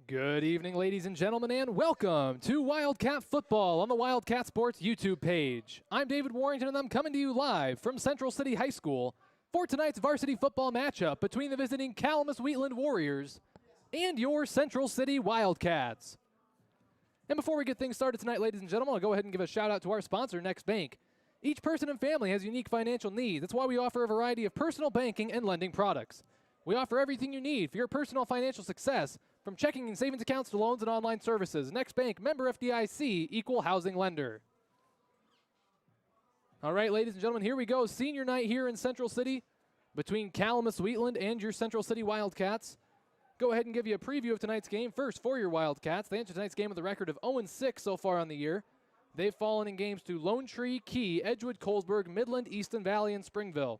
Good evening, ladies and gentlemen, and welcome to Wildcat Football on the Wildcat Sports YouTube page. I'm David Warrington, and I'm coming to you live from Central City High School for tonight's varsity football matchup between the visiting Calamus-Wheatland Warriors and your Central City Wildcats. And before we get things started tonight, ladies and gentlemen, I'll go ahead and give a shout out to our sponsor, Next Bank. Each person and family has unique financial needs. That's why we offer a variety of personal banking and lending products. We offer everything you need for your personal financial success, from checking and savings accounts to loans and online services. Next Bank, member FDIC, equal housing lender. All right, ladies and gentlemen, here we go. Senior night here in Central City between Calamus-Wheatland and your Central City Wildcats. Go ahead and give you a preview of tonight's game. First, for your Wildcats, they enter tonight's game with a record of 0-6 so far on the year. They've fallen in games to Lone Tree, Key, Edgewood, Colesburg, Midland, Easton Valley, and Springville.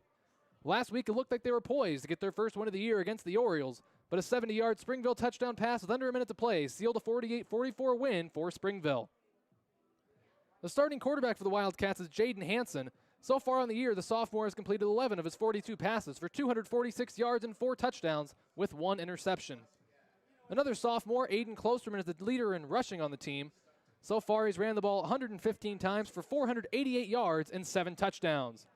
Last week, it looked like they were poised to get their first win of the year against the Orioles, but a 70-yard Springville touchdown pass with under a minute to play sealed a 48-44 win for Springville. The starting quarterback for the Wildcats is Jaden Hanson. So far on the year, the sophomore has completed 11 of his 42 passes for 246 yards and 4 touchdowns with 1 interception. Another sophomore, Aiden Klosterman, is the leader in rushing on the team. So far, he's ran the ball 115 times for 488 yards and 7 touchdowns.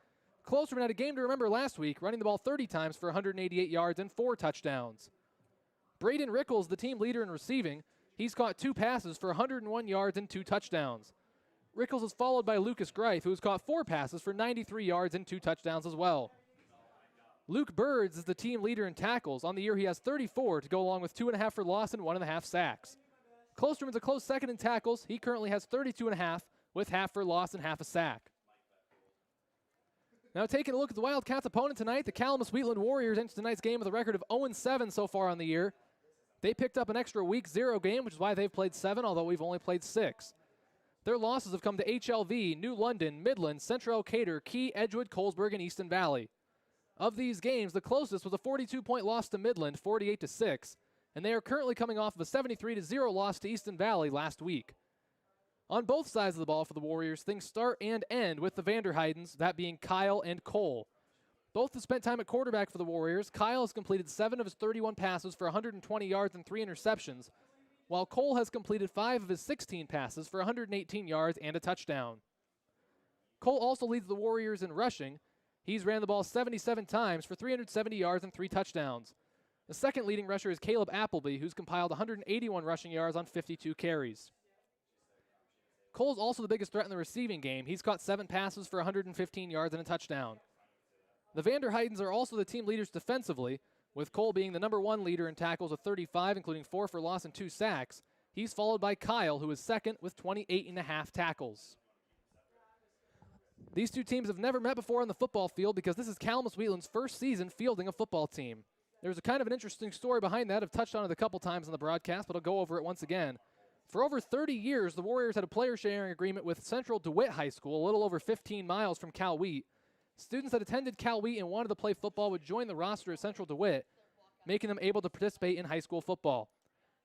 Klosterman had a game to remember last week, running the ball 30 times for 188 yards and 4 touchdowns. Braden Rickles, the team leader in receiving, he's caught 2 passes for 101 yards and 2 touchdowns. Rickles is followed by Lucas Greif, who's caught 4 passes for 93 yards and 2 touchdowns as well. Luke Birds is the team leader in tackles. On the year, he has 34 to go along with 2.5 for loss and 1.5 sacks. Klosterman's a close second in tackles. He currently has 32.5 with half for loss and half a sack. Now taking a look at the Wildcats' opponent tonight, the Calamus-Wheatland Warriors enter tonight's game with a record of 0-7 so far on the year. They picked up an extra week 0 game, which is why they've played 7, although we've only played 6. Their losses have come to HLV, New London, Midland, Central Elkader, Key, Edgewood, Colesburg, and Easton Valley. Of these games, the closest was a 42-point loss to Midland, 48-6, and they are currently coming off of a 73-0 loss to Easton Valley last week. On both sides of the ball for the Warriors, things start and end with the Vanderheidens, that being Kyle and Cole. Both have spent time at quarterback for the Warriors. Kyle has completed 7 of his 31 passes for 120 yards and 3 interceptions, while Cole has completed 5 of his 16 passes for 118 yards and a touchdown. Cole also leads the Warriors in rushing. He's ran the ball 77 times for 370 yards and 3 touchdowns. The second leading rusher is Caleb Appleby, who's compiled 181 rushing yards on 52 carries. Cole's also the biggest threat in the receiving game. He's caught 7 passes for 115 yards and a touchdown. The Vanderheidens are also the team leaders defensively, with Cole being the #1 leader in tackles with 35, including 4 for loss and 2 sacks. He's followed by Kyle, who is second with 28.5 tackles. These two teams have never met before on the football field because this is Calamus-Wheatland's first season fielding a football team. There's a kind of an interesting story behind that. I've touched on it a couple times in the broadcast, but I'll go over it once again. For over 30 years, the Warriors had a player sharing agreement with Central DeWitt High School, a little over 15 miles from Cal Wheat. Students that attended Cal Wheat and wanted to play football would join the roster at Central DeWitt, making them able to participate in high school football.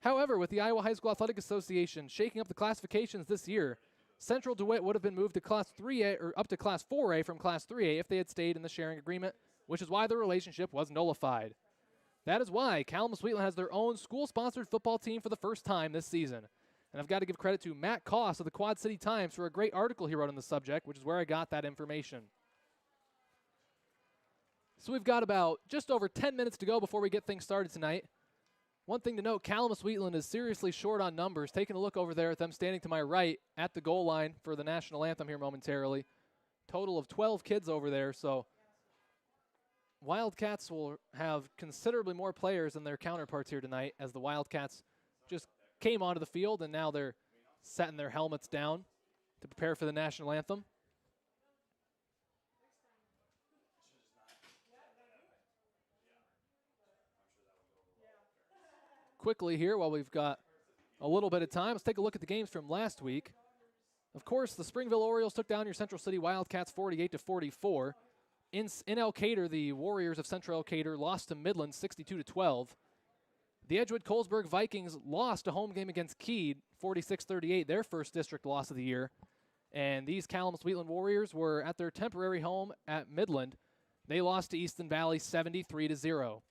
However, with the Iowa High School Athletic Association shaking up the classifications this year, Central DeWitt would have been moved to Class 3A or up to Class 4A from Class 3A if they had stayed in the sharing agreement, which is why the relationship was nullified. That is why Calamus-Wheatland has their own school-sponsored football team for the first time this season. And I've got to give credit to Matt Koss of the Quad City Times for a great article he wrote on the subject, which is where I got that information. So we've got about just over 10 minutes to go before we get things started tonight. One thing to note, Calamus-Wheatland is seriously short on numbers. Taking a look over there at them standing to my right at the goal line for the national anthem here momentarily. Total of 12 kids over there, so Wildcats will have considerably more players than their counterparts here tonight as the Wildcats just came onto the field and now they're setting their helmets down to prepare for the national anthem. Quickly here, while we've got a little bit of time, let's take a look at the games from last week. Of course, the Springville Orioles took down your Central City Wildcats 48-44. In Elkader, the Warriors of Central Elkader lost to Midland 62-12. The Edgewood Colesburg Vikings lost a home game against Key 46-38, their first district loss of the year. And these Calamus-Wheatland Warriors were at their temporary home at Midland. They lost to Easton Valley 73-0.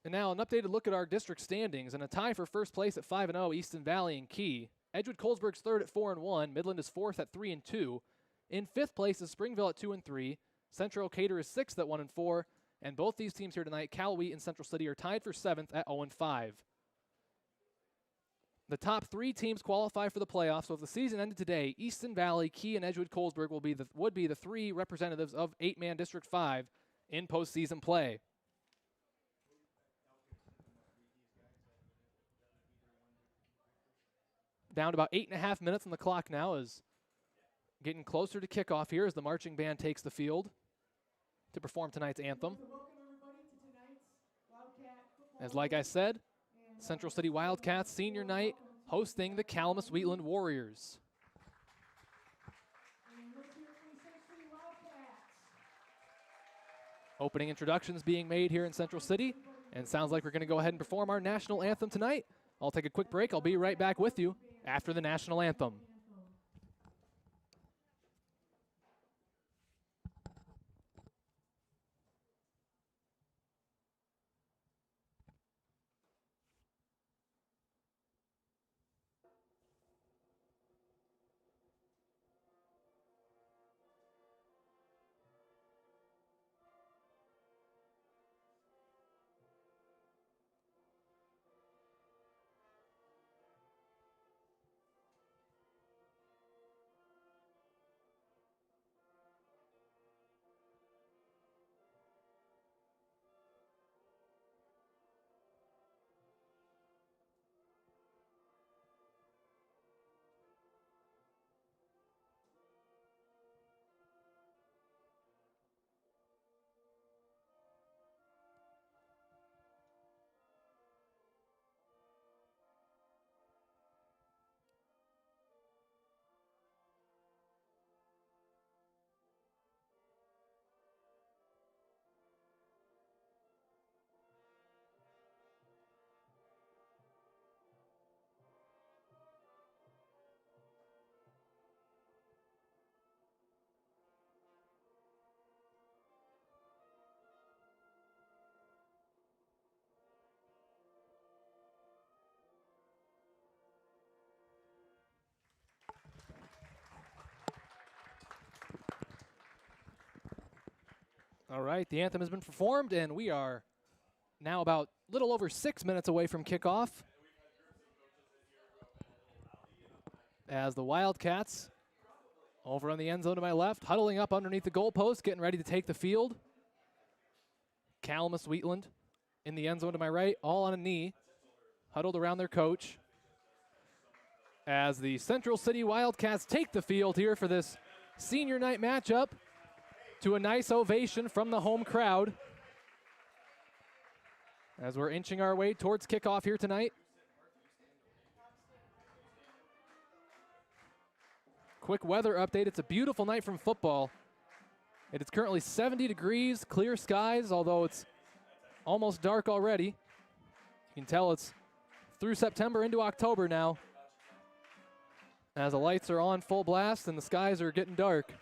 And now an updated look at our district standings, and a tie for first place at 5-0, Easton Valley and Key. Edgewood-Colesburg's third at 4-1. Midland is fourth at 3-2. In fifth place is Springville at 2-3. Central Cater is sixth at 1-4. And both these teams here tonight, Cal-Wheat and Central City, are tied for seventh at 0-5. The top three teams qualify for the playoffs, so if the season ended today, Easton Valley, Key, and Edgewood-Colesburg would be the three representatives of 8-man District 5 in postseason play. Down to about 8.5 minutes on the clock now, is getting closer to kickoff here as the marching band takes the field to perform tonight's anthem. As like I said, Central City Wildcats senior night hosting the Calamus-Wheatland Warriors. Opening introductions being made here in Central City, and sounds like we're going to go ahead and perform our national anthem tonight. I'll take a quick break. I'll be right back with you after the national anthem. All right, the anthem has been performed, and we are now about a little over 6 minutes away from kickoff. As the Wildcats, over on the end zone to my left, huddling up underneath the goalpost, getting ready to take the field. Calamus-Wheatland in the end zone to my right, all on a knee, huddled around their coach. As the Central City Wildcats take the field here for this senior night matchup, to a nice ovation from the home crowd as we're inching our way towards kickoff here tonight. Quick weather update. It's a beautiful night from football. It is currently 70 degrees, clear skies, although it's almost dark already. You can tell it's through September into October now, as the lights are on full blast and the skies are getting dark.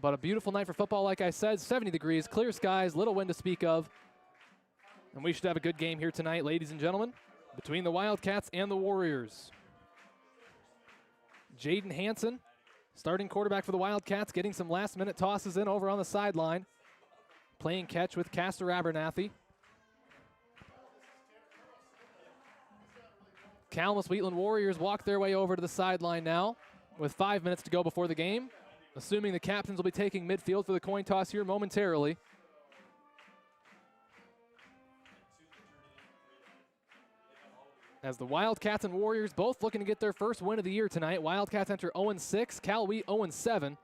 But a beautiful night for football, like I said, 70 degrees, clear skies, little wind to speak of. And we should have a good game here tonight, ladies and gentlemen, between the Wildcats and the Warriors. Jaden Hanson, starting quarterback for the Wildcats, getting some last-minute tosses in over on the sideline, playing catch with Castor Abernathy. Calamus-Wheatland Warriors walk their way over to the sideline now with 5 minutes to go before the game, assuming the captains will be taking midfield for the coin toss here momentarily. As the Wildcats and Warriors both looking to get their first win of the year tonight. Wildcats enter 0-6, Cal-Wheat 0-7.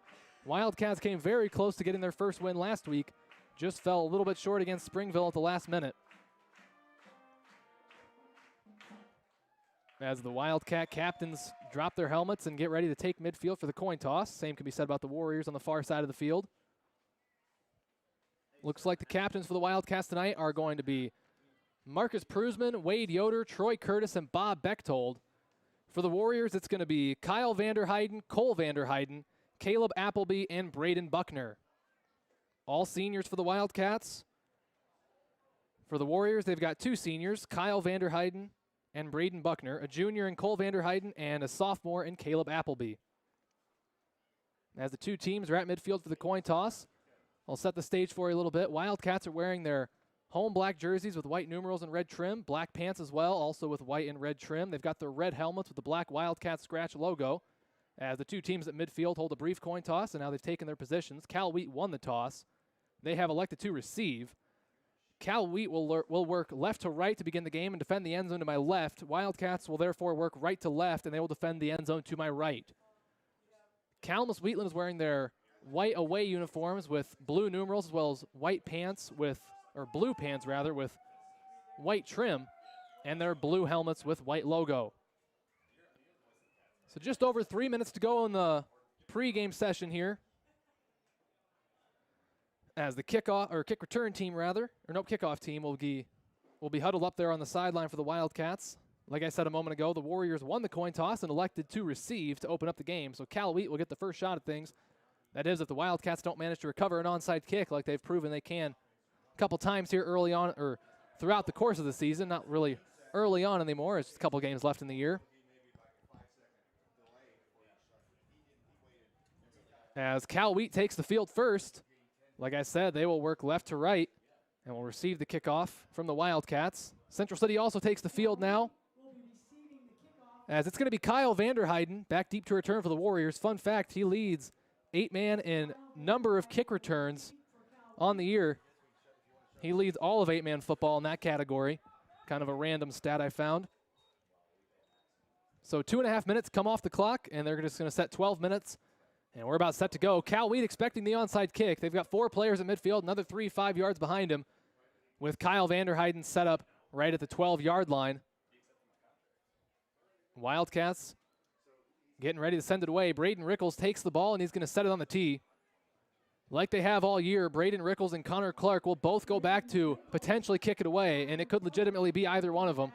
Wildcats came very close to getting their first win last week, just fell a little bit short against Springville at the last minute. As the Wildcat captains drop their helmets and get ready to take midfield for the coin toss. Same can be said about the Warriors on the far side of the field. Looks like the captains for the Wildcats tonight are going to be Marcus Cruzman, Wade Yoder, Troy Curtis, and Bob Bechtold. For the Warriors, it's going to be Kyle Vanderheiden, Cole Vanderheiden, Caleb Appleby, and Braden Buckner. All seniors for the Wildcats. For the Warriors, they've got two seniors, Kyle Vanderheiden and Braden Buckner, a junior in Cole Vanderheiden, and a sophomore in Caleb Appleby. As the two teams are at midfield for the coin toss, I'll set the stage for you a little bit. Wildcats are wearing their home black jerseys with white numerals and red trim, black pants as well, also with white and red trim. They've got their red helmets with the black Wildcat scratch logo. As the two teams at midfield hold a brief coin toss, and now they've taken their positions. Cal Wheat won the toss. They have elected to receive. Cal Wheat will work left to right to begin the game and defend the end zone to my left. Wildcats will therefore work right to left, and they will defend the end zone to my right. Calamus-Wheatland is wearing their white away uniforms with blue numerals as well as white pants with, or blue pants rather, with white trim, and their blue helmets with white logo. So just over 3 minutes to go in the pregame session here. As the kick return team kickoff team will be huddled up there on the sideline for the Wildcats. Like I said a moment ago, the Warriors won the coin toss and elected to receive to open up the game. So Cal Wheat will get the first shot at things. That is, if the Wildcats don't manage to recover an onside kick like they've proven they can a couple times here early on, or throughout the course of the season. Not really early on anymore. It's just a couple games left in the year. As Cal Wheat takes the field first, like I said, they will work left to right and will receive the kickoff from the Wildcats. Central City also takes the field now, as it's going to be Kyle Vanderheiden back deep to return for the Warriors. Fun fact, he leads 8-man in number of kick returns on the year. He leads all of 8-man football in that category. Kind of a random stat I found. So 2.5 minutes come off the clock, and they're just going to set 12 minutes. And we're about set to go. Cal Wheat expecting the onside kick. They've got 4 players at midfield, another 3 5 yards behind him, with Kyle Vanderheiden set up right at the 12-yard line. Wildcats getting ready to send it away. Braden Rickles takes the ball, and he's going to set it on the tee. Like they have all year, Braden Rickles and Connor Clark will both go back to potentially kick it away, and it could legitimately be either one of them.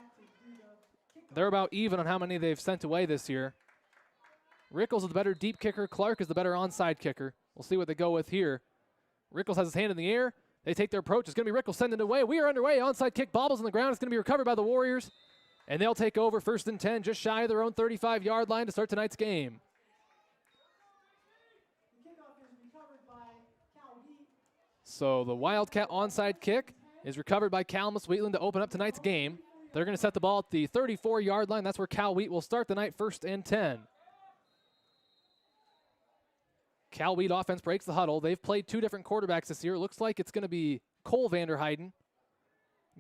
They're about even on how many they've sent away this year. Rickles is the better deep kicker. Clark is the better onside kicker. We'll see what they go with here. Rickles has his hand in the air. They take their approach. It's going to be Rickles sending it away. We are underway. Onside kick bobbles on the ground. It's going to be recovered by the Warriors. And they'll take over 1st and 10, just shy of their own 35-yard line to start tonight's game. So the Wildcat onside kick is recovered by Calamus-Wheatland to open up tonight's game. They're going to set the ball at the 34-yard line. That's where Cal Wheat will start the night, 1st and 10. Cal Wheat offense breaks the huddle. They've played 2 different quarterbacks this year. It looks like it's going to be Cole Vanderheiden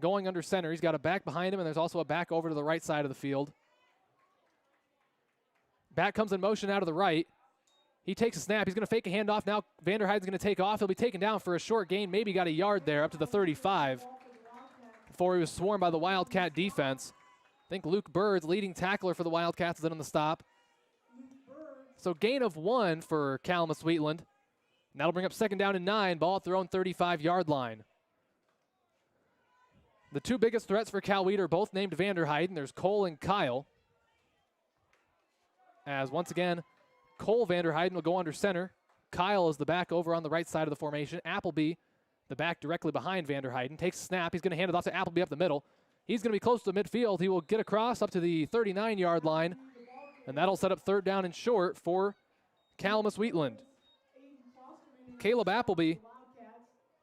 going under center. He's got a back behind him, and there's also a back over to the right side of the field. Back comes in motion out of the right. He takes a snap. He's going to fake a handoff. Now Vanderheiden's going to take off. He'll be taken down for a short gain. Maybe got a yard there up to the 35 before he was swarmed by the Wildcat defense. I think Luke Bird's leading tackler for the Wildcats is in on the stop. So gain of 1 for Calamus-Wheatland. That'll bring up 2nd down and 9. Ball at their own 35-yard line. The 2 biggest threats for Cal Wheat are both named Vanderheiden. There's Cole and Kyle. As once again, Cole Vanderheiden will go under center. Kyle is the back over on the right side of the formation. Appleby, the back directly behind Vanderheiden, takes a snap. He's going to hand it off to Appleby up the middle. He's going to be close to midfield. He will get across up to the 39-yard line. And that'll set up 3rd down and short for Calamus-Wheatland. Caleb Appleby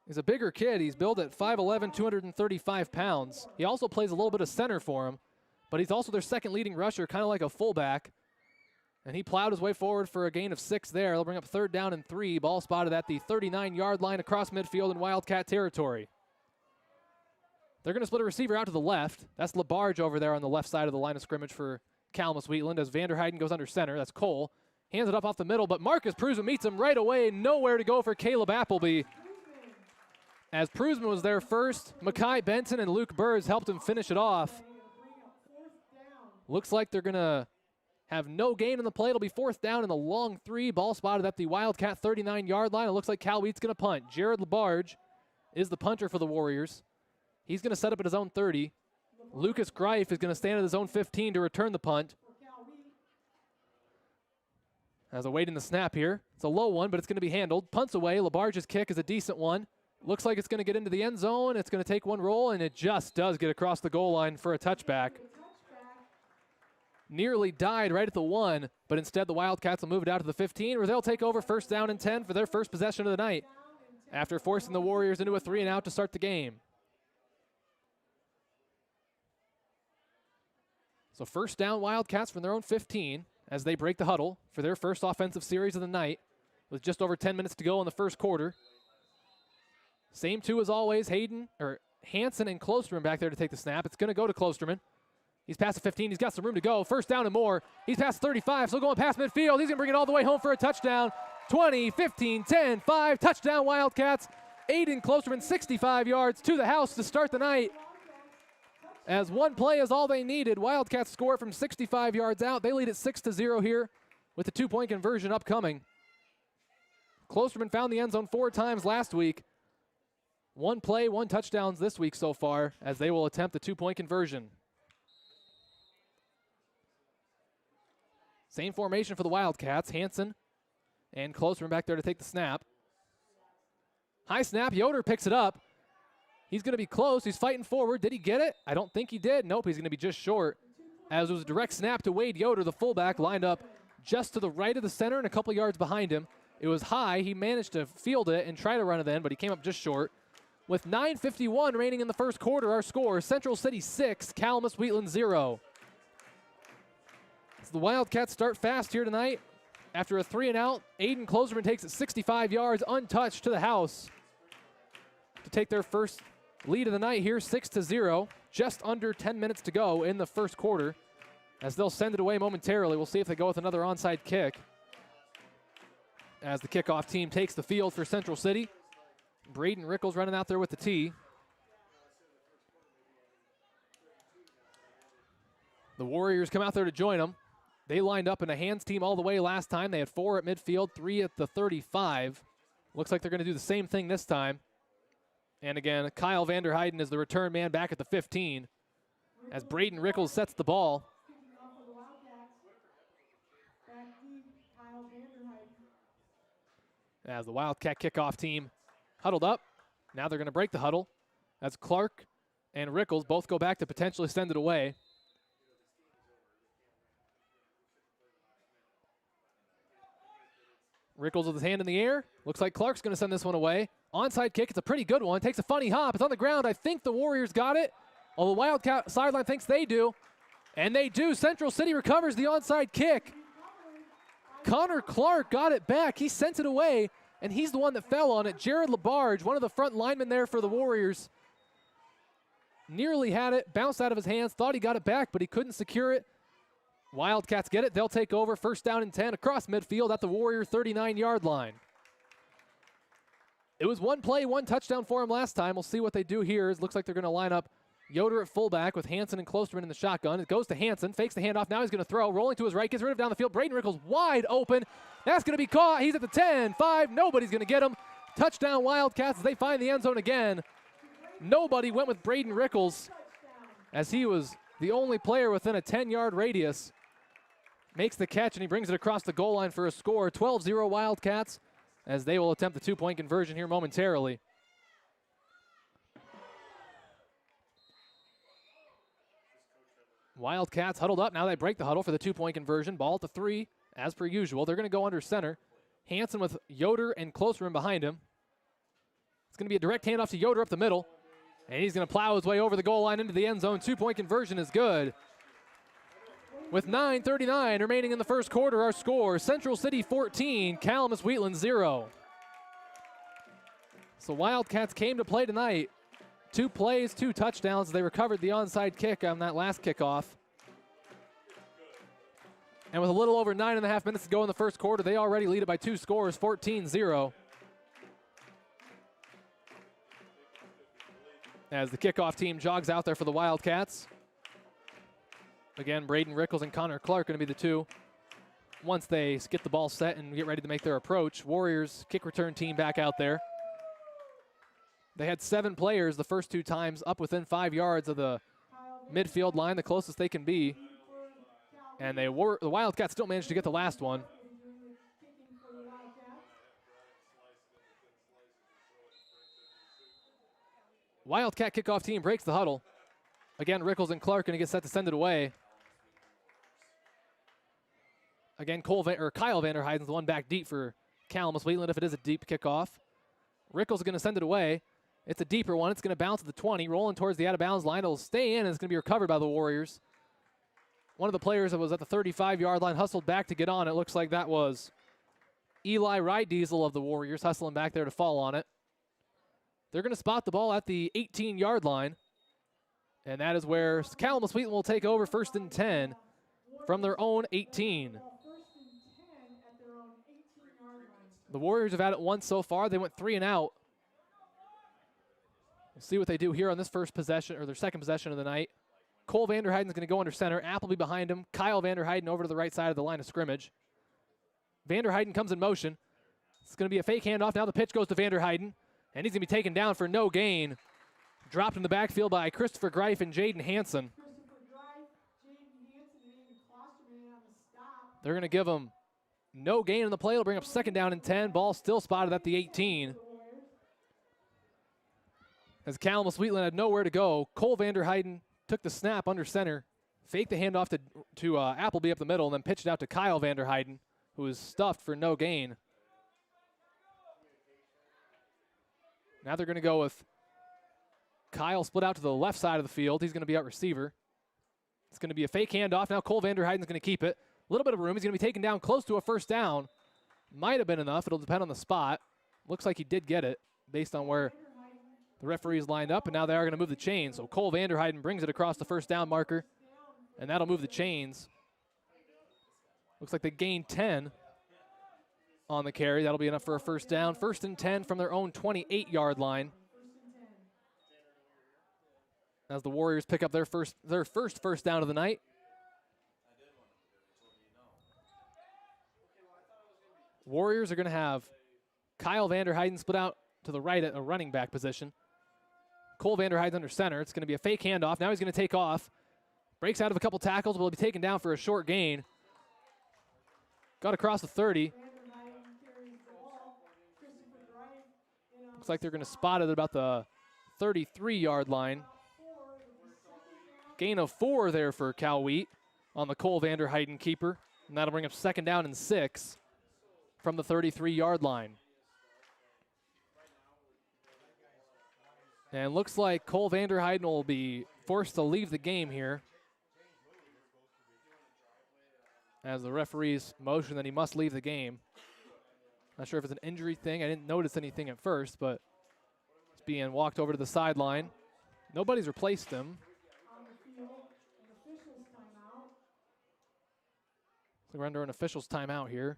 is a bigger kid. He's billed at 5'11", 235 pounds. He also plays a little bit of center for him, but he's also their 2nd leading rusher, kind of like a fullback. And he plowed his way forward for a gain of 6 there. They'll bring up 3rd down and 3. Ball spotted at the 39-yard line across midfield in Wildcat territory. They're going to split a receiver out to the left. That's LaBarge over there on the left side of the line of scrimmage for Calamus-Wheatland as Vanderheiden goes under center. That's Cole. Hands it up off the middle, but Marcus Cruzman meets him right away. Nowhere to go for Caleb Appleby. As Cruzman was there first, Makai Benton and Luke Burrs helped him finish it off. Looks like they're going to have no gain in the play. It'll be 4th down in the long 3. Ball spotted at the Wildcat 39-yard line. It looks like Cal Wheat's going to punt. Jared LaBarge is the punter for the Warriors. He's going to set up at his own 30. Lucas Greif is going to stand at his own 15 to return the punt. As awaiting the snap here. It's a low one, but it's going to be handled. Punts away. LaBarge's kick is a decent one. Looks like it's going to get into the end zone. It's going to take one roll, and it just does get across the goal line for a touchback. Nearly died right at the 1, but instead the Wildcats will move it out to the 15, where they'll take over 1st down and 10 for their first possession of the night after forcing the Warriors into a 3-and-out to start the game. So 1st down Wildcats from their own 15 as they break the huddle for their first offensive series of the night with just over 10 minutes to go in the first quarter. Same two as always, Hanson and Klosterman back there to take the snap. It's going to go to Klosterman. He's past the 15. He's got some room to go. 1st down and more. He's past 35, so going past midfield. He's going to bring it all the way home for a touchdown. 20, 15, 10, 5. Touchdown Wildcats. Aiden Klosterman, 65 yards to the house to start the night. As one play is all they needed, Wildcats score from 65 yards out. They lead at 6-0 here with the 2-point conversion upcoming. Klosterman found the end zone 4 times last week. One play, 1 touchdowns this week so far as they will attempt the 2-point conversion. Same formation for the Wildcats. Hanson and Klosterman back there to take the snap. High snap. Yoder picks it up. He's going to be close. He's fighting forward. Did he get it? I don't think he did. Nope, he's going to be just short. As it was a direct snap to Wade Yoder, the fullback, lined up just to the right of the center and a couple yards behind him. It was high. He managed to field it and try to run it in, but he came up just short. With 9:51 remaining in the first quarter, our score, Central City 6, Calamus-Wheatland 0. So the Wildcats start fast here tonight. After a 3-and-out, Aiden Klosterman takes it 65 yards untouched to the house to take their first lead of the night here, 6-0. Just under 10 minutes to go in the first quarter as they'll send it away momentarily. We'll see if they go with another onside kick as the kickoff team takes the field for Central City. Braden Rickles running out there with the tee. The Warriors come out there to join them. They lined up in a hands team all the way last time. They had 4 at midfield, 3 at the 35. Looks like they're going to do the same thing this time. And again, Kyle Vanderheiden is the return man back at the 15 as Braden Rickles sets the ball. As the Wildcat kickoff team huddled up. Now they're going to break the huddle. As Clark and Rickles both go back to potentially send it away. Rickles with his hand in the air. Looks like Clark's going to send this one away. Onside kick. It's a pretty good one. Takes a funny hop. It's on the ground. I think the Warriors got it. Oh, the Wildcat sideline thinks they do. And they do. Central City recovers the onside kick. Connor Clark got it back. He sent it away, and he's the one that fell on it. Jared LaBarge, one of the front linemen there for the Warriors, nearly had it, bounced out of his hands, thought he got it back, but he couldn't secure it. Wildcats get it. They'll take over. 1st down and 10 across midfield at the Warrior 39-yard line. It was one play, 1 touchdown for him last time. We'll see what they do here. It looks like they're going to line up Yoder at fullback with Hanson and Klosterman in the shotgun. It goes to Hanson, fakes the handoff. Now he's going to throw, rolling to his right, gets rid of down the field. Braden Rickles wide open. That's going to be caught. He's at the 10, 5. Nobody's going to get him. Touchdown Wildcats as they find the end zone again. Nobody went with Braden Rickles as he was the only player within a 10-yard radius. Makes the catch, and he brings it across the goal line for a score. 12-0 Wildcats as they will attempt the 2-point conversion here momentarily. Wildcats huddled up. Now they break the huddle for the 2-point conversion. Ball at the 3, as per usual. They're going to go under center. Hanson with Yoder and Klosterman behind him. It's going to be a direct handoff to Yoder up the middle. And he's going to plow his way over the goal line into the end zone. 2-point conversion is good. With 9:39 remaining in the first quarter, our score, Central City 14, Calamus-Wheatland 0. So Wildcats came to play tonight. 2 plays, 2 touchdowns. They recovered the onside kick on that last kickoff. And with a little over 9.5 minutes to go in the first quarter, they already lead it by 2 scores, 14-0. As the kickoff team jogs out there for the Wildcats. Again, Braden Rickles and Connor Clark going to be the 2. Once they get the ball set and get ready to make their approach, Warriors kick return team back out there. They had 7 players the first 2 times up within 5 yards of the midfield line, the closest they can be. And the Wildcats still managed to get the last one. Wildcat kickoff team breaks the huddle. Again, Rickles and Clark going to get set to send it away. Again, Kyle Vanderheiden's the one back deep for Calamus-Wheatland if it is a deep kickoff. Rickles is going to send it away. It's a deeper one. It's going to bounce to the 20, rolling towards the out-of-bounds line. It'll stay in, and it's going to be recovered by the Warriors. One of the players that was at the 35-yard line hustled back to get on. It looks like that was Eli Rydesel of the Warriors hustling back there to fall on it. They're going to spot the ball at the 18-yard line, and that is where Calamus-Wheatland will take over 1st and 10 from their own 18. The Warriors have had it once so far. They went 3 and out. We'll see what they do here on this first possession, or their second possession of the night. Cole Vanderheiden's going to go under center. Appleby behind him. Kyle Vanderheiden over to the right side of the line of scrimmage. Vanderheiden comes in motion. It's going to be a fake handoff. Now the pitch goes to Vanderheiden, and he's going to be taken down for no gain. Dropped in the backfield by Christopher Greif and Jaden Hanson. They're going to give him no gain in the play. It'll bring up 2nd down and 10. Ball still spotted at the 18. As Calamus-Wheatland had nowhere to go, Cole Vanderheiden took the snap under center, faked the handoff to Appleby up the middle, and then pitched it out to Kyle Vanderheiden, who was stuffed for no gain. Now they're going to go with Kyle split out to the left side of the field. He's going to be out receiver. It's going to be a fake handoff. Now Cole Vanderheiden's going to keep it. A little bit of room. He's going to be taken down close to a 1st down. Might have been enough. It'll depend on the spot. Looks like he did get it based on where the referees lined up, and now they are going to move the chains. So Cole Vanderheiden brings it across the 1st down marker, and that'll move the chains. Looks like they gained 10 on the carry. That'll be enough for a 1st down. 1st and 10 from their own 28-yard line. As the Warriors pick up their first 1st down of the night. Warriors are going to have Kyle Vanderheiden split out to the right at a running back position. Cole Vanderheiden's under center. It's going to be a fake handoff. Now he's going to take off. Breaks out of a couple tackles. Will be taken down for a short gain. Got across the 30. Looks like they're going to spot it at about the 33-yard line. Gain of 4 there for Cal Wheat on the Cole Vanderheiden keeper. And that'll bring up 2nd down and 6 from the 33-yard line. And looks like Cole Vanderheiden will be forced to leave the game here, as the referees motion that he must leave the game. Not sure if it's an injury thing. I didn't notice anything at first, but it's being walked over to the sideline. Nobody's replaced him. So we're under an official's timeout here.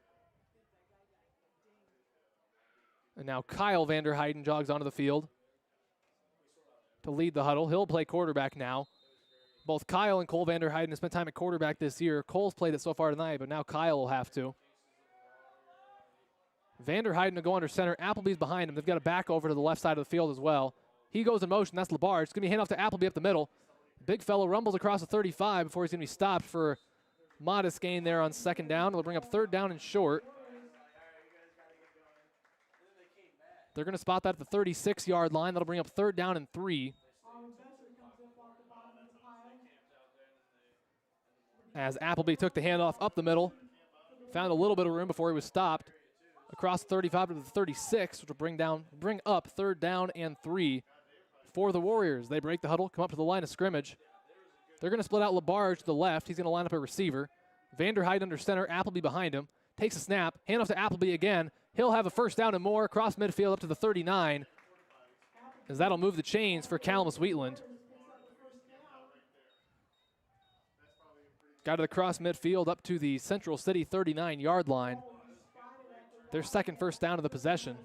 And now Kyle Vanderheiden jogs onto the field to lead the huddle. He'll play quarterback now. Both Kyle and Cole Vanderheiden have spent time at quarterback this year. Cole's played it so far tonight, but now Kyle will have to. Vanderheiden will go under center. Appleby's behind him. They've got a back over to the left side of the field as well. He goes in motion. That's Labarge. It's going to be handoff to Appleby up the middle. Big fellow rumbles across the 35 before he's going to be stopped for a modest gain there on 2nd down. It'll bring up 3rd down and short. They're going to spot that at the 36-yard line. That'll bring up 3rd down and 3. As Appleby took the handoff up the middle, found a little bit of room before he was stopped. Across the 35 to the 36, which will bring up 3rd down and 3 for the Warriors. They break the huddle, come up to the line of scrimmage. They're going to split out Labarge to the left. He's going to line up a receiver. Vanderheiden under center, Appleby behind him. Takes a snap, handoff to Appleby again. He'll have a 1st down and more across midfield up to the 39, as that'll move the chains for Calamus-Wheatland. Got to the cross midfield up to the Central City 39-yard line. Their 2nd 1st down of the possession,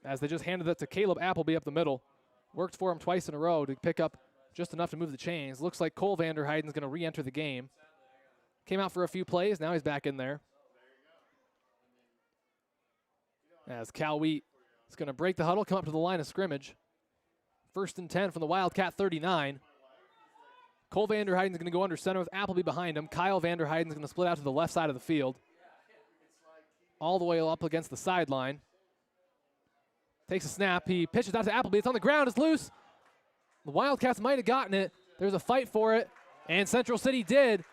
as they just handed it to Caleb Appleby up the middle. Worked for him twice in a row to pick up just enough to move the chains. Looks like Cole Vanderheiden's going to re-enter the game. Came out for a few plays. Now he's back in there. As Cal Wheat is going to break the huddle, come up to the line of scrimmage. 1st and 10 from the Wildcat 39. Cole Vanderheiden's going to go under center with Appleby behind him. Kyle Vanderheiden's going to split out to the left side of the field, all the way up against the sideline. Takes a snap. He pitches out to Appleby. It's on the ground. It's loose. The Wildcats might have gotten it. There's a fight for it, and Central City did.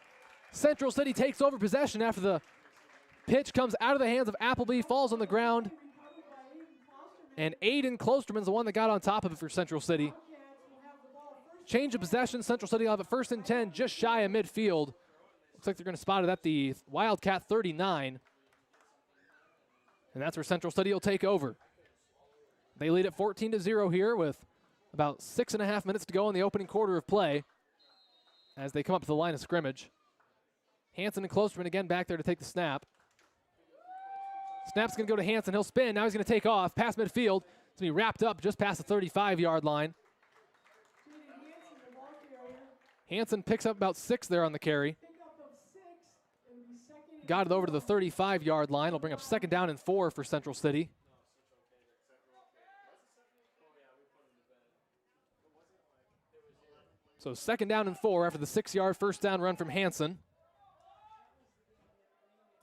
Central City takes over possession after the pitch comes out of the hands of Appleby, falls on the ground. And Aiden Klosterman's the one that got on top of it for Central City. Change of possession, Central City will have it 1st and 10, just shy of midfield. Looks like they're going to spot it at the Wildcat 39. And that's where Central City will take over. They lead at 14-0 here with about 6.5 minutes to go in the opening quarter of play as they come up to the line of scrimmage. Hanson and Klosterman again back there to take the snap. Snap's going to go to Hanson. He'll spin. Now he's going to take off past midfield. It's going to be wrapped up just past the 35-yard line. Hanson picks up about 6 there on the carry. Got it over to the 35-yard line. It'll bring up 2nd down and 4 for Central City. So 2nd down and 4 after the 6-yard first down run from Hanson.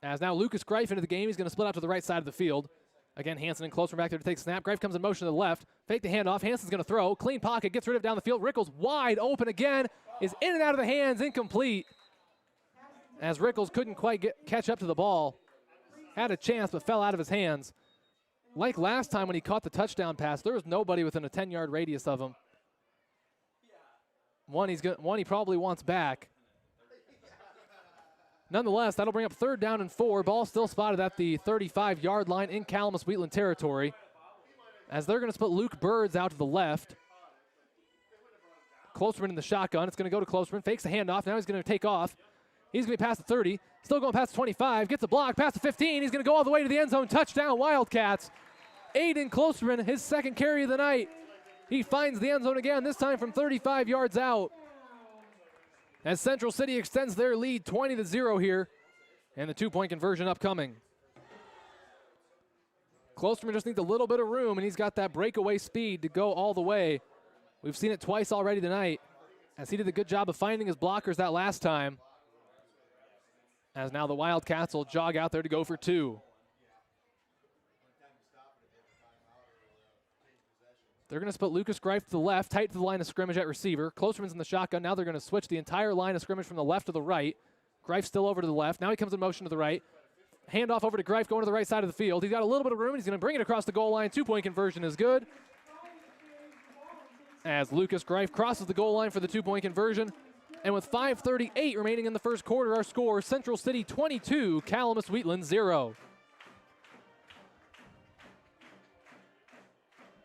As now Lucas Greif into the game. He's going to split out to the right side of the field. Again, Hanson and Klosterman back there to take the snap. Greif comes in motion to the left. Fake the handoff. Hanson's going to throw. Clean pocket. Gets rid of it down the field. Rickles wide open again. Is in and out of the hands. Incomplete. As Rickles couldn't quite catch up to the ball. Had a chance but fell out of his hands. Like last time when he caught the touchdown pass, there was nobody within a 10-yard radius of him. One he probably wants back. Nonetheless, that'll bring up 3rd down and 4. Ball still spotted at the 35-yard line in Calamus-Wheatland territory. As they're going to split Luke Birds out to the left. Klosterman in the shotgun. It's going to go to Klosterman. Fakes the handoff. Now he's going to take off. He's going to be past the 30. Still going past the 25. Gets a block past the 15. He's going to go all the way to the end zone. Touchdown, Wildcats. Aiden Klosterman, his 2nd carry of the night. He finds the end zone again, this time from 35 yards out. As Central City extends their lead 20-0 here, and the 2-point conversion upcoming. Klosterman just needs a little bit of room, and he's got that breakaway speed to go all the way. We've seen it twice already tonight, as he did a good job of finding his blockers that last time. As now the Wildcats will jog out there to go for 2. They're going to split Lucas Greif to the left, tight to the line of scrimmage at receiver. Klosterman's in the shotgun. Now they're going to switch the entire line of scrimmage from the left to the right. Greif still over to the left. Now he comes in motion to the right. Handoff over to Greif going to the right side of the field. He's got a little bit of room. He's going to bring it across the goal line. 2-point conversion is good. As Lucas Greif crosses the goal line for the 2-point conversion. And with 5:38 remaining in the first quarter, our score, Central City 22, Calamus-Wheatland 0.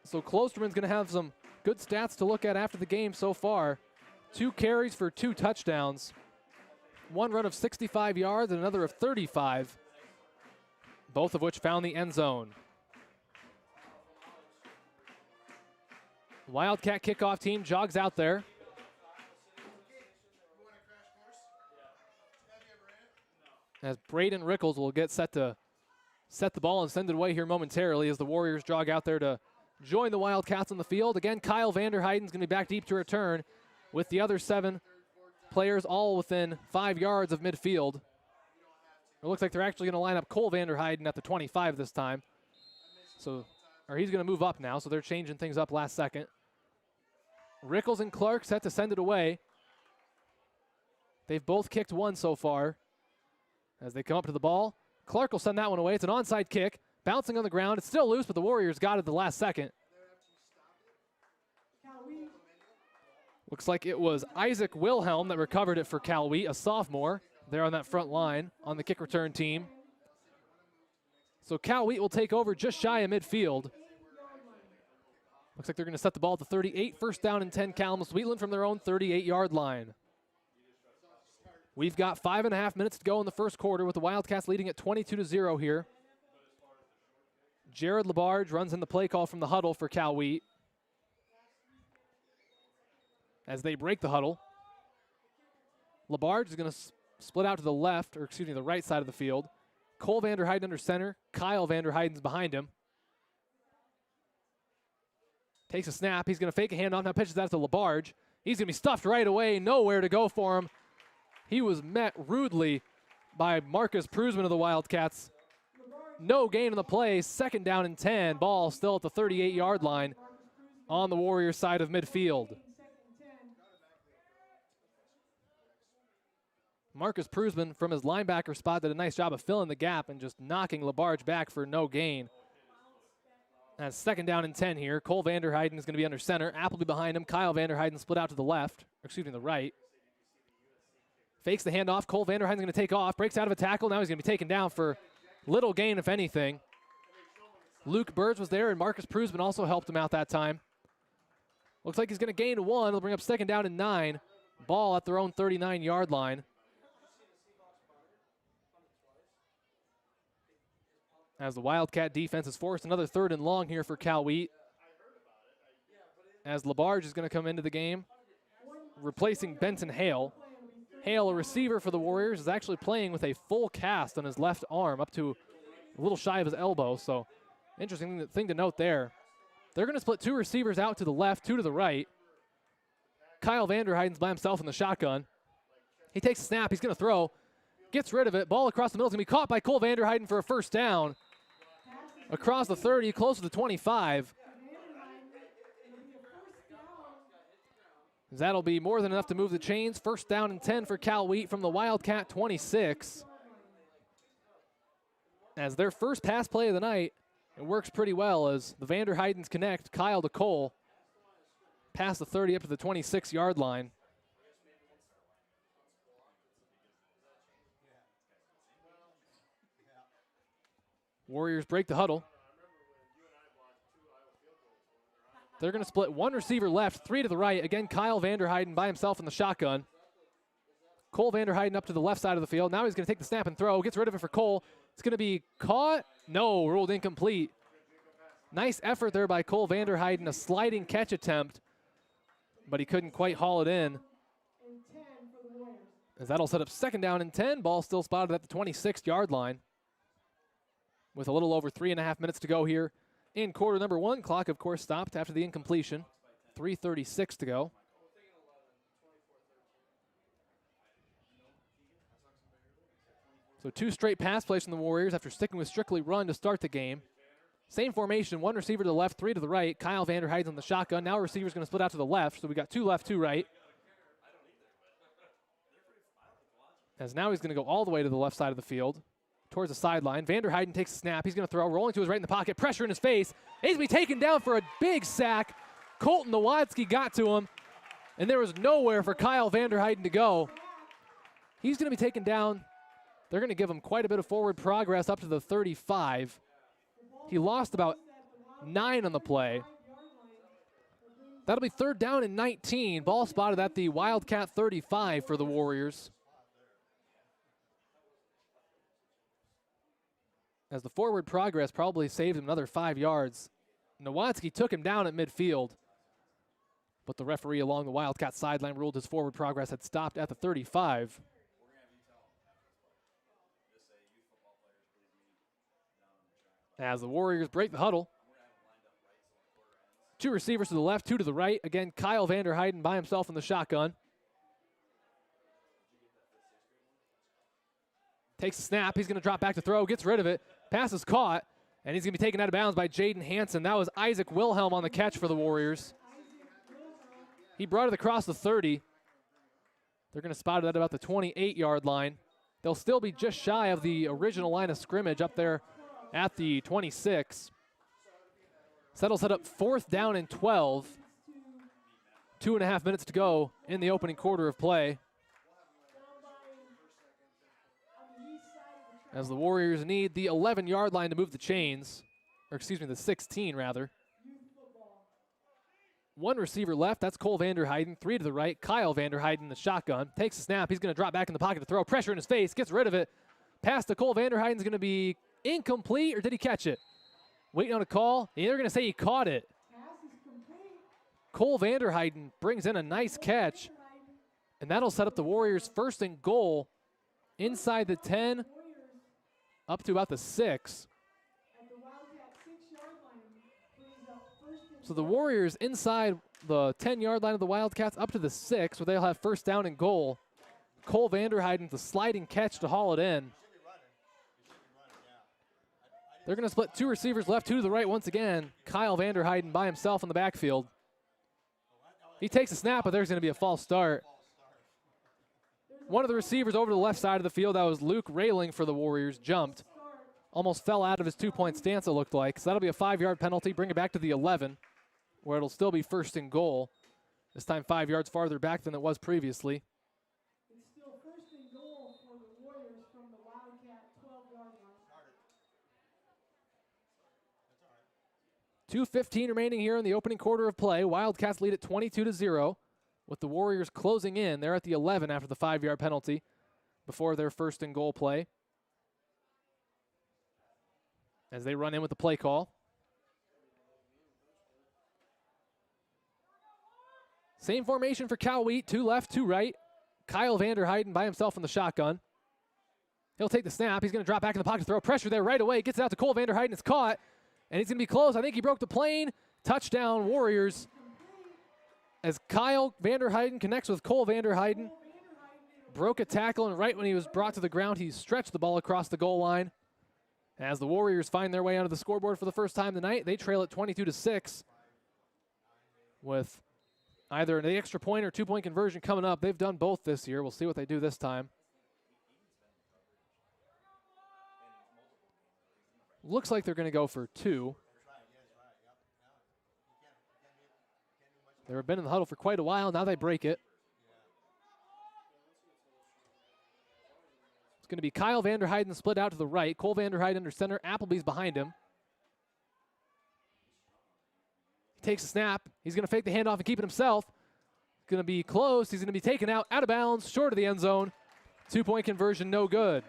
So Klosterman's going to have some good stats to look at after the game so far. 2 carries for 2 touchdowns. 1 run of 65 yards and another of 35. Both of which found the end zone. Wildcat kickoff team jogs out there. As Braden Rickles will get set to set the ball and send it away here momentarily as the Warriors jog out there to join the Wildcats on the field. Again, Kyle Vanderheyden's going to be back deep to return with the other 7 players all within 5 yards of midfield. It looks like they're actually going to line up Cole Vanderheyden at the 25 this time. Or he's going to move up now, so they're changing things up last second. Rickles and Clark set to send it away. They've both kicked 1 so far. As they come up to the ball, Clark will send that one away. It's an onside kick. Bouncing on the ground. It's still loose, but the Warriors got it at the last second. Looks like it was Isaac Wilhelm that recovered it for Cal Wheat, a sophomore, there on that front line on the kick return team. So Cal Wheat will take over just shy of midfield. Looks like they're going to set the ball at the 38. 1st down and 10, Calamus-Wheatland from their own 38-yard line. We've got 5.5 minutes to go in the first quarter with the Wildcats leading at 22-0 here. Jared Labarge runs in the play call from the huddle for Cal Wheat. As they break the huddle, Labarge is going to split out to the left, or excuse me, the right side of the field. Cole Vanderheyden under center. Kyle Vanderheyden's behind him. Takes a snap. He's going to fake a handoff. Now pitches that to Labarge. He's going to be stuffed right away. Nowhere to go for him. He was met rudely by Marcus Cruzman of the Wildcats. No gain in the play. 2nd down and 10. Ball still at the 38-yard line on the Warriors side of midfield. Marcus Cruzman from his linebacker spot did a nice job of filling the gap and just knocking LaBarge back for no gain. That's 2nd down and 10 here. Cole Vanderheiden is going to be under center. Appleby behind him. Kyle Vanderheiden split out to the left, or excuse me, the right. Fakes the handoff. Cole Vanderheiden's going to take off. Breaks out of a tackle. Now he's going to be taken down for little gain, if anything. Luke Birds was there, and Marcus Cruzman also helped him out that time. Looks like he's going to gain 1. He'll bring up 2nd down and 9. Ball at their own 39-yard line. As the Wildcat defense is forced another 3rd and long here for Cal Wheat. As LaBarge is going to come into the game, replacing Benton Hale. Hale, a receiver for the Warriors, is actually playing with a full cast on his left arm up to a little shy of his elbow. So interesting thing to note there. They're going to split 2 receivers out to the left, 2 to the right. Kyle Vanderheiden's by himself in the shotgun. He takes a snap. He's going to throw. Gets rid of it. Ball across the middle is going to be caught by Cole Vanderheiden for a 1st down. Across the 30, close to the 25. That'll be more than enough to move the chains. 1st down and 10 for Cal Wheat from the Wildcat 26. As their first pass play of the night, it works pretty well as the Vanderheidens connect. Kyle to Cole. Past the 30 up to the 26-yard line. Warriors break the huddle. They're going to split 1 receiver left, 3 to the right. Again, Kyle Vanderheiden by himself in the shotgun. Cole Vanderheiden up to the left side of the field. Now he's going to take the snap and throw. Gets rid of it for Cole. It's going to be caught. No, ruled incomplete. Nice effort there by Cole Vanderheiden, a sliding catch attempt, but he couldn't quite haul it in. As that'll set up 2nd down and 10. Ball still spotted at the 26-yard line. With a little over 3.5 minutes to go here in quarter number 1. Clock, of course, stopped after the incompletion. 3:36 to go. So 2 straight pass plays from the Warriors after sticking with strictly run to start the game. Same formation, 1 receiver to the left, 3 to the right. Kyle Vanderheiden's on the shotgun. Now a receiver's going to split out to the left, so we got 2 left, 2 right. As now he's going to go all the way to the left side of the field, towards the sideline. Vanderheiden takes a snap. He's going to throw, rolling to his right in the pocket, pressure in his face. He's going to be taken down for a big sack. Colton Nowatzki got to him, and there was nowhere for Kyle Vanderheiden to go. He's going to be taken down. They're going to give him quite a bit of forward progress up to the 35. He lost about 9 on the play. That'll be 3rd down and 19. Ball spotted at the Wildcat 35 for the Warriors. As the forward progress probably saved him another 5 yards. Nowatzki took him down at midfield, but the referee along the Wildcat sideline ruled his forward progress had stopped at the 35. As the Warriors break the huddle. 2 receivers to the left, 2 to the right. Again, Kyle Vanderheiden by himself in the shotgun. Takes a snap. He's going to drop back to throw. Gets rid of it. Pass is caught, and he's going to be taken out of bounds by Jaden Hanson. That was Isaac Wilhelm on the catch for the Warriors. He brought it across the 30. They're going to spot it at about the 28-yard line. They'll still be just shy of the original line of scrimmage up there at the 26. So that'll set up 4th down and 12. 2.5 minutes to go in the opening quarter of play. As the Warriors need the 11-yard line to move the chains, or excuse me, the 16 rather. 1 receiver left, that's Cole Vanderheiden. 3 to the right, Kyle Vanderheiden, the shotgun. Takes a snap, he's gonna drop back in the pocket to throw. Pressure in his face, gets rid of it. Pass to Cole Vanderheiden's gonna be incomplete, or did he catch it? Waiting on a call, they're gonna say he caught it. Cole Vanderheiden brings in a nice catch, and that'll set up the Warriors 1st and goal inside the 10, up to about the 6. So the Warriors inside the 10-yard line of the Wildcats up to the 6, where they'll have 1st down and goal. Cole Vanderheiden, the sliding catch to haul it in. They're going to split 2 receivers left, 2 to the right once again. Kyle Vanderheiden by himself in the backfield. He takes a snap, but there's going to be a false start. One of the receivers over to the left side of the field, that was Luke Railing for the Warriors, jumped. Almost fell out of his two-point stance, it looked like. So that'll be a 5-yard penalty, bring it back to the 11, where it'll still be 1st and goal. This time 5 yards farther back than it was previously. It's still 1st and goal for the Warriors from the Wildcat 12-yard line. 2:15 remaining here in the opening quarter of play. Wildcats lead at 22-0, with the Warriors closing in. They're at the 11 after the 5-yard penalty before their 1st and goal play, as they run in with the play call. Same formation for Cal Wheat, 2 left, 2 right. Kyle Vanderheiden by himself in the shotgun. He'll take the snap. He's going to drop back in the pocket to throw. Pressure there right away. Gets it out to Cole Vanderheiden. It's caught, and he's going to be close. I think he broke the plane. Touchdown, Warriors. As Kyle Vanderheiden connects with Cole Vanderheiden. Broke a tackle, and right when he was brought to the ground, he stretched the ball across the goal line. As the Warriors find their way onto the scoreboard for the first time tonight, they trail at 22-6 with either an extra point or 2-point conversion coming up. They've done both this year. We'll see what they do this time. Looks like they're going to go for 2. They've been in the huddle for quite a while. Now they break it. It's going to be Kyle Vanderheiden split out to the right. Cole Vanderheiden under center. Appleby's behind him. He takes a snap. He's going to fake the handoff and keep it himself. Going to be close. He's going to be taken out of bounds, short of the end zone. 2-point conversion, no good.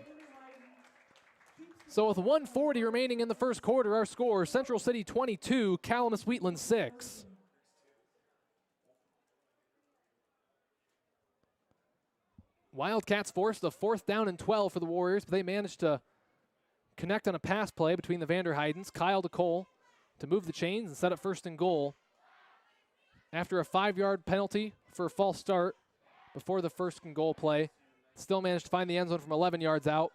So with 1:40 remaining in the first quarter, our score, Central City 22, Calamus-Wheatland 6. Wildcats forced a 4th down and 12 for the Warriors, but they managed to connect on a pass play between the Vanderheidens. Kyle to Cole to move the chains and set up 1st and goal. After a 5-yard penalty for a false start before the 1st and goal play, still managed to find the end zone from 11 yards out.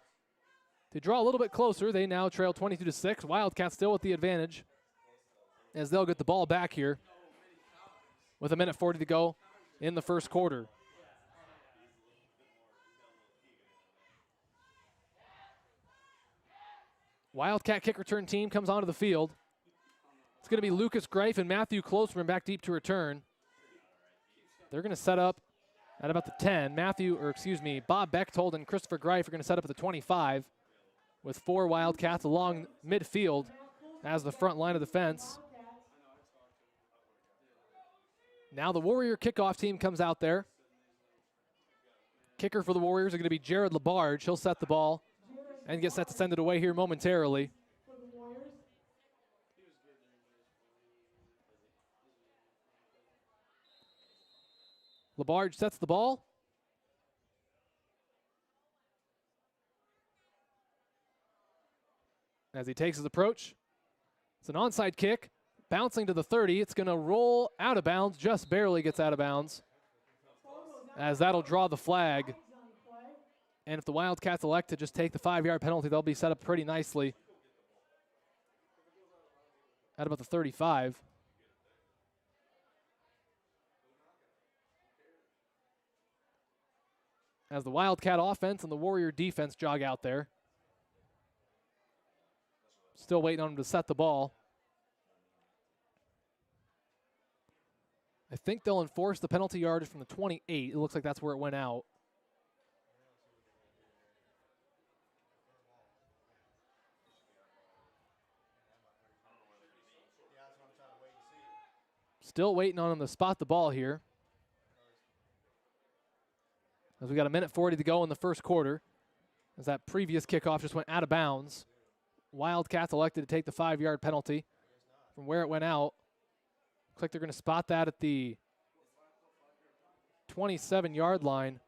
They draw a little bit closer. They now trail 22-6. Wildcats still with the advantage as they'll get the ball back here with 1:40 to go in the first quarter. Wildcat kick return team comes onto the field. It's going to be Lucas Greif and Matthew Closeman back deep to return. They're going to set up at about the 10. Bob Bechtold and Christopher Greif are going to set up at the 25 with 4 Wildcats along midfield as the front line of defense. Now the Warrior kickoff team comes out there. Kicker for the Warriors are going to be Jared Labarge. He'll set the ball and get set to send it away here momentarily. Labarge sets the ball. As he takes his approach. It's an onside kick. Bouncing to the 30. It's going to roll out of bounds. Just barely gets out of bounds. As that'll draw the flag. And if the Wildcats elect to just take the 5-yard penalty, they'll be set up pretty nicely at about the 35. As the Wildcat offense and the Warrior defense jog out there. Still waiting on him to set the ball. I think they'll enforce the penalty yardage from the 28. It looks like that's where it went out. Still waiting on him to spot the ball here. As we got 1:40 to go in the first quarter. As that previous kickoff just went out of bounds. Wildcats elected to take the 5-yard penalty from where it went out. Looks like they're going to spot that at the 27-yard line.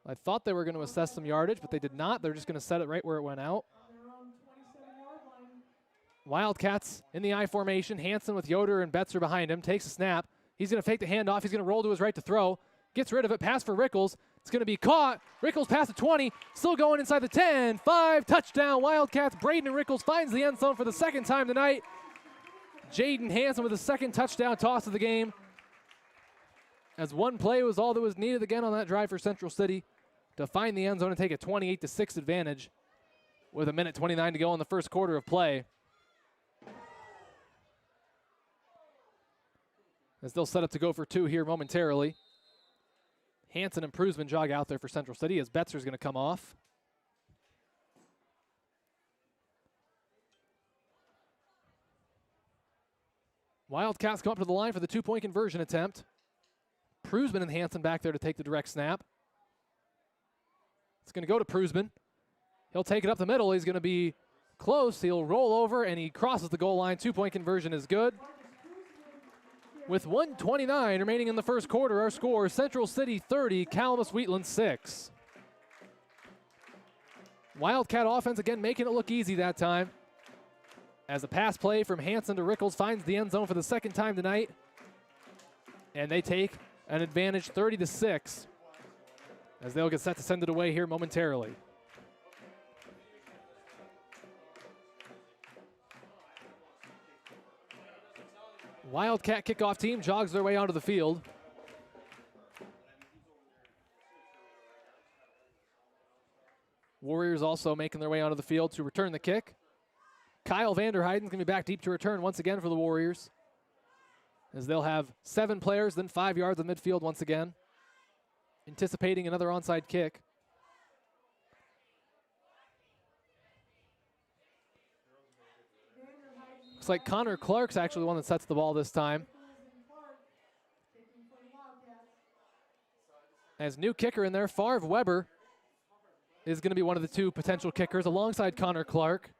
I thought they were going to assess some yardage, but they did not. They're just going to set it right where it went out. Wildcats in the I formation. Hanson with Yoder and Betzer behind him. Takes a snap. He's going to fake the handoff. He's going to roll to his right to throw. Gets rid of it. Pass for Rickles. It's going to be caught. Rickles past the 20. Still going inside the 10. 5. Touchdown. Wildcats. Braden Rickles finds the end zone for the second time tonight. Jaden Hanson with a second touchdown toss of the game. As one play was all that was needed again on that drive for Central City to find the end zone and take a 28-6 advantage with 1:29 to go in the first quarter of play. As they'll set up to go for two here momentarily. Hanson and Cruzman jog out there for Central City as Betzer's going to come off. Wildcats come up to the line for the two-point conversion attempt. Cruzman and Hanson back there to take the direct snap. It's going to go to Cruzman. He'll take it up the middle. He's going to be close. He'll roll over, and he crosses the goal line. Two-point conversion is good. With 1:29 remaining in the first quarter, our score, Central City 30, Calamus-Wheatland 6. Wildcat offense again making it look easy that time. As a pass play from Hanson to Rickles finds the end zone for the second time tonight. And they take an advantage 30-6 as they'll get set to send it away here momentarily. Wildcat kickoff team jogs their way onto the field. Warriors also making their way onto the field to return the kick. Kyle Vanderheyden's going to be back deep to return once again for the Warriors, as they'll have 7 players, then 5 yards of midfield once again, anticipating another onside kick. Looks like Connor Clark's actually the one that sets the ball this time. As new kicker in there, Favre Weber is going to be one of the two potential kickers alongside Connor Clark.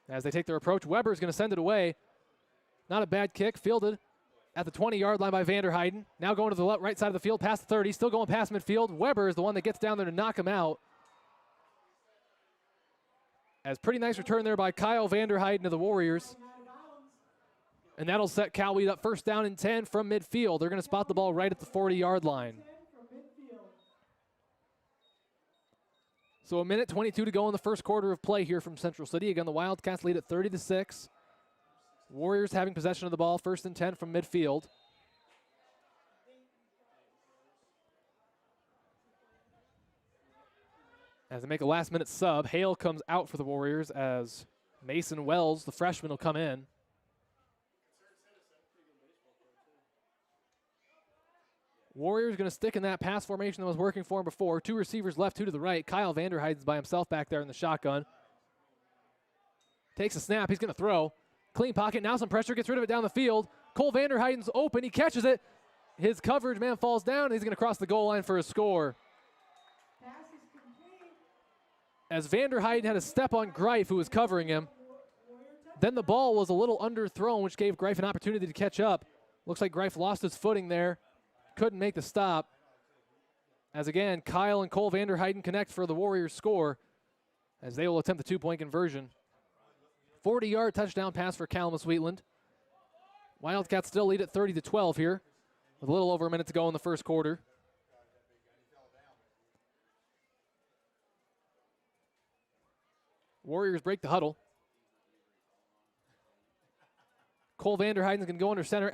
As they take their approach, Weber's going to send it away. Not a bad kick, fielded at the 20-yard line by Vanderheyden. Now going to the right side of the field, past the 30, still going past midfield. Weber is the one that gets down there to knock him out. As pretty nice return there by Kyle Vanderheyden to the Warriors. And that'll set Cal Wheat up first down and 10 from midfield. They're going to spot the ball right at the 40-yard line. So 1:22 to go in the first quarter of play here from Central City. Again, the Wildcats lead at 30-6. Warriors having possession of the ball, first and 10 from midfield. As they make a last-minute sub, Hale comes out for the Warriors as Mason Wells, the freshman, will come in. Warriors going to stick in that pass formation that was working for him before. 2 receivers left, 2 to the right. Kyle Vanderheyden's by himself back there in the shotgun. Takes a snap. He's going to throw. Clean pocket. Now some pressure. Gets rid of it down the field. Cole Vanderheyden's open. He catches it. His coverage man falls down. And he's going to cross the goal line for a score. As Vanderheyden had a step on Greif, who was covering him. Then the ball was a little underthrown, which gave Greif an opportunity to catch up. Looks like Greif lost his footing there. Couldn't make the stop. As again, Kyle and Cole Vanderheyden connect for the Warriors score as they will attempt the 2-point conversion. 40-yard touchdown pass for Calamus-Wheatland. Wildcats still lead at 30-12 here with a little over a minute to go in the first quarter. Warriors break the huddle. Cole Vanderheyden's going to go under center.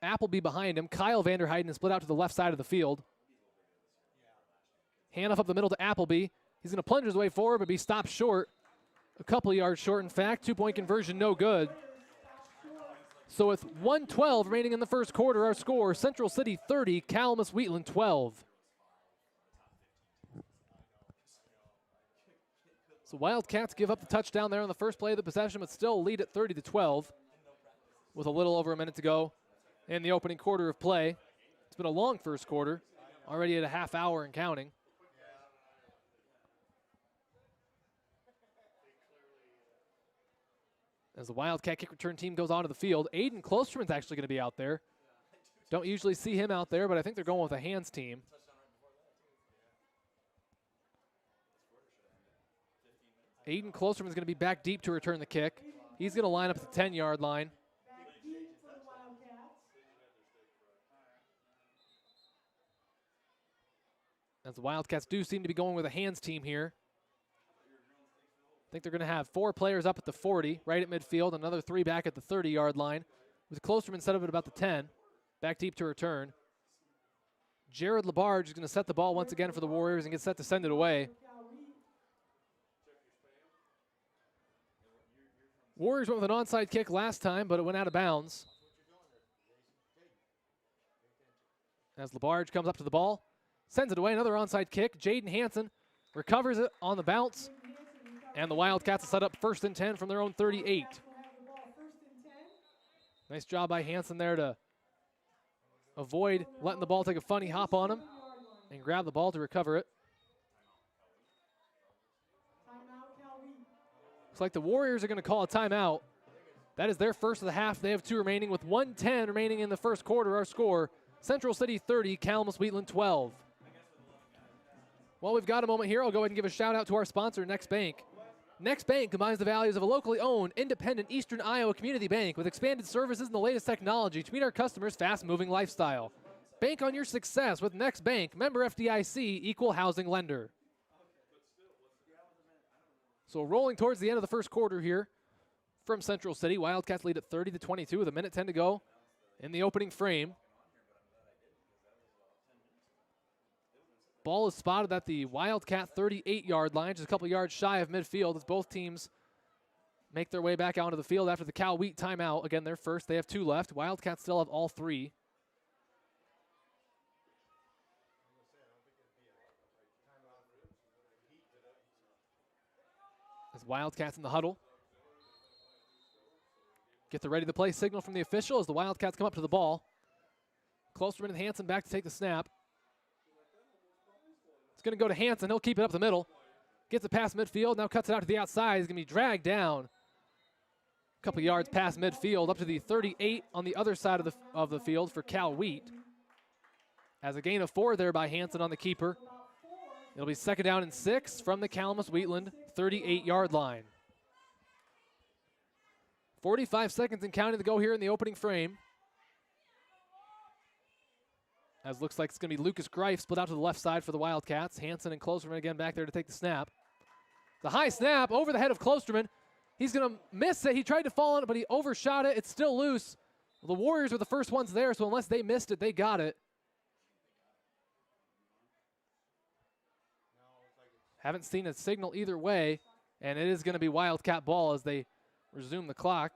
Appleby behind him. Kyle Vanderheyden is split out to the left side of the field. Handoff up the middle to Appleby. He's going to plunge his way forward, but be stopped short. A couple of yards short, in fact. 2-point conversion, no good. So with 1:12 remaining in the first quarter, our score, Central City 30, Calamus-Wheatland 12. So Wildcats give up the touchdown there on the first play of the possession, but still lead at 30-12. With a little over a minute to go in the opening quarter of play. It's been a long first quarter, already at a half hour and counting. As the Wildcat kick return team goes onto the field, Aiden Klosterman's actually going to be out there. Don't usually see him out there, but I think they're going with a hands team. Aiden Klosterman's going to be back deep to return the kick. He's going to line up at the 10-yard line. As the Wildcats do seem to be going with a hands team here. I think they're going to have 4 players up at the 40, right at midfield, another 3 back at the 30-yard line. with Klosterman set up at about the 10. Back deep to return. Jared Labarge is going to set the ball once again for the Warriors and get set to send it away. Warriors went with an onside kick last time, but it went out of bounds. As Labarge comes up to the ball, sends it away, another onside kick. Jaden Hanson recovers it on the bounce, and the Wildcats will set up 1st and 10 from their own 38. Nice job by Hanson there to avoid letting the ball take a funny hop on him and grab the ball to recover it. Looks like the Warriors are going to call a timeout. That is their first of the half. They have 2 remaining with 1:10 remaining in the first quarter. Our score, Central City 30, Calamus-Wheatland 12. While we've got a moment here, I'll go ahead and give a shout out to our sponsor, Next Bank. Next Bank combines the values of a locally owned, independent Eastern Iowa community bank with expanded services and the latest technology to meet our customers' fast-moving lifestyle. Bank on your success with Next Bank, member FDIC, equal housing lender. So rolling towards the end of the first quarter here from Central City. Wildcats lead at 30-22 with 1:10 to go in the opening frame. Ball is spotted at the Wildcat 38-yard line, just a couple yards shy of midfield as both teams make their way back onto the field after the Cal Wheat timeout. Again, they're first. They have 2 left. Wildcats still have all 3. As Wildcats in the huddle get the ready-to-play signal from the official as the Wildcats come up to the ball. Klosterman and Hanson back to take the snap. It's going to go to Hanson. He'll keep it up the middle. Gets it past midfield. Now cuts it out to the outside. He's going to be dragged down a couple yards past midfield up to the 38 on the other side of the field for Cal Wheat. As a gain of 4 there by Hanson on the keeper. It'll be 2nd down and 6 from the Calamus-Wheatland 38-yard line. 45 seconds and counting to go here in the opening frame. As looks like it's going to be Lucas Greif split out to the left side for the Wildcats. Hanson and Klosterman again back there to take the snap. The high snap over the head of Klosterman. He's going to miss it. He tried to fall on it, but he overshot it. It's still loose. Well, the Warriors were the first ones there, so unless they missed it, they got it. Haven't seen a signal either way, and it is going to be Wildcat ball as they resume the clock.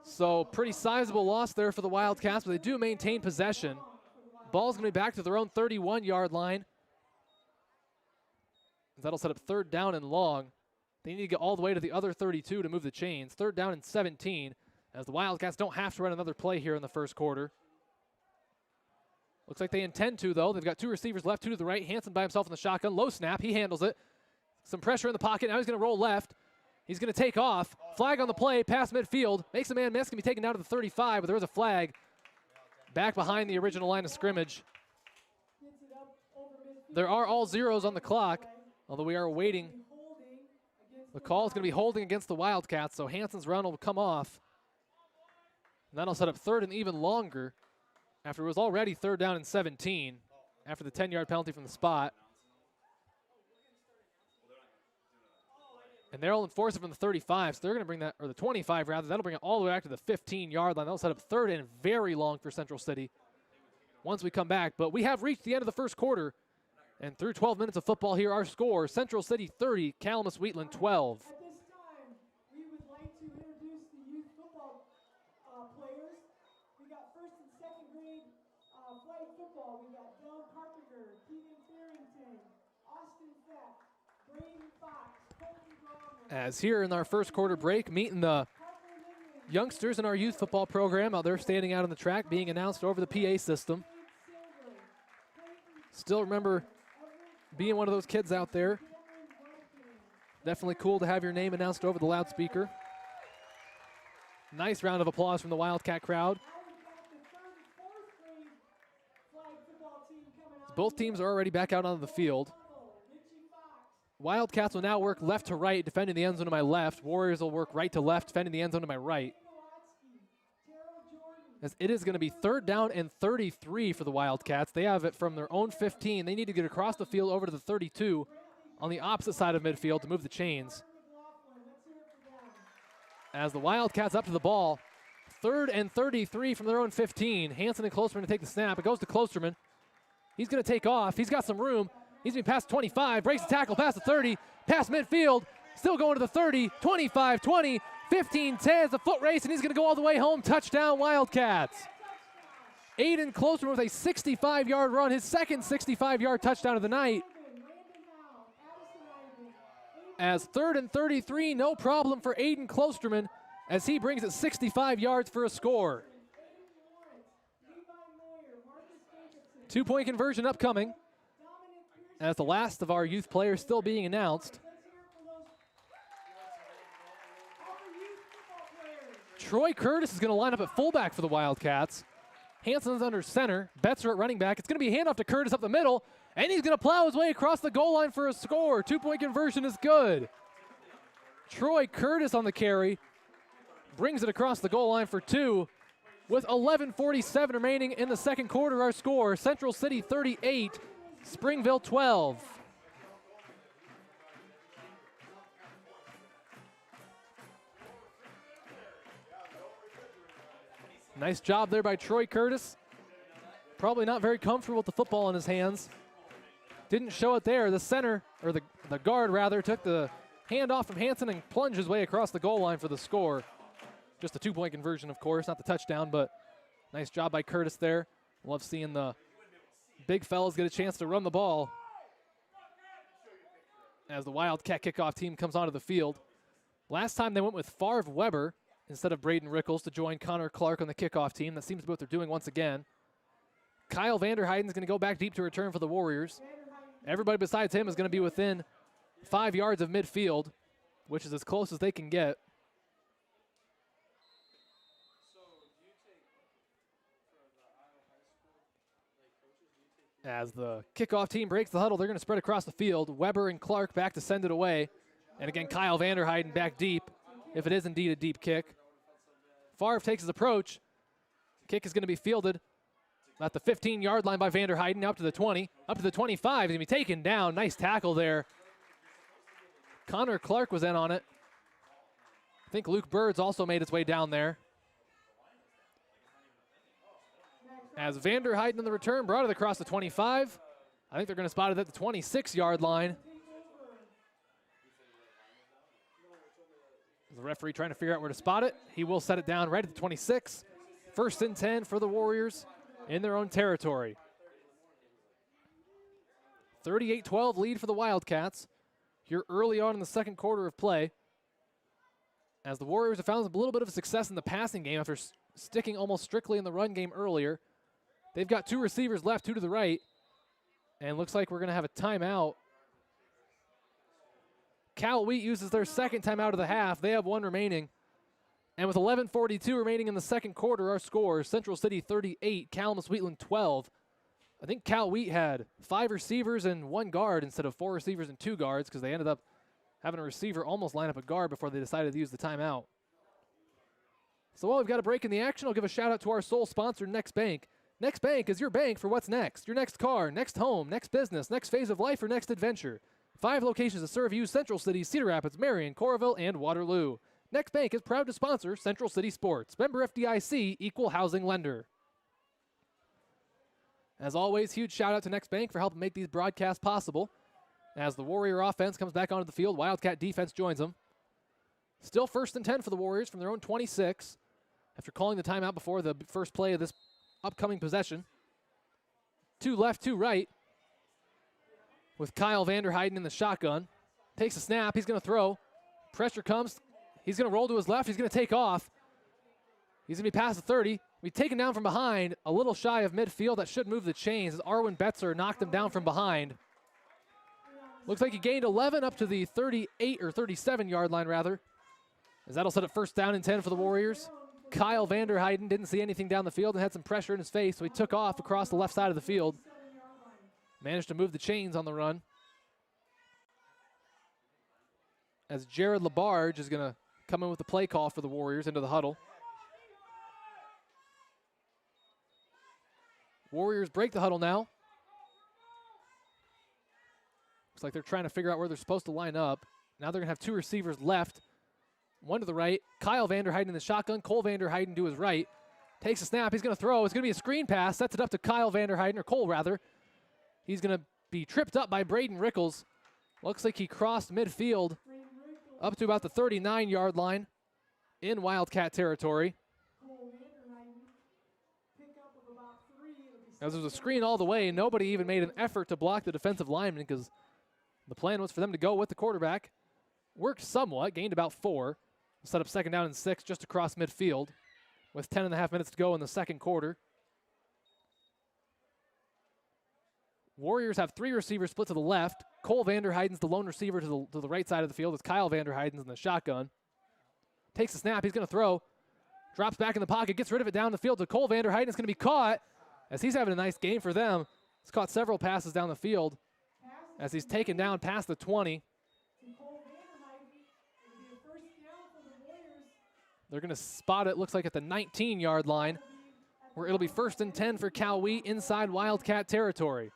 So pretty sizable loss there for the Wildcats, but they do maintain possession. Ball's going to be back to their own 31-yard line. That'll set up 3rd down and long. They need to get all the way to the other 32 to move the chains. 3rd down and 17, as the Wildcats don't have to run another play here in the first quarter. Looks like they intend to, though. They've got 2 receivers left, 2 to the right. Hanson by himself in the shotgun. Low snap. He handles it. Some pressure in the pocket. Now he's going to roll left. He's going to take off. Flag on the play, past midfield. Makes a man miss. Going to be taken down to the 35, but there is a flag back behind the original line of scrimmage. There are all zeros on the clock, although we are awaiting. The call is going to be holding against the Wildcats, so Hanson's run will come off. And that'll set up 3rd and even longer after it was already 3rd down and 17 after the 10-yard penalty from the spot. And they'll enforce it from the 35, so they're going to bring that, or the 25 rather, that'll bring it all the way back to the 15-yard line. That'll set up 3rd and very long for Central City once we come back. But we have reached the end of the first quarter, and through 12 minutes of football here, our score, Central City 30, Calamus-Wheatland 12. At this time, we would like to introduce the youth football players. We got 1st and 2nd grade flag football. We got Dylan Carpenter, Keegan Farrington, Austin Feck, Brayden Fox, Colton Gromlin. As here in our first quarter break, meeting the youngsters in our youth football program out there standing out on the track, being announced over the PA system. Still remember being one of those kids out there. Definitely cool to have your name announced over the loudspeaker. Nice round of applause from the Wildcat crowd. Both teams are already back out on the field. Wildcats will now work left to right, defending the end zone to my left. Warriors will work right to left, defending the end zone to my right. As it is going to be 3rd down and 33 for the Wildcats. They have it from their own 15. They need to get across the field over to the 32 on the opposite side of midfield to move the chains. As the Wildcats up to the ball, 3rd and 33 from their own 15. Hanson and Closterman to take the snap. It goes to Closterman. He's going to take off. He's got some room. He's going to be past 25. Breaks the tackle past the 30. Past midfield. Still going to the 30. 25, 20, 15, 10. It's a foot race, and he's going to go all the way home. Touchdown, Wildcats. Aiden Closterman with a 65-yard run. His second 65-yard touchdown of the night. As 3rd and 33, no problem for Aiden Closterman as he brings it 65 yards for a score. 2-point conversion upcoming as the last of our youth players still being announced. Troy Curtis is going to line up at fullback for the Wildcats. Hanson's under center. Betts are at running back. It's going to be a handoff to Curtis up the middle, and he's going to plow his way across the goal line for a score. 2-point conversion is good. Troy Curtis on the carry. Brings it across the goal line for 2. With 11:47 remaining in the second quarter, our score, Central City 38, Springville 12. Nice job there by Troy Curtis. Probably not very comfortable with the football in his hands. Didn't show it there. The center, or the guard rather, took the handoff from Hanson and plunged his way across the goal line for the score. Just a 2-point conversion, of course, not the touchdown, but nice job by Curtis there. Love seeing the big fellas get a chance to run the ball as the Wildcat kickoff team comes onto the field. Last time they went with Favre Weber instead of Braden Rickles to join Connor Clark on the kickoff team. That seems to be what they're doing once again. Kyle Vanderheiden is going to go back deep to return for the Warriors. Everybody besides him is going to be within 5 yards of midfield, which is as close as they can get. As the kickoff team breaks the huddle, they're going to spread across the field. Weber and Clark back to send it away. And again, Kyle Vanderheiden back deep, if it is indeed a deep kick. Favre takes his approach. Kick is going to be fielded at the 15-yard line by Vanderheiden, up to the 20, up to the 25. He's going to be taken down. Nice tackle there. Connor Clark was in on it. I think Luke Birds also made his way down there. As Vanderheiden on the return brought it across the 25. I think they're going to spot it at the 26-yard line. The referee trying to figure out where to spot it. He will set it down right at the 26. 1st and 10 for the Warriors in their own territory. 38-12 lead for the Wildcats here early on in the second quarter of play. As the Warriors have found a little bit of success in the passing game after sticking almost strictly in the run game earlier. They've got 2 receivers left, 2 to the right. And looks like we're going to have a timeout. Cal Wheat uses their second timeout of the half. They have 1 remaining. And with 11:42 remaining in the second quarter, our score, Central City 38, Calamus-Wheatland 12. I think Cal Wheat had 5 receivers and 1 guard instead of 4 receivers and 2 guards because they ended up having a receiver almost line up a guard before they decided to use the timeout. So while we've got a break in the action, I'll give a shout out to our sole sponsor, Next Bank. Next Bank is your bank for what's next. Your next car, next home, next business, next phase of life, or next adventure. 5 locations to serve you: Central City, Cedar Rapids, Marion, Coralville, and Waterloo. Next Bank is proud to sponsor Central City Sports. Member FDIC, equal housing lender. As always, huge shout out to Next Bank for helping make these broadcasts possible. As the Warrior offense comes back onto the field, Wildcat defense joins them. Still 1st and 10 for the Warriors from their own 26 after calling the timeout before the first play of this upcoming possession. 2 left, 2 right. With Kyle Vanderheiden in the shotgun. Takes a snap. He's going to throw. Pressure comes. He's going to roll to his left. He's going to take off. He's going to be past the 30. Be taken down from behind, a little shy of midfield. That should move the chains as Arwen Betzer knocked him down from behind. Looks like he gained 11 up to the 38 or 37-yard line, rather. As that'll set it 1st down and 10 for the Warriors. Kyle Vanderheiden didn't see anything down the field and had some pressure in his face, so he took off across the left side of the field. Managed to move the chains on the run. As Jared Labarge is going to come in with the play call for the Warriors into the huddle. Warriors break the huddle now. Looks like they're trying to figure out where they're supposed to line up. Now they're going to have 2 receivers left. One to the right. Kyle Vanderheiden in the shotgun. Cole Vanderheiden to his right. Takes a snap. He's going to throw. It's going to be a screen pass. Sets it up to Kyle Vanderheiden, or Cole rather. He's going to be tripped up by Braden Rickles. Looks like he crossed midfield up to about the 39-yard line in Wildcat territory. As there was a screen all the way, nobody even made an effort to block the defensive lineman because the plan was for them to go with the quarterback. Worked somewhat, gained about 4. Set up 2nd down and 6 just across midfield with 10.5 minutes to go in the second quarter. Warriors have 3 receivers split to the left. Cole Vanderheiden's the lone receiver to the right side of the field as Kyle Vanderheiden's in the shotgun. Takes a snap. He's going to throw. Drops back in the pocket. Gets rid of it down the field to Cole Vanderheiden. It's going to be caught as he's having a nice game for them. He's caught several passes down the field as he's taken down past the 20. They're going to spot it, looks like at the 19-yard line, where it'll be 1st and 10 for Cal Wheat inside Wildcat territory.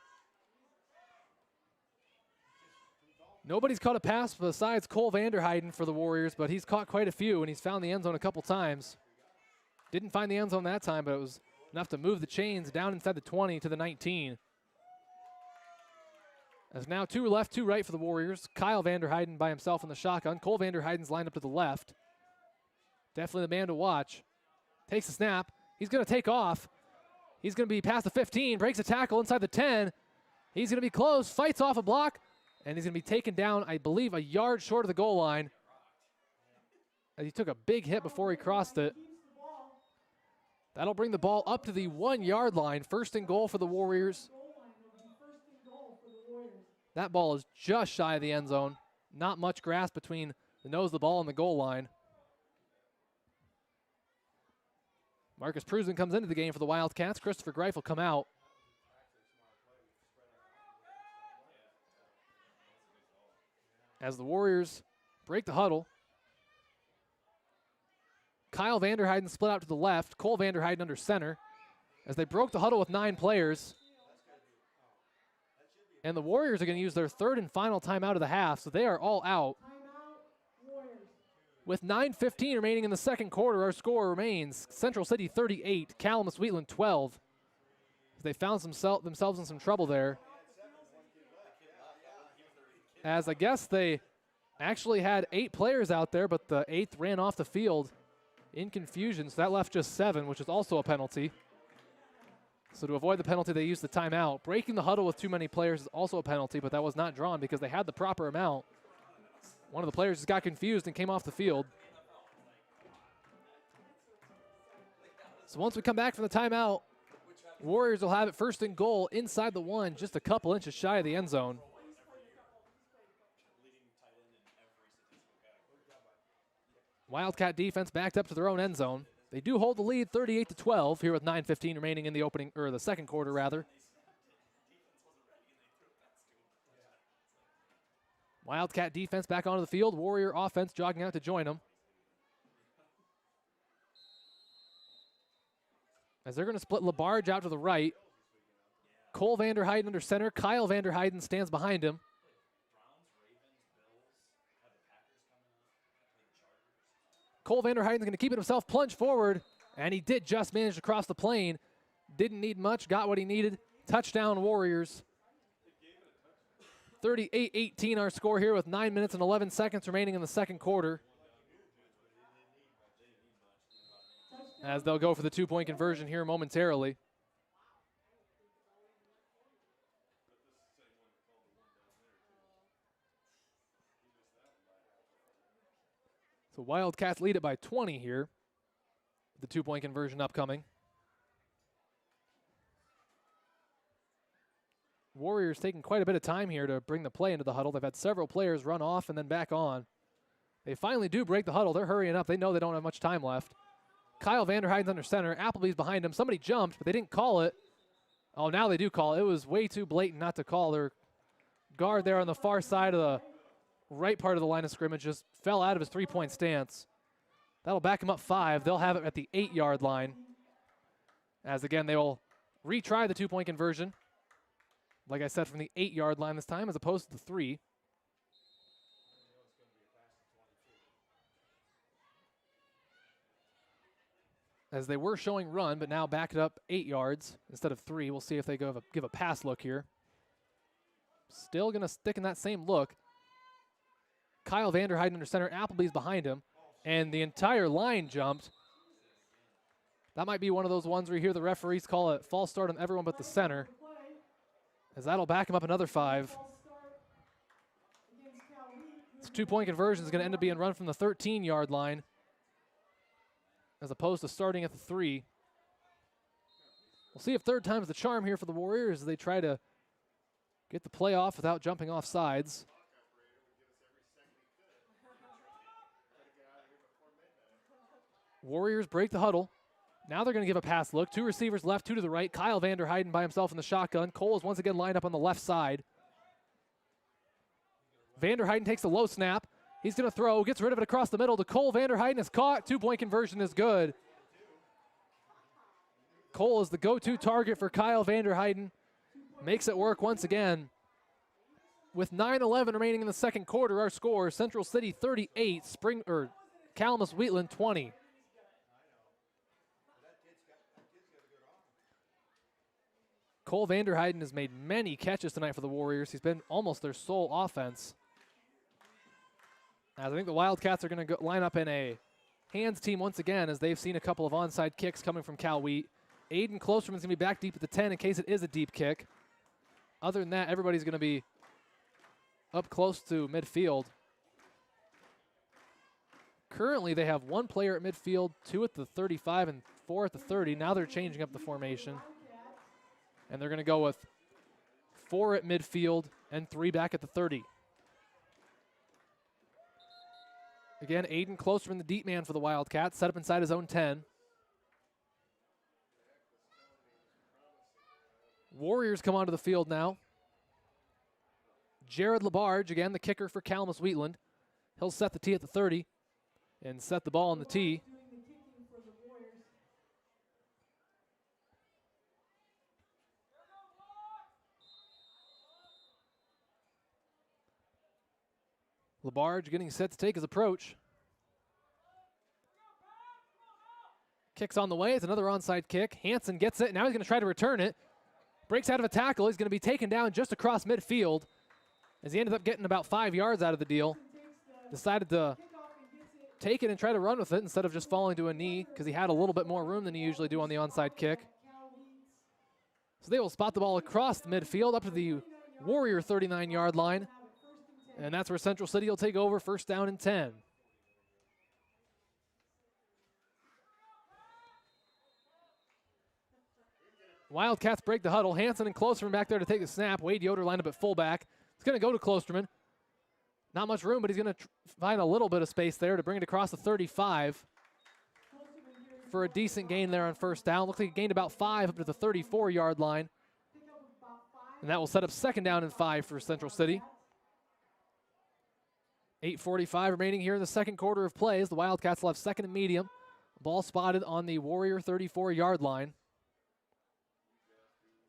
Nobody's caught a pass besides Cole Vanderheiden for the Warriors, but he's caught quite a few, and he's found the end zone a couple times. Didn't find the end zone that time, but it was enough to move the chains down inside the 20 to the 19. As now 2 left, 2 right for the Warriors. Kyle Vanderheiden by himself in the shotgun. Cole Vanderheiden's lined up to the left. Definitely the man to watch. Takes a snap. He's going to take off. He's going to be past the 15, breaks a tackle inside the 10. He's going to be close, fights off a block, and he's going to be taken down, I believe, a yard short of the goal line. As he took a big hit before he crossed it. That'll bring the ball up to the 1-yard line. 1st and goal for the Warriors. That ball is just shy of the end zone. Not much grass between the nose of the ball and the goal line. Marcus Cruzman comes into the game for the Wildcats. Christopher Greif will come out. As the Warriors break the huddle. Kyle Vanderheiden split out to the left. Cole Vanderheiden under center. As they broke the huddle with 9 players. And the Warriors are going to use their 3rd and final timeout of the half, so they are all out. With 9:15 remaining in the second quarter, our score remains Central City 38, Calamus-Wheatland 12. They found themselves in some trouble there. As I guess they actually had 8 players out there, but the 8th ran off the field in confusion, so that left just 7, which is also a penalty. So to avoid the penalty, they used the timeout. Breaking the huddle with too many players is also a penalty, but that was not drawn because they had the proper amount. One of the players just got confused and came off the field. So once we come back from the timeout, Warriors will have it 1st and goal inside the 1, just a couple inches shy of the end zone. Wildcat defense backed up to their own end zone. They do hold the lead 38-12 here with 9:15 remaining in the second quarter rather. Wildcat defense back onto the field. Warrior offense jogging out to join them. As they're going to split LaBarge out to the right. Cole Vanderheiden under center. Kyle Vanderheiden stands behind him. Cole Vanderheiden's going to keep it himself, plunge forward, and he did just manage to cross the plane. Didn't need much, got what he needed. Touchdown Warriors. 38-18 our score here with 9 minutes and 11 seconds remaining in the second quarter. As they'll go for the 2-point conversion here momentarily. So Wildcats lead it by 20 here. The 2-point conversion upcoming. Warriors taking quite a bit of time here to bring the play into the huddle. They've had several players run off and then back on. They finally do break the huddle. They're hurrying up. They know they don't have much time left. Kyle Vanderheiden's under center. Appleby's behind him. Somebody jumped, but they didn't call it. Oh, now they do call it. It was way too blatant not to call. Their guard there on the far side of the right part of the line of scrimmage just fell out of his 3-point stance. That'll back him up 5. They'll have it at the 8-yard line. As again, they will retry the 2-point conversion. Like I said, from the 8-yard line this time as opposed to the 3. as they were showing run, but now back it up 8 yards instead of 3. We'll see if they give a pass look here. Still going to stick in that same look. Kyle Vanderheiden under center. Appleby's behind him. And the entire line jumped. That might be one of those ones where you hear the referees call it false start on everyone but the center, as that'll back him up another 5. This 2-point conversion is going to end up being run from the 13-yard line as opposed to starting at the 3. We'll see if third time's the charm here for the Warriors as they try to get the play off without jumping off sides. Warriors break the huddle. Now they're going to give a pass look. 2 receivers left, 2 to the right. Kyle Vanderheiden by himself in the shotgun. Cole is once again lined up on the left side. Vanderheiden takes the low snap. He's going to throw, gets rid of it across the middle to Cole. Vanderheiden is caught. 2-point conversion is good. Cole is the go-to target for Kyle Vanderheiden. Makes it work once again. With 9:11 remaining in the second quarter, our score, Central City 38, Calamus-Wheatland 20. Cole Vanderheiden has made many catches tonight for the Warriors. He's been almost their sole offense. As I think the Wildcats are going to line up in a hands team once again, as they've seen a couple of onside kicks coming from Cal Wheat. Aiden Klosterman's going to be back deep at the 10 in case it is a deep kick. Other than that, everybody's going to be up close to midfield. Currently, they have 1 player at midfield, 2 at the 35, and 4 at the 30. Now they're changing up the formation. And they're going to go with 4 at midfield and 3 back at the 30. Again, Aiden Klosterman, the deep man for the Wildcats, set up inside his own 10. Warriors come onto the field now. Jared Labarge, again, the kicker for Calamus-Wheatland. He'll set the tee at the 30 and set the ball on the tee. Labarge getting set to take his approach. Kicks on the way. It's another onside kick. Hanson gets it. Now he's going to try to return it. Breaks out of a tackle. He's going to be taken down just across midfield as he ended up getting about 5 yards out of the deal. Decided to take it and try to run with it instead of just falling to a knee because he had a little bit more room than he usually do on the onside kick. So they will spot the ball across the midfield up to the Warrior 39-yard line. And that's where Central City will take over, first down and 10. Wildcats break the huddle. Hanson and Klosterman back there to take the snap. Wade Yoder lined up at fullback. It's going to go to Klosterman. Not much room, but he's going to find a little bit of space there to bring it across the 35 for a decent gain there on first down. Looks like he gained about 5 up to the 34-yard line. And that will set up second down and 5 for Central City. 8:45 remaining here in the second quarter of play as the Wildcats will have second and medium. Ball spotted on the Warrior 34-yard line.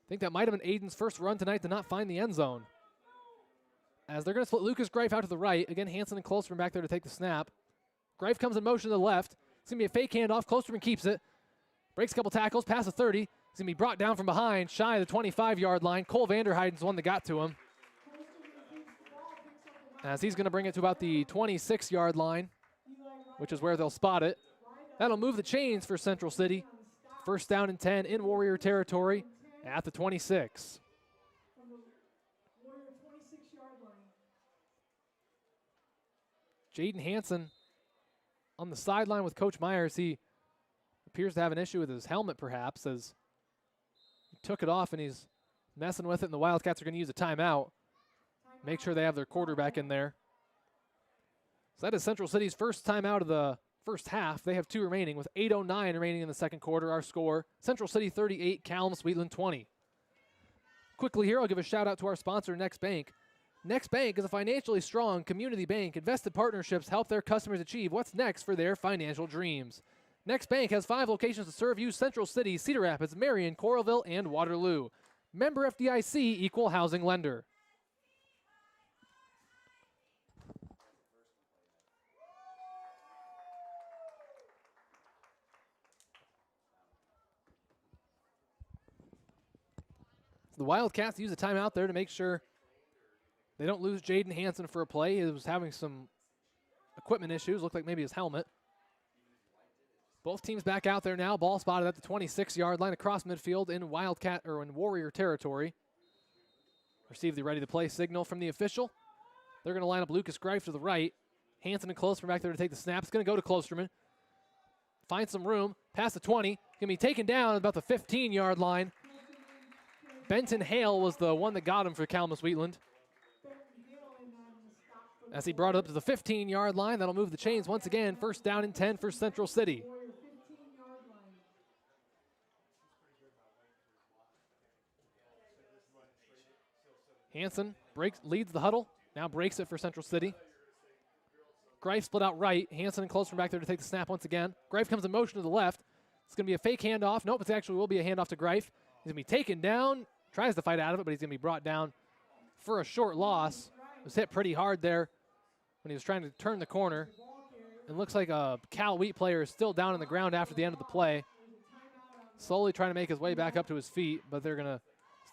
I think that might have been Aiden's first run tonight to not find the end zone. As they're going to split Lucas Greif out to the right. Again, Hanson and Klosterman back there to take the snap. Greif comes in motion to the left. It's going to be a fake handoff. Klosterman keeps it. Breaks a couple tackles, past the 30. He's going to be brought down from behind, shy of the 25-yard line. Cole Vanderheiden's the one that got to him, as he's going to bring it to about the 26-yard line, which is where they'll spot it. That'll move the chains for Central City. First down and 10 in Warrior territory at the 26. Jaden Hanson on the sideline with Coach Myers. He appears to have an issue with his helmet, perhaps, as he took it off and he's messing with it, and the Wildcats are going to use a timeout. Make sure they have their quarterback in there. So that is Central City's first timeout of the first half. They have 2 remaining with 8:09 remaining in the second quarter. Our score, Central City 38, Calamus-Wheatland 20. Quickly here, I'll give a shout out to our sponsor, Next Bank. Next Bank is a financially strong community bank. Invested partnerships help their customers achieve what's next for their financial dreams. Next Bank has 5 locations to serve you: Central City, Cedar Rapids, Marion, Coralville, and Waterloo. Member FDIC, equal housing lender. The Wildcats use a timeout there to make sure they don't lose Jaden Hanson for a play. He was having some equipment issues. Looked like maybe his helmet. Both teams back out there now. Ball spotted at the 26-yard line across midfield in Wildcat or in Warrior territory. Receive the ready-to-play signal from the official. They're going to line up Lucas Greif to the right. Hanson and Klosterman back there to take the snap. It's going to go to Klosterman. Find some room. Past the 20. Going to be taken down at about the 15-yard line. Benton Hale was the one that got him for Calamus-Wheatland. As he brought it up to the 15-yard line, that'll move the chains once again. First down and 10 for Central City. Hanson leads the huddle, now breaks it for Central City. Greif split out right. Hanson and Klosterman back there to take the snap once again. Greif comes in motion to the left. It's going to be a fake handoff. Nope, it actually will be a handoff to Greif. He's going to be taken down. Tries to fight out of it, but he's going to be brought down for a short loss. Was hit pretty hard there when he was trying to turn the corner. It looks like a Cal Wheat player is still down on the ground after the end of the play. Slowly trying to make his way back up to his feet, but they're going to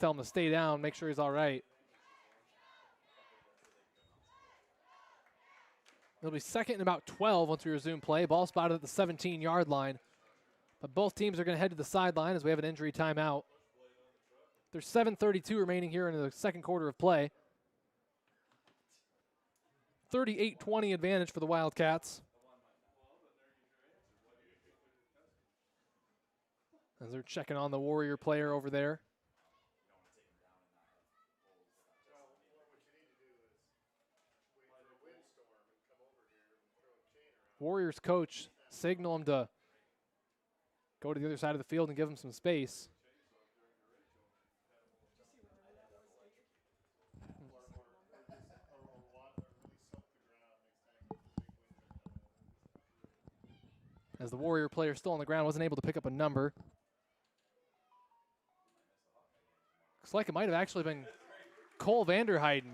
tell him to stay down, make sure he's all right. It'll be second and about 12 once we resume play. Ball spotted at the 17-yard line. But both teams are going to head to the sideline as we have an injury timeout. There's 7:32 remaining here in the second quarter of play. 38-20 advantage for the Wildcats. As they're checking on the Warrior player over there. Warriors coach signal him to go to the other side of the field and give him some space. As the Warrior player still on the ground, wasn't able to pick up a number. Looks like it might have actually been Cole Vanderheiden.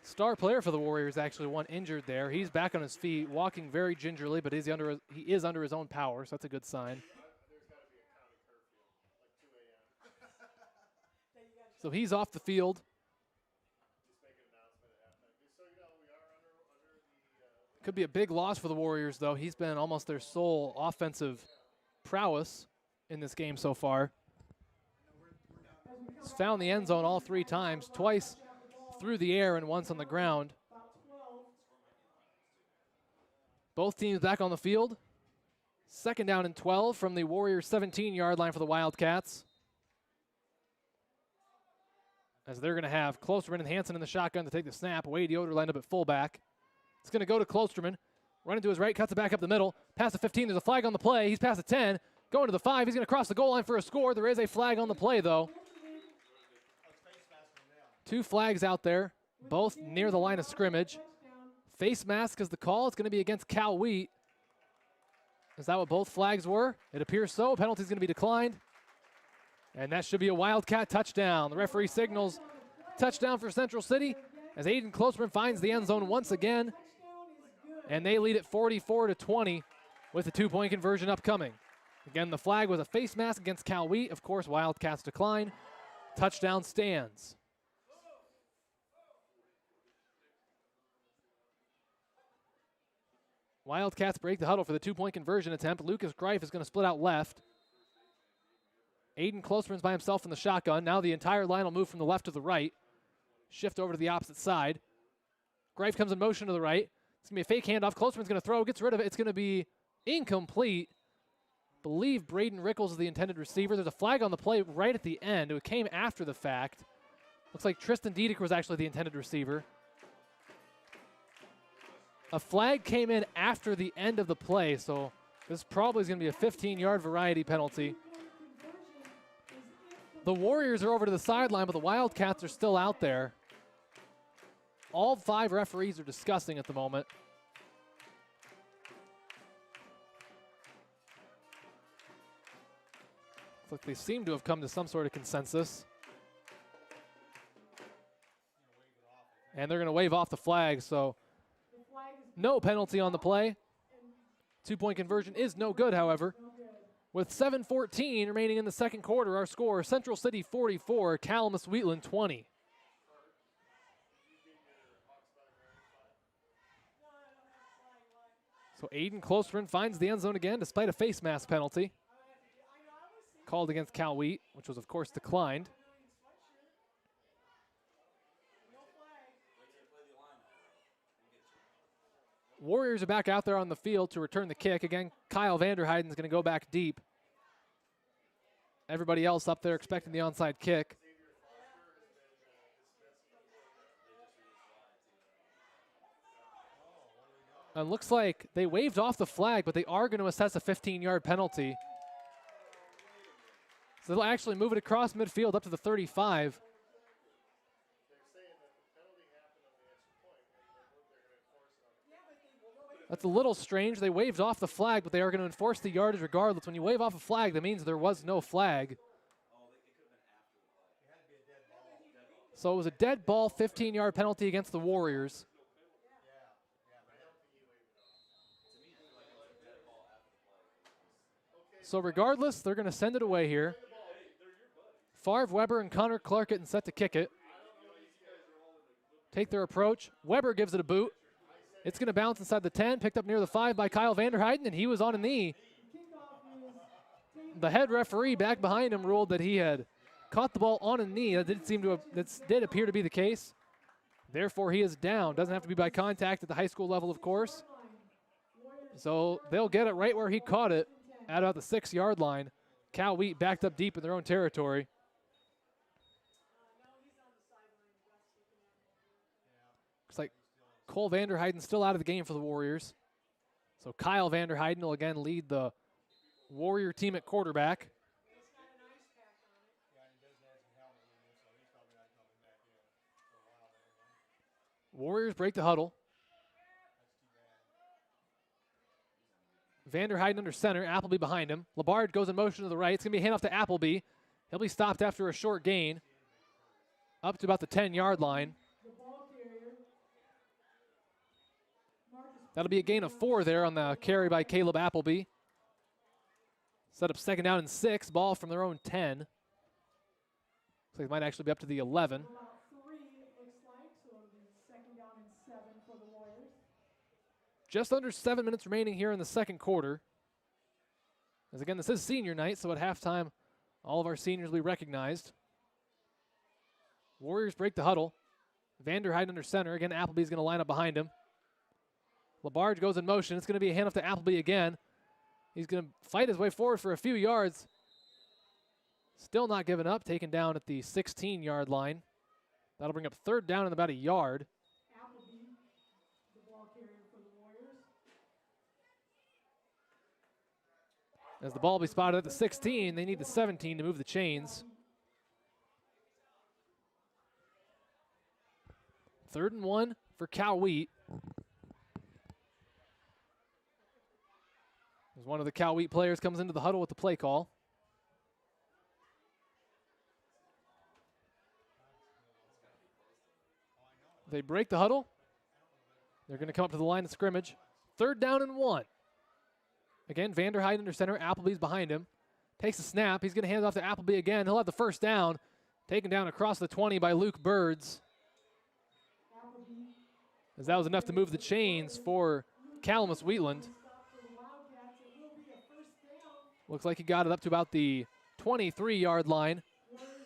Star player for the Warriors, actually one injured there. He's back on his feet, walking very gingerly, but he is under his own power, so that's a good sign. So he's off the field. Could be a big loss for the Warriors, though. He's been almost their sole offensive prowess in this game so far. He's found the end zone all 3 times, twice through the air and once on the ground. Both teams back on the field. Second down and 12 from the Warriors' 17-yard line for the Wildcats. As they're going to have Klosterman and Hanson in the shotgun to take the snap. Wade Yoder lined up at fullback. It's going to go to Klosterman. Running to his right, cuts it back up the middle. Past the 15, there's a flag on the play. He's past the 10, going to the 5. He's going to cross the goal line for a score. There is a flag on the play, though. 2 flags out there, both near the line of scrimmage. Face mask is the call. It's going to be against Cal Wheat. Is that what both flags were? It appears so. Penalty's going to be declined. And that should be a Wildcat touchdown. The referee signals touchdown for Central City as Aiden Klosterman finds the end zone once again. And they lead it 44-20 with a 2-point conversion upcoming. Again, the flag was a face mask against Cal Wheat. Of course, Wildcats decline. Touchdown stands. Wildcats break the huddle for the 2-point conversion attempt. Lucas Greif is going to split out left. Aiden Klosterman's by himself in the shotgun. Now the entire line will move from the left to the right. Shift over to the opposite side. Greif comes in motion to the right. It's going to be a fake handoff. Klosterman's going to throw, gets rid of it. It's going to be incomplete. I believe Braden Rickles is the intended receiver. There's a flag on the play right at the end. It came after the fact. Looks like Tristan Diedick was actually the intended receiver. A flag came in after the end of the play, so this probably is going to be a 15-yard variety penalty. The Warriors are over to the sideline, but the Wildcats are still out there. All 5 referees are discussing at the moment. Looks like they seem to have come to some sort of consensus. And they're going to wave off the flag, so no penalty on the play. 2-point conversion is no good, however. With 7:14 remaining in the second quarter, our score, Central City 44, Calamus-Wheatland 20. So Aiden Closterman finds the end zone again despite a face mask penalty called against Cal Wheat, which was of course declined. Warriors are back out there on the field to return the kick. Again, Kyle Vanderheiden is going to go back deep. Everybody else up there expecting the onside kick. And looks like they waved off the flag, but they are going to assess a 15-yard penalty. So they'll actually move it across midfield up to the 35. That's a little strange. They waved off the flag, but they are going to enforce the yardage regardless. When you wave off a flag, that means there was no flag. So it was a dead ball, 15-yard penalty against the Warriors. So regardless, they're going to send it away here. Favre Weber and Connor Clark getting set to kick it. Take their approach. Weber gives it a boot. It's going to bounce inside the 10, picked up near the 5 by Kyle Vanderheiden, and he was on a knee. The head referee back behind him ruled that he had caught the ball on a knee. That did appear to be the case. Therefore, he is down. Doesn't have to be by contact at the high school level, of course. So they'll get it right where he caught it at about the 6-yard line. Cal Wheat backed up deep in their own territory. Looks like Cole Vanderheiden still out of the game for the Warriors. So Kyle Vanderheiden will again lead the Warrior team at quarterback. Warriors break the huddle. Vanderheiden under center, Appleby behind him. Labard goes in motion to the right. It's going to be a handoff to Appleby. He'll be stopped after a short gain. Up to about the 10-yard line. That'll be a gain of 4 there on the carry by Caleb Appleby. Set up second down and 6. Ball from their own 10. Looks like it might actually be up to the 11. Just under 7 minutes remaining here in the second quarter. As again, this is senior night, so at halftime, all of our seniors will be recognized. Warriors break the huddle. Vanderheiden under center. Again, Appleby's going to line up behind him. Labarge goes in motion. It's going to be a handoff to Appleby again. He's going to fight his way forward for a few yards. Still not giving up. Taken down at the 16-yard line. That'll bring up third down and about a yard. As the ball will be spotted at the 16, they need the 17 to move the chains. 3rd and 1 for Cal Wheat. As one of the Cal Wheat players comes into the huddle with the play call. They break the huddle. They're going to come up to the line of scrimmage. 3rd down and 1. Again, Vanderheiden under center. Appleby's behind him. Takes a snap. He's going to hand it off to Appleby again. He'll have the first down. Taken down across the 20 by Luke Birds. As that was enough to move the chains for Calamus-Wheatland. Looks like he got it up to about the 23-yard line,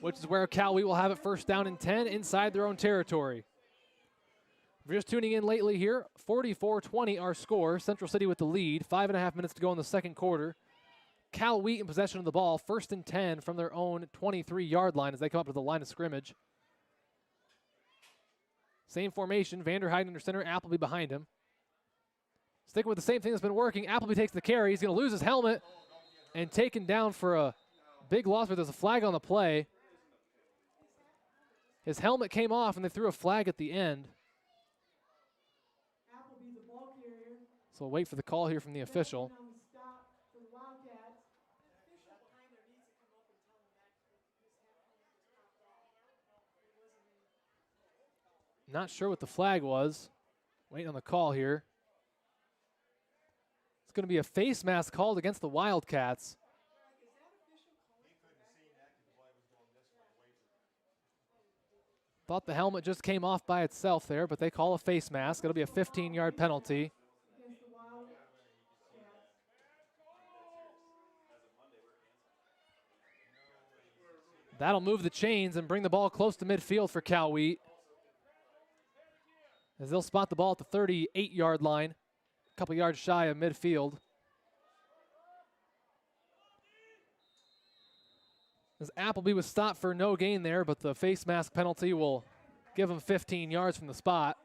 which is where Cal Wheat will have it 1st down and 10 inside their own territory. If you're just tuning in lately here, 44-20 our score. Central City with the lead. 5.5 minutes to go in the second quarter. Cal Wheat in possession of the ball. 1st and 10 from their own 23-yard line as they come up to the line of scrimmage. Same formation. Vanderheiden under center. Appleby behind him. Sticking with the same thing that's been working. Appleby takes the carry. He's going to lose his helmet and taken down for a big loss, but there's a flag on the play. His helmet came off and they threw a flag at the end. So we'll wait for the call here from the official. Not sure what the flag was. Waiting on the call here. It's going to be a face mask called against the Wildcats. Thought the helmet just came off by itself there, but they call a face mask. It'll be a 15-yard penalty. Against the Wildcats. That'll move the chains and bring the ball close to midfield for Cal Wheat, as they'll spot the ball at the 38-yard line, a couple yards shy of midfield. As Appleby was stopped for no gain there, but the face mask penalty will give him 15 yards from the spot.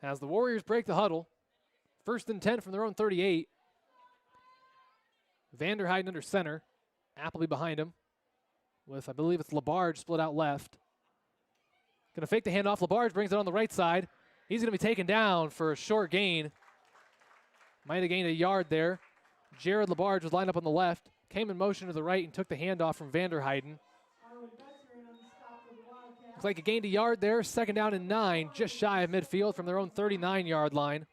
As the Warriors break the huddle, 1st and 10 from their own 38. Vanderheiden under center, Appleby behind him with, I believe it's Labarge split out left. Gonna fake the handoff. Labarge brings it on the right side. He's gonna be taken down for a short gain. Might have gained a yard there. Jared Labarge was lined up on the left, came in motion to the right and took the handoff from Vanderheiden. Looks like he gained a yard there. 2nd down and 9, just shy of midfield from their own 39-yard line.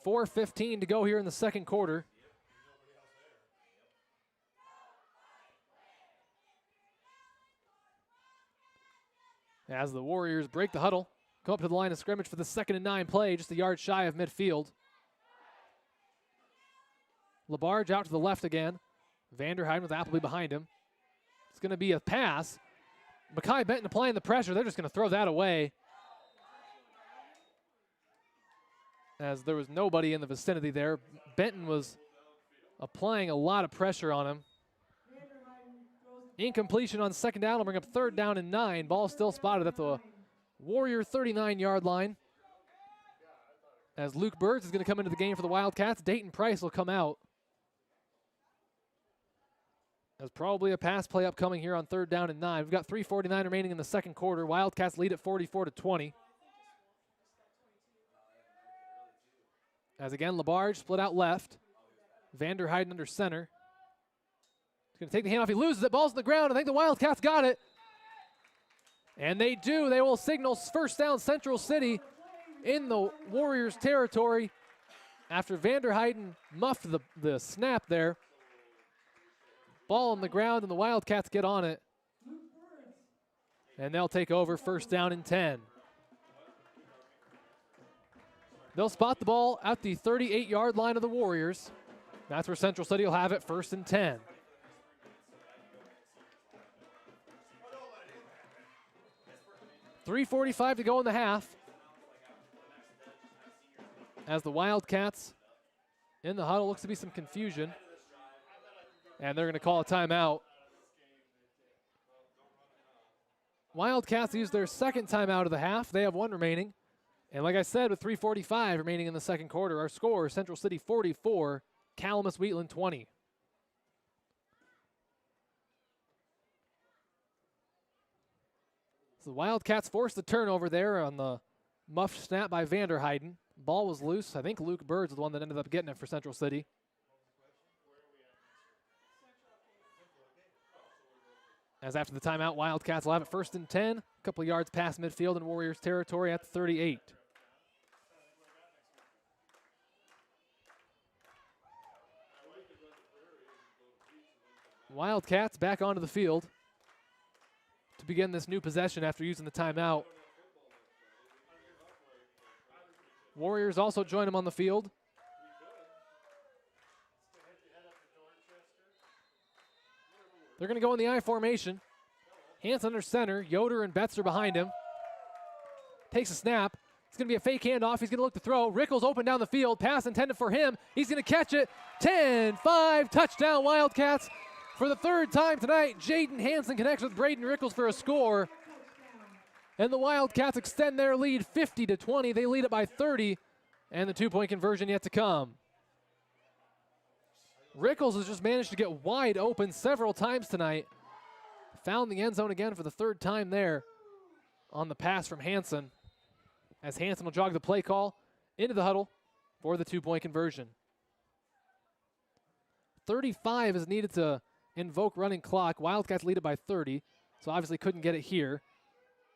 4:15 to go here in the second quarter. As the Warriors break the huddle, come up to the line of scrimmage for the 2nd and 9 play, just a yard shy of midfield. Labarge out to the left again. Vanderheiden with Appleby behind him. It's going to be a pass. Mackay Benton applying the pressure. They're just going to throw that away, as there was nobody in the vicinity there. Benton was applying a lot of pressure on him. Incompletion on 2nd down will bring up 3rd down and 9. Ball still spotted at the Warrior 39-yard line. As Luke Birds is going to come into the game for the Wildcats, Dayton Price will come out. There's probably a pass play upcoming here on 3rd down and 9. We've got 3:49 remaining in the second quarter. Wildcats lead at 44-20. As again, Labarge split out left. Vanderheiden under center. He's going to take the handoff. He loses it. Ball's on the ground. I think the Wildcats got it. And they do. They will signal 1st down Central City in the Warriors' territory after Vanderheiden muffed the snap there. Ball on the ground, and the Wildcats get on it. And they'll take over 1st down and 10. They'll spot the ball at the 38-yard line of the Warriors. That's where Central City will have it, 1st and 10. .345 to go in the half, as the Wildcats in the huddle. Looks to be some confusion, and they're going to call a timeout. Wildcats use their 2nd timeout of the half. They have 1 remaining. And like I said, with 3:45 remaining in the second quarter, our score, Central City 44, Calamus-Wheatland 20. So the Wildcats forced the turnover there on the muffed snap by Vanderheiden. Ball was loose. I think Luke Birds was the one that ended up getting it for Central City. As after the timeout, Wildcats will have it 1st and 10, a couple of yards past midfield in Warriors territory at the 38. Wildcats back onto the field to begin this new possession after using the timeout. Warriors also join them on the field. They're going to go in the I formation. Hanson under center. Yoder and Betzer behind him. Takes a snap. It's going to be a fake handoff. He's going to look to throw. Rickles open down the field. Pass intended for him. He's going to catch it. 10-5, touchdown Wildcats. For the 3rd time tonight, Jaden Hanson connects with Braden Rickles for a score. And the Wildcats extend their lead 50-20. They lead it by 30, and the 2-point conversion yet to come. Rickles has just managed to get wide open several times tonight. Found the end zone again for the 3rd time there on the pass from Hanson, as Hanson will jog the play call into the huddle for the 2-point conversion. 35 is needed to invoke running clock. Wildcats lead it by 30, so obviously couldn't get it here.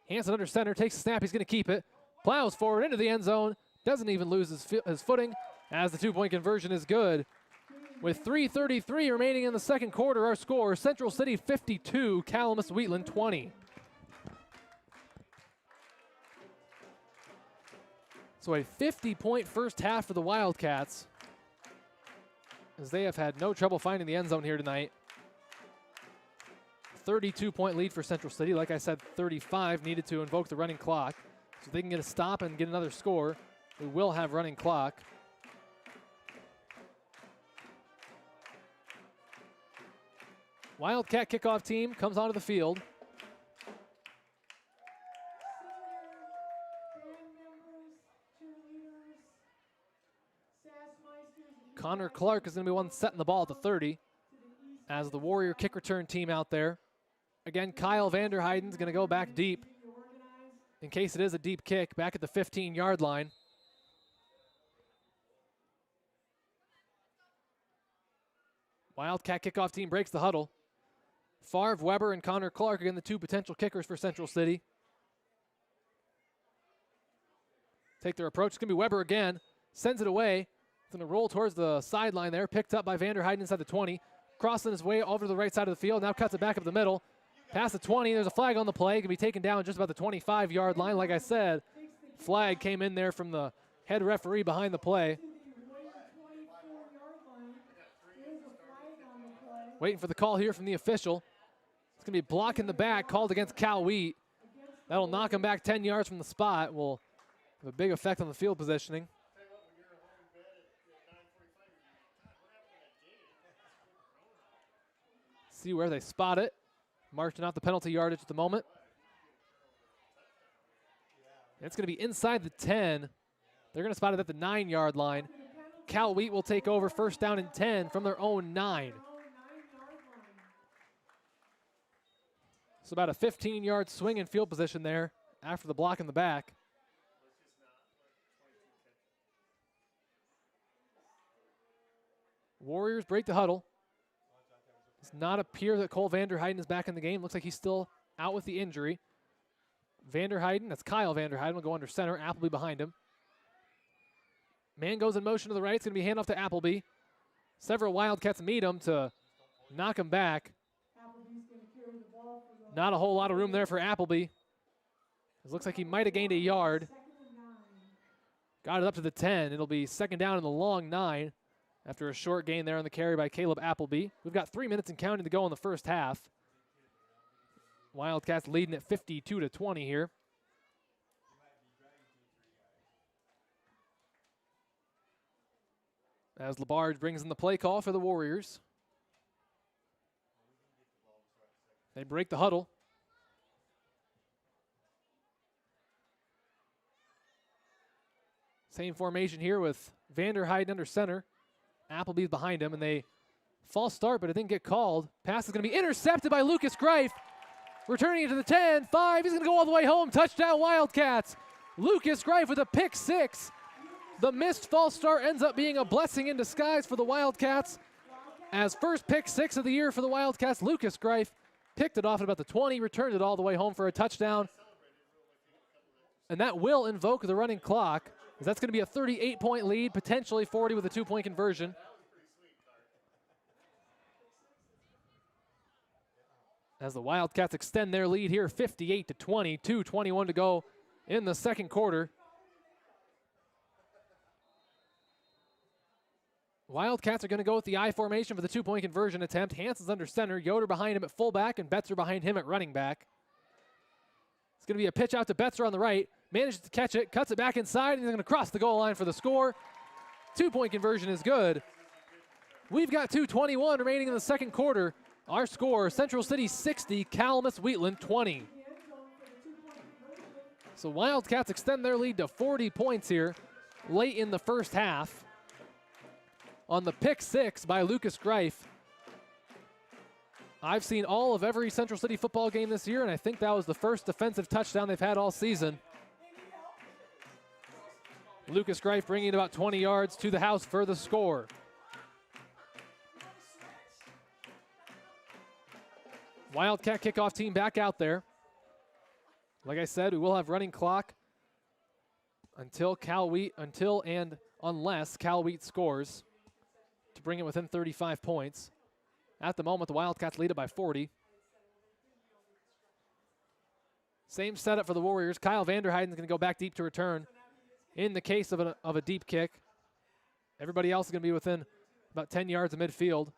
Hanson under center, takes a snap, he's going to keep it. Plows forward into the end zone, doesn't even lose his footing, as the two-point conversion is good. With 3:33 remaining in the second quarter, our score, Central City 52, Calamus-Wheatland 20. So a 50-point first half for the Wildcats, as they have had no trouble finding the end zone here tonight. 32-point lead for Central City. Like I said, 35 needed to invoke the running clock. So if they can get a stop and get another score, we will have running clock. Wildcat kickoff team comes onto the field. Connor Clark is going to be one setting the ball at the 30 as the Warrior kick return team out there. Again, Kyle Vanderheiden is going to go back deep in case it is a deep kick back at the 15-yard line. Wildcat kickoff team breaks the huddle. Favre, Weber, and Connor Clark, again, the two potential kickers for Central City. Take their approach. It's going to be Weber again. Sends it away. It's going to roll towards the sideline there. Picked up by Vanderheiden inside the 20. Crossing his way over to the right side of the field. Now cuts it back up the middle. Past the 20. There's a flag on the play. Going to be taken down just about the 25-yard line. Like I said, flag came in there from the head referee behind the play. Waiting for the call here from the official. It's going to be block in the back called against Cal Wheat. That'll knock him back 10 yards from the spot. Will have a big effect on the field positioning. See where they spot it. Marching out the penalty yardage at the moment. It's going to be inside the 10. They're going to spot it at the 9-yard line. Cal Wheat will take over first down and 10 from their own 9. So about a 15-yard swing in field position there after the block in the back. Warriors break the huddle. Does not appear that Cole Vanderheiden is back in the game. Looks like he's still out with the injury. Vanderheiden, that's Kyle Vanderheiden, will go under center. Appleby behind him. Man goes in motion to the right. It's going to be handoff to Appleby. Several Wildcats meet him to knock him back. Not a whole lot of room there for Appleby. It looks like he might have gained a yard. Got it up to the 10. It'll be second down in the long 9 after a short gain there on the carry by Caleb Appleby. We've got 3 minutes and counting to go in the first half. Wildcats leading at 52-20 here. As Labarge brings in the play call for the Warriors. They break the huddle. Same formation here with Vanderheiden under center. Appleby's behind him, and they false start, but it didn't get called. Pass is going to be intercepted by Lucas Greif. Returning it to the 10, 5, he's going to go all the way home. Touchdown Wildcats. Lucas Greif with a pick 6. The missed false start ends up being a blessing in disguise for the Wildcats. As first pick 6 of the year for the Wildcats, Lucas Greif picked it off at about the 20, returned it all the way home for a touchdown. And that will invoke the running clock. That's going to be a 38-point lead, potentially 40 with a 2-point conversion. As the Wildcats extend their lead here, 58-20, 2:21 to go in the second quarter. Wildcats are going to go with the I formation for the 2-point conversion attempt. Hanson's under center, Yoder behind him at fullback, and Betzer behind him at running back. It's going to be a pitch out to Betzer on the right. Manages to catch it, cuts it back inside, and he's going to cross the goal line for the score. 2-point conversion is good. We've got 2:21 remaining in the second quarter. Our score, Central City 60, Calamus-Wheatland 20. So Wildcats extend their lead to 40 points here late in the first half on the pick 6 by Lucas Greif. I've seen all of every Central City football game this year, and I think that was the first defensive touchdown they've had all season. Lucas Greif bringing it about 20 yards to the house for the score. Wildcat kickoff team back out there. Like I said, we will have running clock until unless Cal Wheat scores to bring it within 35 points. At the moment, the Wildcats lead it by 40. Same setup for the Warriors. Kyle Vanderheyden's going to go back deep to return. In the case of a deep kick, everybody else is going to be within about 10 yards of midfield.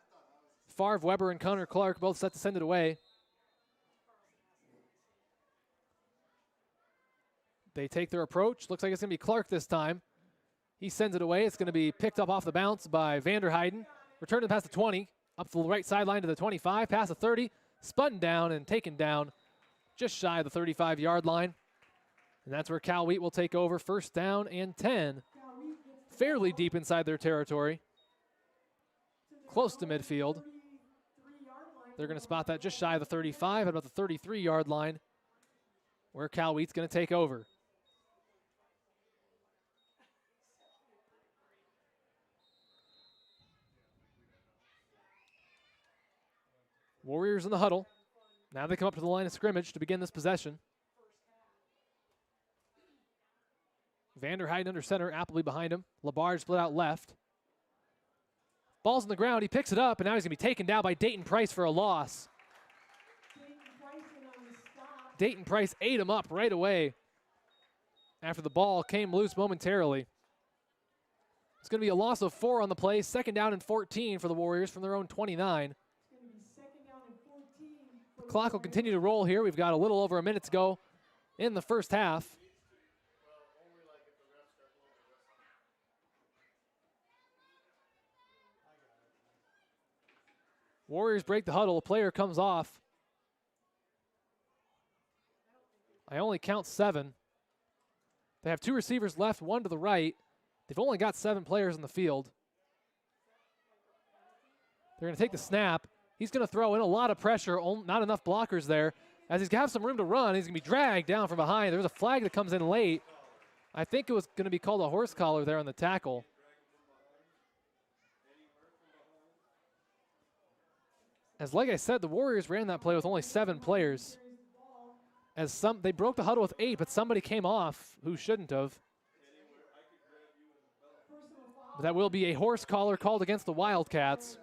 Favre Weber and Connor Clark both set to send it away. They take their approach. Looks like it's going to be Clark this time. He sends it away. It's going to be picked up off the bounce by Vanderheyden. Return to past the 20. Up the right sideline to the 25. Past the 30. Spun down and taken down just shy of the 35-yard line. And that's where Cal Wheat will take over. First down and 10. Fairly deep inside their territory. Close to midfield. They're going to spot that just shy of the 35 at about the 33-yard line, where Cal Wheat's going to take over. Warriors in the huddle. Now they come up to the line of scrimmage to begin this possession. Vanderheyden under center, Appleby behind him. Labarge split out left. Ball's on the ground, he picks it up, and now he's going to be taken down by Dayton Price for a loss. Dayton Price ate him up right away after the ball came loose momentarily. It's going to be a loss of 4 on the play. Second down and 14 for the Warriors from their own 29. The clock will continue to roll here. We've got a little over a minute to go in the first half. Warriors break the huddle. A player comes off. I only count 7. They have 2 receivers left, 1 to the right. They've only got 7 players in the field. They're going to take the snap. He's going to throw in a lot of pressure, not enough blockers there. As he's going to have some room to run, he's going to be dragged down from behind. There's a flag that comes in late. I think it was going to be called a horse collar there on the tackle. As like I said, the Warriors ran that play with only 7 players. They broke the huddle with 8, but somebody came off who shouldn't have. But that will be a horse collar called against the Wildcats.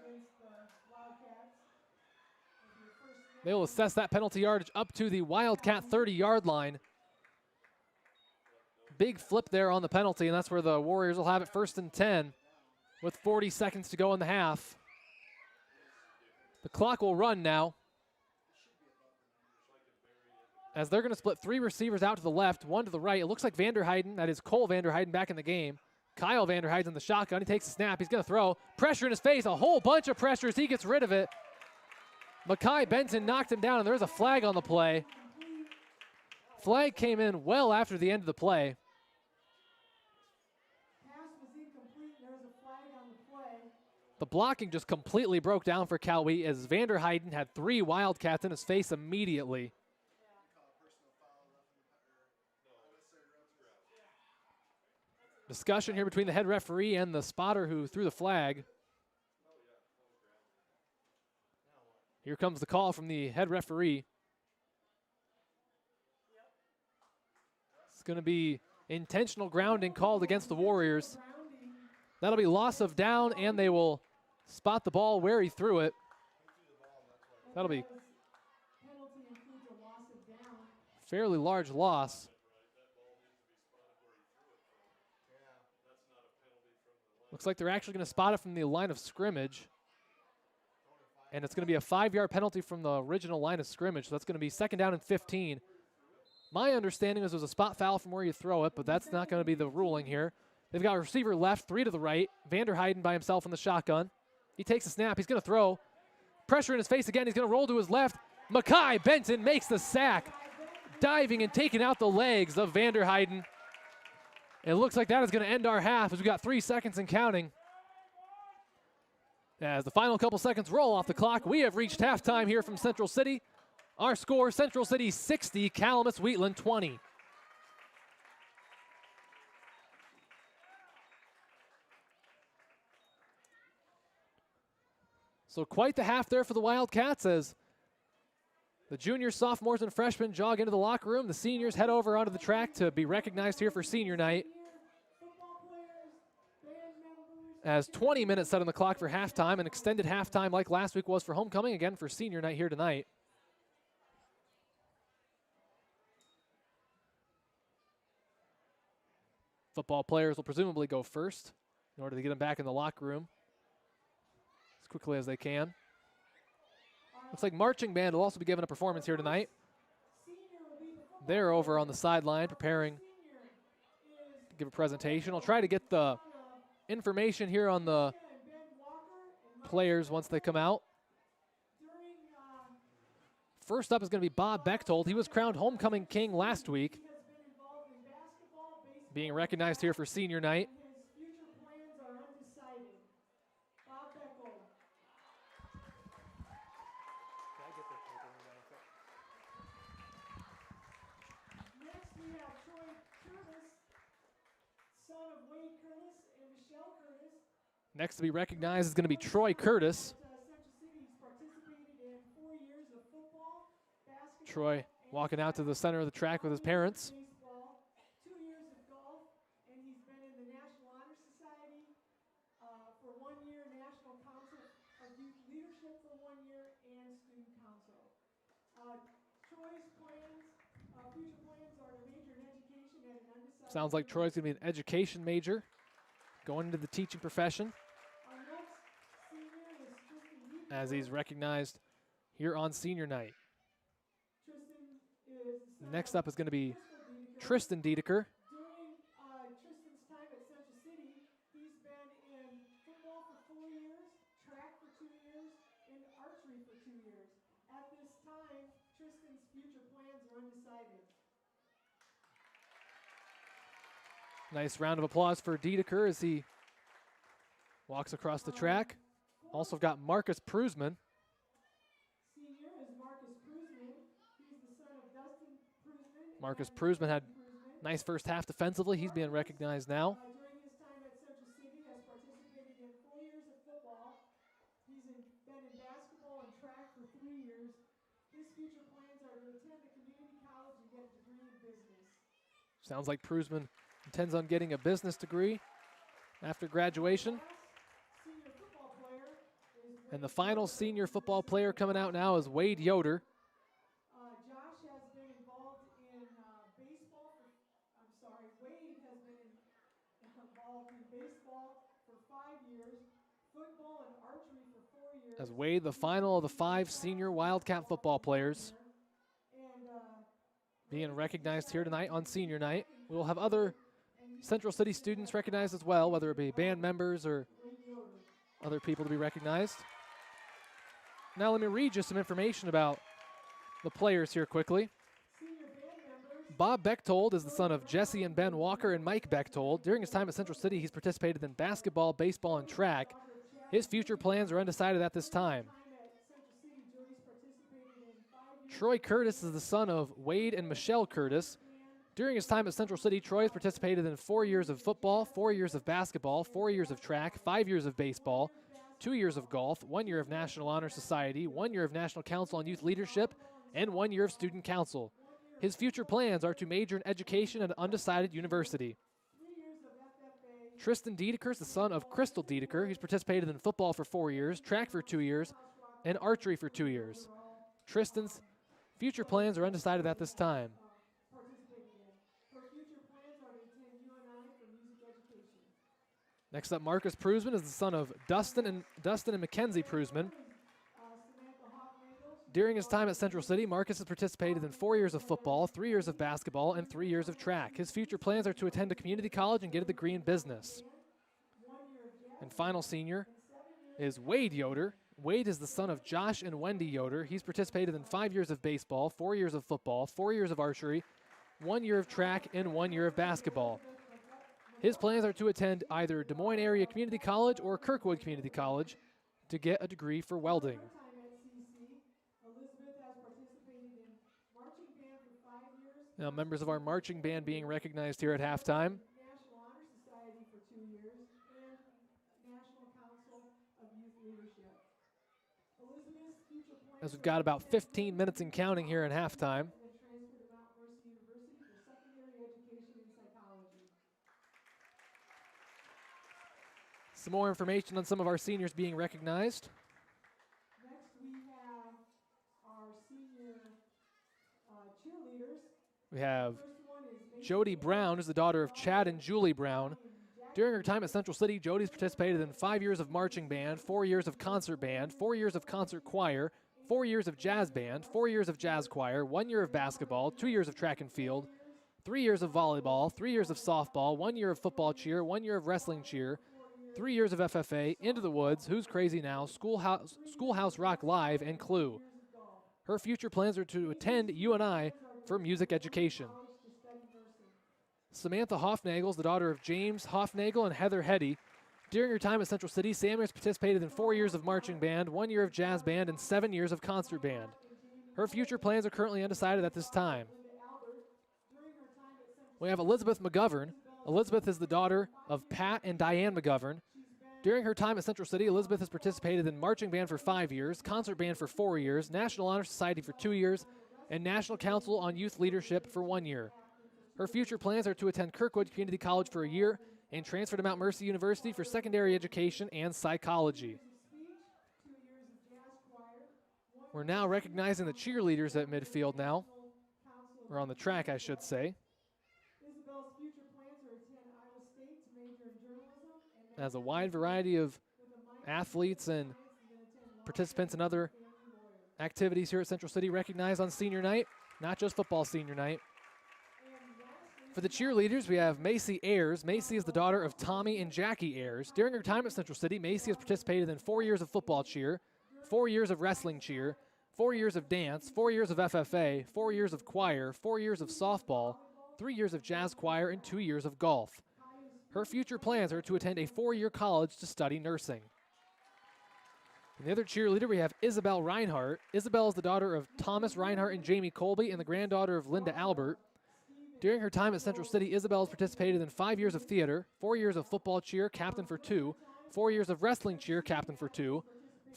They will assess that penalty yardage up to the Wildcat 30-yard line. Big flip there on the penalty, and that's where the Warriors will have it first and 10 with 40 seconds to go in the half. The clock will run now, as they're going to split 3 receivers out to the left, 1 to the right. It looks like Vanderheyden, that is Cole Vanderheyden, back in the game. Kyle Vanderheyden's in the shotgun. He takes the snap. He's going to throw. Pressure in his face, a whole bunch of pressure as he gets rid of it. Makai Benson knocked him down, and there's a flag on the play. Flag came in well after the end of the play. The blocking just completely broke down for Cal Wheat as Vanderheyden had 3 Wildcats in his face immediately. Discussion here between the head referee and the spotter who threw the flag. Here comes the call from the head referee. It's going to be intentional grounding called against the Warriors. That'll be loss of down, and they will spot the ball where he threw it. That'll be fairly large loss. Looks like they're actually going to spot it from the line of scrimmage. And it's going to be a 5-yard penalty from the original line of scrimmage. So that's going to be second down and 15. My understanding is there's a spot foul from where you throw it, but that's not going to be the ruling here. They've got a receiver left, 3 to the right. Vanderheyden by himself in the shotgun. He takes a snap. He's going to throw. Pressure in his face again. He's going to roll to his left. Makai Benton makes the sack, diving and taking out the legs of Vanderheyden. It looks like that is going to end our half as we've got 3 seconds and counting. As the final couple seconds roll off the clock, we have reached halftime here from Central City. Our score, Central City 60, Calamus-Wheatland 20. So quite the half there for the Wildcats as the juniors, sophomores, and freshmen jog into the locker room. The seniors head over onto the track to be recognized here for senior night. as 20 minutes set on the clock for halftime, an extended halftime like last week was for homecoming, again for senior night here tonight. Football players will presumably go first in order to get them back in the locker room as quickly as they can. Looks like marching band will also be given a performance here tonight. They're over on the sideline preparing to give a presentation. I'll try to get the information here on the players once they come out. First up is going to be Bob Bechtold. He was crowned homecoming king last week, being recognized here for senior night. Next to be recognized is going to be Troy Curtis. Troy walking out to the center of the track with his parents. Sounds like Troy's going to be an education major, going into the teaching profession, as he's recognized here on senior night. Next up is going to be Tristan Dedeker. During Tristan's time at Central City, he's been in football for 4 years, track for 2 years, and archery for 2 years. At this time, Tristan's future plans are undecided. Nice round of applause for Dedeker as he walks across the track. Also got Marcus Cruzman. Senior is Marcus Cruzman. He's the son of Dustin Cruzman. Marcus Cruzman had nice first half defensively. He's being recognized now. During his time at Central City, has participated in 4 years of football. He's been in basketball and track for 3 years. His future plans are to attend a community college and get a degree in business. Sounds like Cruzman intends on getting a business degree after graduation. And the final senior football player coming out now is Wade Yoder. Josh has been involved in baseball Wade has been involved in baseball for 5 years, football and archery for 4 years. As Wade, the final of the 5 senior Wildcat football players, being recognized here tonight on senior night. We'll have other Central City students recognized as well, whether it be band members or other people to be recognized. Now let me read you some information about the players here quickly. Bob Bechtold is the son of Jesse and Ben Walker and Mike Bechtold. During his time at Central City, he's participated in basketball, baseball, and track. His future plans are undecided at this time. Troy Curtis is the son of Wade and Michelle Curtis. During his time at Central City, Troy has participated in 4 years of football, 4 years of basketball, 4 years of track, 5 years of baseball, 2 years of golf, 1 year of National Honor Society, 1 year of National Council on Youth Leadership, and 1 year of Student Council. His future plans are to major in education at an undecided university. Tristan Dedeker is the son of Crystal Dedeker. He's participated in football for 4 years, track for 2 years, and archery for 2 years. Tristan's future plans are undecided at this time. Next up, Marcus Cruzman is the son of Dustin and Mackenzie Cruzman. During his time at Central City, Marcus has participated in 4 years of football, 3 years of basketball, and 3 years of track. His future plans are to attend a community college and get a degree in business. And final senior is Wade Yoder. Wade is the son of Josh and Wendy Yoder. He's participated in 5 years of baseball, 4 years of football, 4 years of archery, 1 year of track, and 1 year of basketball. His plans are to attend either Des Moines Area Community College or Kirkwood Community College to get a degree for welding. Now, members of our marching band being recognized here at halftime. National Honor Society for 2 years and National Council of Youth Leadership. Elizabeth's future plans As we've got about 15 minutes and counting here at halftime. Some more information on some of our seniors being recognized. Next, we have our senior cheerleaders. We have First one is Jody Brown, who's the daughter of Chad and Julie Brown. During her time at Central City, Jody's participated in 5 years of marching band, 4 years of concert band, 4 years of concert choir, 4 years of jazz band, 4 years of jazz choir, 1 year of basketball, 2 years of track and field, 3 years of volleyball, 3 years of softball, 1 year of football cheer, 1 year of wrestling cheer, 3 years of FFA, Into the Woods, Who's Crazy Now, Schoolhouse Rock Live, and Clue. Her future plans are to attend UNI for music education. Samantha Hoffnagel is the daughter of James Hoffnagel and Heather Heddy. During her time at Central City, Sam has participated in 4 years of marching band, 1 year of jazz band, and 7 years of concert band. Her future plans are currently undecided at this time. We have Elizabeth McGovern. Elizabeth is the daughter of Pat and Diane McGovern. During her time at Central City, Elizabeth has participated in marching band for 5 years, concert band for 4 years, National Honor Society for 2 years, and National Council on Youth Leadership for 1 year. Her future plans are to attend Kirkwood Community College for a year and transfer to Mount Mercy University for secondary education and psychology. We're now recognizing the cheerleaders at midfield now, or on the track, I should say. Isabel's future plans are to attend Iowa State to major in journalism. As a wide variety of athletes and participants in other activities here at Central City recognized on senior night, not just football senior night. For the cheerleaders, we have Macy Ayers. Macy is the daughter of Tommy and Jackie Ayers. During her time at Central City, Macy has participated in 4 years of football cheer, 4 years of wrestling cheer, 4 years of dance, 4 years of FFA, 4 years of choir, 4 years of softball, 3 years of jazz choir, and 2 years of golf. Her future plans are to attend a 4-year college to study nursing. And the other cheerleader, we have Isabel Reinhardt. Isabel is the daughter of Thomas Reinhardt and Jamie Colby and the granddaughter of Linda Albert. During her time at Central City, Isabel has participated in 5 years of theater, 4 years of football cheer, captain for 2, 4 years of wrestling cheer, captain for 2,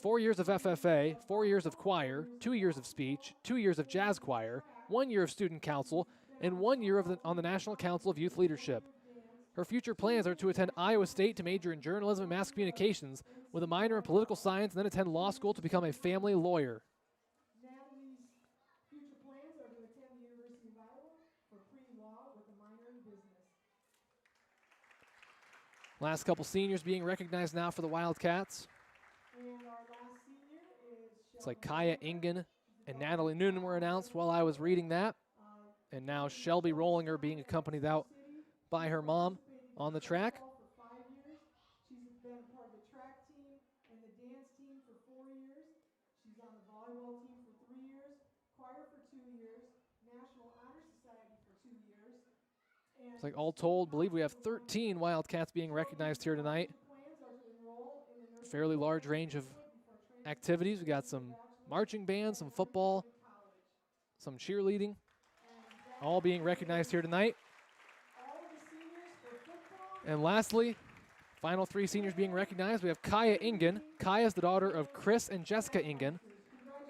4 years of FFA, 4 years of choir, 2 years of speech, 2 years of jazz choir, 1 year of student council, and 1 year on the National Council of Youth Leadership. Her future plans are to attend Iowa State to major in journalism and mass communications with a minor in political science and then attend law school to become a family lawyer. Natalie's future plans are to attend the University of Iowa for pre-law with a minor in business. Last couple seniors being recognized now for the Wildcats. And our last senior is It's like Kaya Ingen and Natalie Noonan were announced while I was reading that. And now Shelby Rollinger being accompanied out by her mom on the track. For 5 years. She's been a part of the track team and the dance team for 4 years. She's on the volleyball team for 3 years, choir for 2 years, National Honor Society for 2 years. And It's like all told, believe we have 13 Wildcats being recognized here tonight. plans are to enroll in the nursing Fairly large range of activities. We got some marching band, some football, some cheerleading, all being recognized here tonight. all of the seniors for football. And lastly, final 3 seniors being recognized, we have Kaya Ingen. Kaya is the daughter of Chris and Jessica Ingen.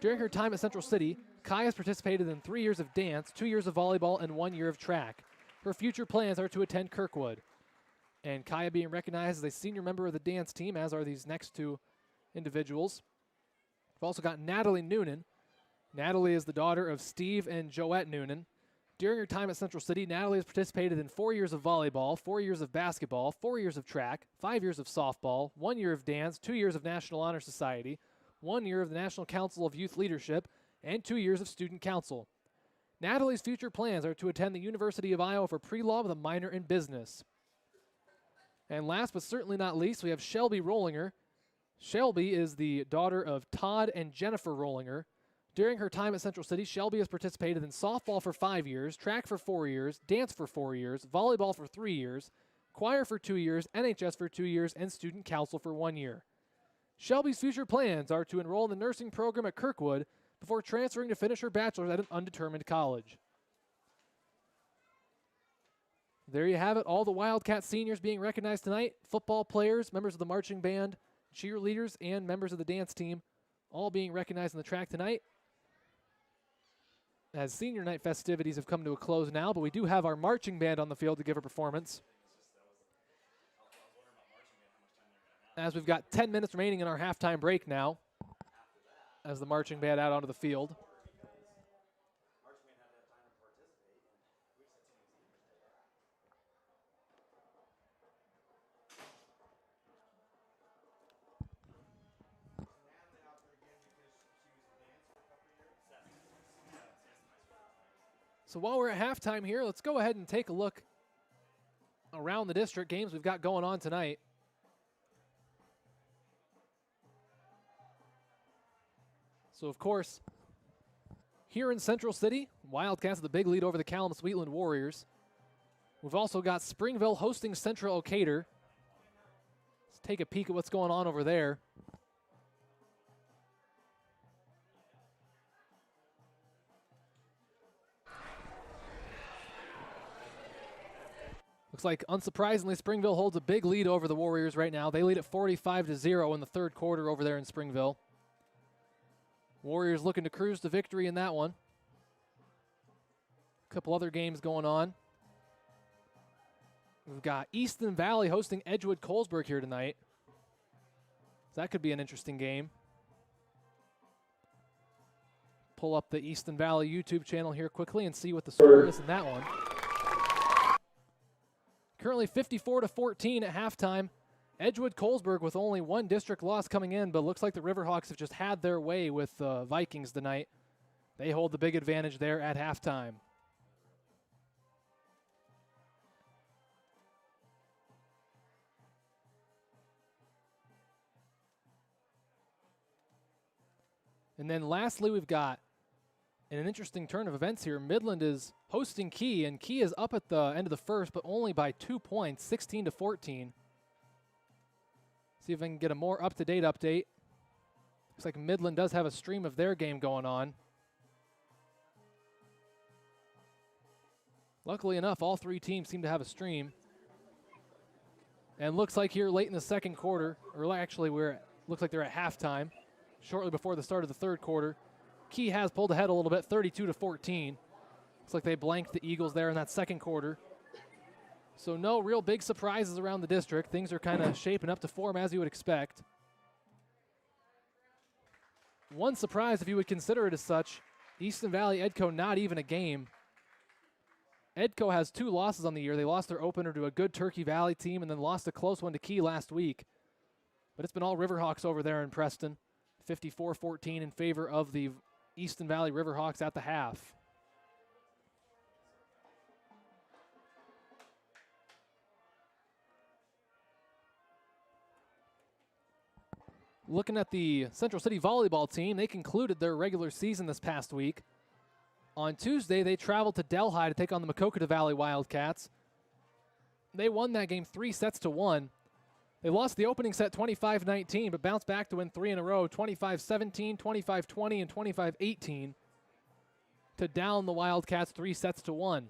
During her time at Central City, Kaya has participated in 3 years of dance, 2 years of volleyball, and 1 year of track. Her future plans are to attend Kirkwood. And Kaya being recognized as a senior member of the dance team, as are these next 2 individuals. We've also got Natalie Noonan. Natalie is the daughter of Steve and Joette Noonan. During her time at Central City, Natalie has participated in 4 years of volleyball, 4 years of basketball, 4 years of track, 5 years of softball, 1 year of dance, 2 years of National Honor Society, 1 year of the National Council of Youth Leadership, and 2 years of student council. Natalie's future plans are to attend the University of Iowa for pre-law with a minor in business. And last but certainly not least, we have Shelby Rollinger. Shelby is the daughter of Todd and Jennifer Rollinger. During her time at Central City, Shelby has participated in softball for 5 years, track for 4 years, dance for 4 years, volleyball for 3 years, choir for 2 years, NHS for 2 years, and student council for 1 year. Shelby's future plans are to enroll in the nursing program at Kirkwood before transferring to finish her bachelor's at an undetermined college. There you have it, all the Wildcat seniors being recognized tonight. Football players, members of the marching band, cheerleaders, and members of the dance team all being recognized on the track tonight. As senior night festivities have come to a close now, but we do have our marching band on the field to give a performance. as we've got 10 minutes remaining in our halftime break now as the marching band out onto the field. So while we're at halftime here, let's go ahead and take a look around the district games we've got going on tonight. So, of course, here in Central City, Wildcats have the big lead over the Calamus-Wheatland Warriors. We've also got Springville hosting Central Ocator. Let's take a peek at what's going on over there. Looks like, unsurprisingly, Springville holds a big lead over the Warriors right now. They lead at 45-0 in the third quarter over there in Springville. Warriors looking to cruise to victory in that one. A couple other games going on. We've got Easton Valley hosting Edgewood-Colesburg here tonight. So that could be an interesting game. Pull up the Easton Valley YouTube channel here quickly and see what the score is in that one. Currently 54-14 at halftime. Edgewood-Colesburg with only one district loss coming in, but looks like the Riverhawks have just had their way with the Vikings tonight. They hold the big advantage there at halftime. And then lastly, we've got an interesting turn of events here. Midland is hosting Key, and Key is up at the end of the first, but only by 2 points, 16-14. See if I can get a more up-to-date update. Looks like Midland does have a stream of their game going on. Luckily enough, all three teams seem to have a stream. And looks like here late in the second quarter, or actually looks like they're at halftime, shortly before the start of the third quarter. Key has pulled ahead a little bit, 32-14. Looks like they blanked the Eagles there in that second quarter. So no real big surprises around the district. Things are kind of shaping up to form as you would expect. One surprise, if you would consider it as such, Easton Valley Edco not even a game. Edco has 2 losses on the year. They lost their opener to a good Turkey Valley team and then lost a close one to Key last week. But it's been all Riverhawks over there in Preston. 54-14 in favor of the Easton Valley Riverhawks at the half. Looking at the Central City volleyball team, they concluded their regular season this past week. On Tuesday, they traveled to Delhi to take on the Maquoketa Valley Wildcats. They won that game 3-1. They lost the opening set 25-19, but bounced back to win 3 in a row, 25-17, 25-20, and 25-18 to down the Wildcats 3-1.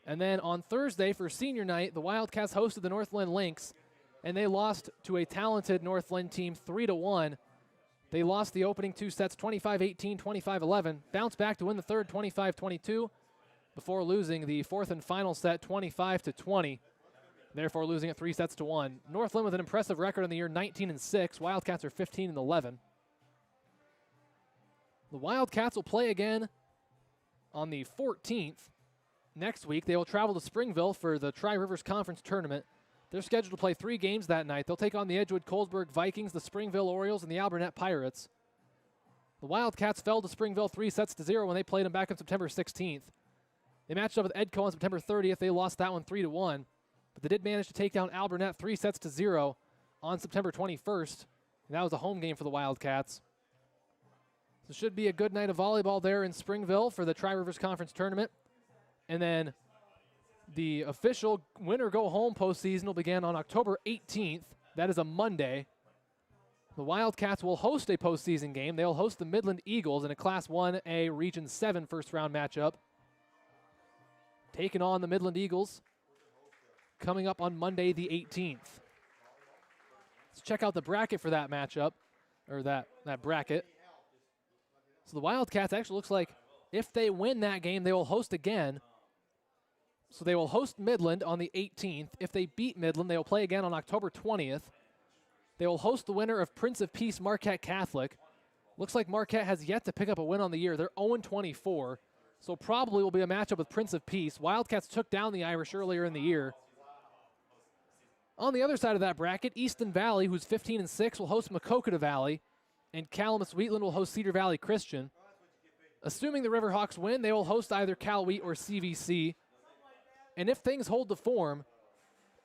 And then on Thursday for senior night, the Wildcats hosted the Northland Lynx, and they lost to a talented Northland team 3-1. They lost the opening 2 sets 25-18, 25-11, bounced back to win the third 25-22 before losing the fourth and final set 25-20. Therefore losing it 3-1. Northland with an impressive record in the year, 19-6. Wildcats are 15-11. The Wildcats will play again on the 14th. Next week, they will travel to Springville for the Tri-Rivers Conference Tournament. They're scheduled to play 3 games that night. They'll take on the Edgewood-Colesburg Vikings, the Springville Orioles, and the Alburnett Pirates. The Wildcats fell to Springville 3-0 when they played them back on September 16th. They matched up with Edco on September 30th. They lost that one 3-1. But they did manage to take down Alburnett 3-0 on September 21st. And that was a home game for the Wildcats. So it should be a good night of volleyball there in Springville for the Tri-Rivers Conference Tournament. And then the official winner-go-home postseason will begin on October 18th. That is a Monday. The Wildcats will host a postseason game. They'll host the Midland Eagles in a Class 1A Region 7 first-round matchup. Taking on the Midland Eagles coming up on Monday the 18th. Let's check out the bracket for that matchup, or that bracket. So the Wildcats actually looks like if they win that game, they will host again. So they will host Midland on the 18th. If they beat Midland, they will play again on October 20th. They will host the winner of Prince of Peace Marquette Catholic. Looks like Marquette has yet to pick up a win on the year. They're 0-24, so probably will be a matchup with Prince of Peace. Wildcats took down the Irish earlier in the year. On the other side of that bracket, Easton Valley, who's 15-6, will host Maquoketa Valley, and Calamus-Wheatland will host Cedar Valley Christian. Assuming the Riverhawks win, they will host either Cal Wheat or CVC. And if things hold to form,